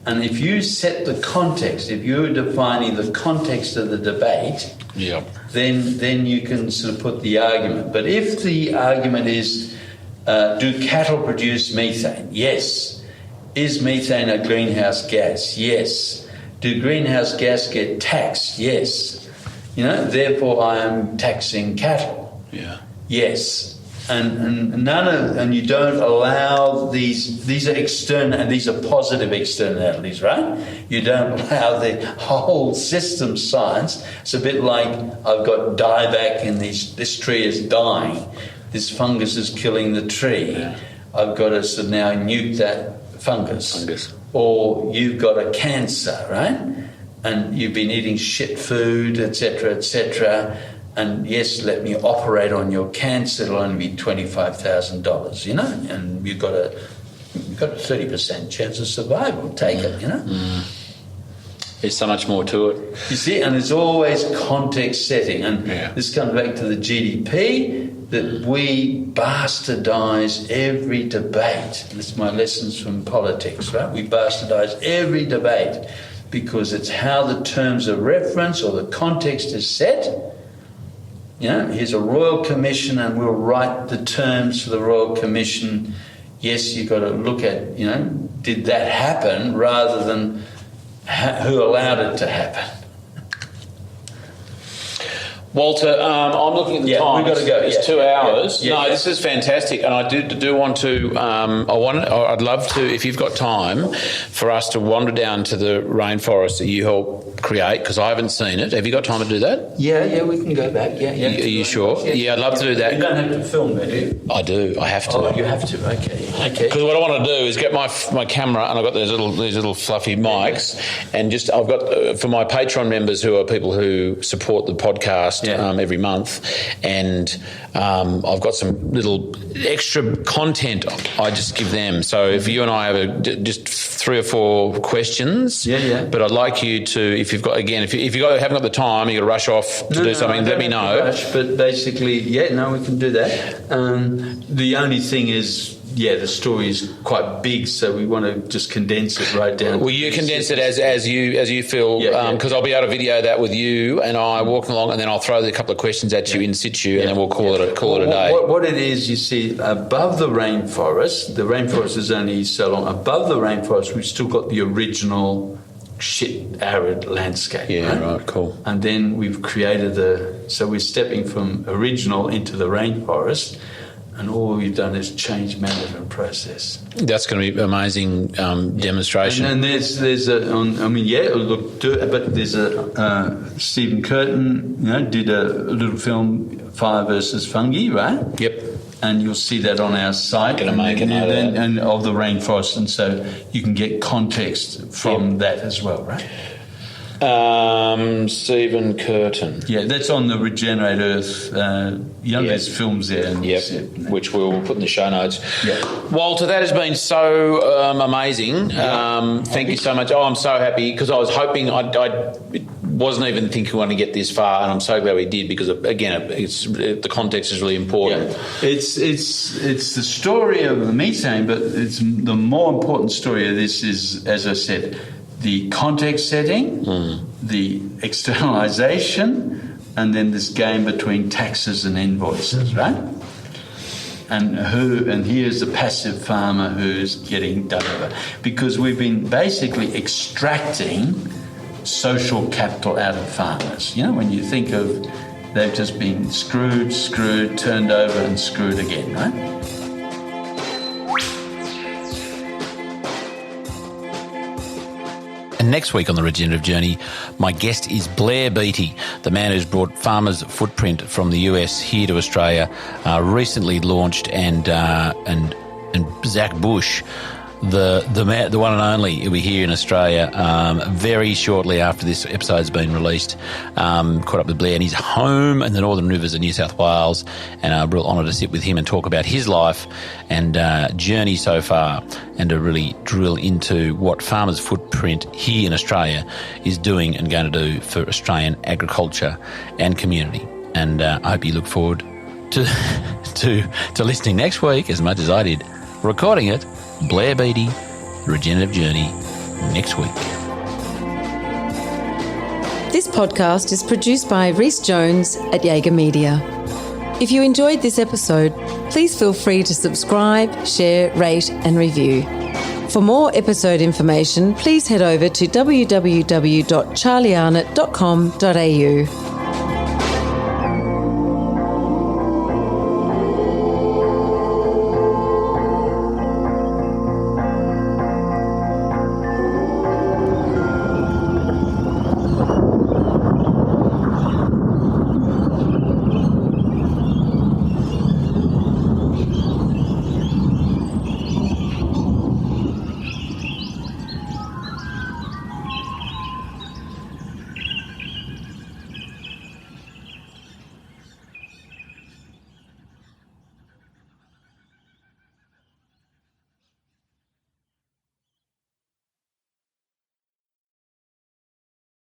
And if you set the context, if you're defining the context of the debate, then you can sort of put the argument. But if the argument is, do cattle produce methane? Yes. Is methane a greenhouse gas? Yes. Do greenhouse gas get taxed? Yes. Therefore I am taxing cattle. Yeah. Yes. And you don't allow these are external, and these are positive externalities, right? You don't allow the whole system science. It's a bit like I've got dieback and this tree is dying. this fungus is killing the tree. Yeah. I've got to sort of now nuke that fungus. Or you've got a cancer, right? And you've been eating shit food, etc., and yes, let me operate on your cancer. It'll only be $25,000, you know, and you've got a 30% chance of survival. Take it, you know. There's so much more to it. You see, and it's always context setting, and this comes back to the GDP, that we bastardise every debate. That's my lessons from politics, right? We bastardise every debate because it's how the terms of reference or the context is set. You know, here's a Royal Commission and we'll write the terms for the Royal Commission. Yes, you've got to look at, you know, did that happen rather than who allowed it to happen. Walter, I'm looking at the time. We've got to go. It's 2 hours. Yeah. This is fantastic, and I do want to. I'd love to, if you've got time, for us to wander down to the rainforest that you helped create, because I haven't seen it. Have you got time to do that? Yeah, we can go back. Yeah. Are you sure? Yeah, I'd love to do that. You don't have to film it, do you? I do. I have to. Oh, you have to. Okay. Because what I want to do is get my camera, and I've got these little fluffy mics, and just I've got for my Patreon members who are people who support the podcast every month, and I've got some little extra content I just give them. So if you and I have just 3 or 4 questions, but I'd like you to, if you've got, again, if you haven't got the time, you got to rush off to do something, let me know. But basically, we can do that. The only thing is, the story is quite big, so we want to just condense it right down. Well, you condense it as you feel, because I'll be able to video that with you and I walking along, and then I'll throw a couple of questions at you in situ, and then we'll call it a day. What it is, you see, above the rainforest is only so long. Above the rainforest, we've still got the original arid landscape. Right, cool. And then we've created so we're stepping from original into the rainforest. And all we've done is change management process. That's going to be an amazing demonstration. And there's Stephen Curtin, did a little film, Fire versus Fungi, right? Yep. And you'll see that on our site. Going to make a note of that. And of the rainforest, and so you can get context from that as well, right? Stephen Curtin. Yeah, that's on the Regenerate Earth. There's films there. Which we'll put in the show notes. Yeah. Walter, that has been so amazing. Thank you so much. Oh, I'm so happy, because I was hoping I wasn't even thinking we want to get this far, and I'm so glad we did, because again, the context is really important. Yeah. It's the story of the methane, but it's the more important story of this is, as I said, the context setting, the externalization, and then this game between taxes and invoices, right? And here's the passive farmer who's getting done over. Because we've been basically extracting social capital out of farmers. You know, when you think of, they've just been screwed, turned over and screwed again, right? And next week on the Regenerative Journey, my guest is Blair Beattie, the man who's brought Farmer's Footprint from the US here to Australia, recently launched, and Zach Bush, the one and only, will be here in Australia very shortly after this episode's been released. Caught up with Blair in his home in the Northern Rivers of New South Wales, and a real honour to sit with him and talk about his life and journey so far, and to really drill into what Farmer's Footprint here in Australia is doing and going to do for Australian agriculture and community. And I hope you look forward to listening next week as much as I did recording it. Blair Beattie, Regenerative Journey, next week. This podcast is produced by Rhys Jones at Jaeger Media. If you enjoyed this episode, please feel free to subscribe, share, rate and review. For more episode information, please head over to www.charliearnott.com.au.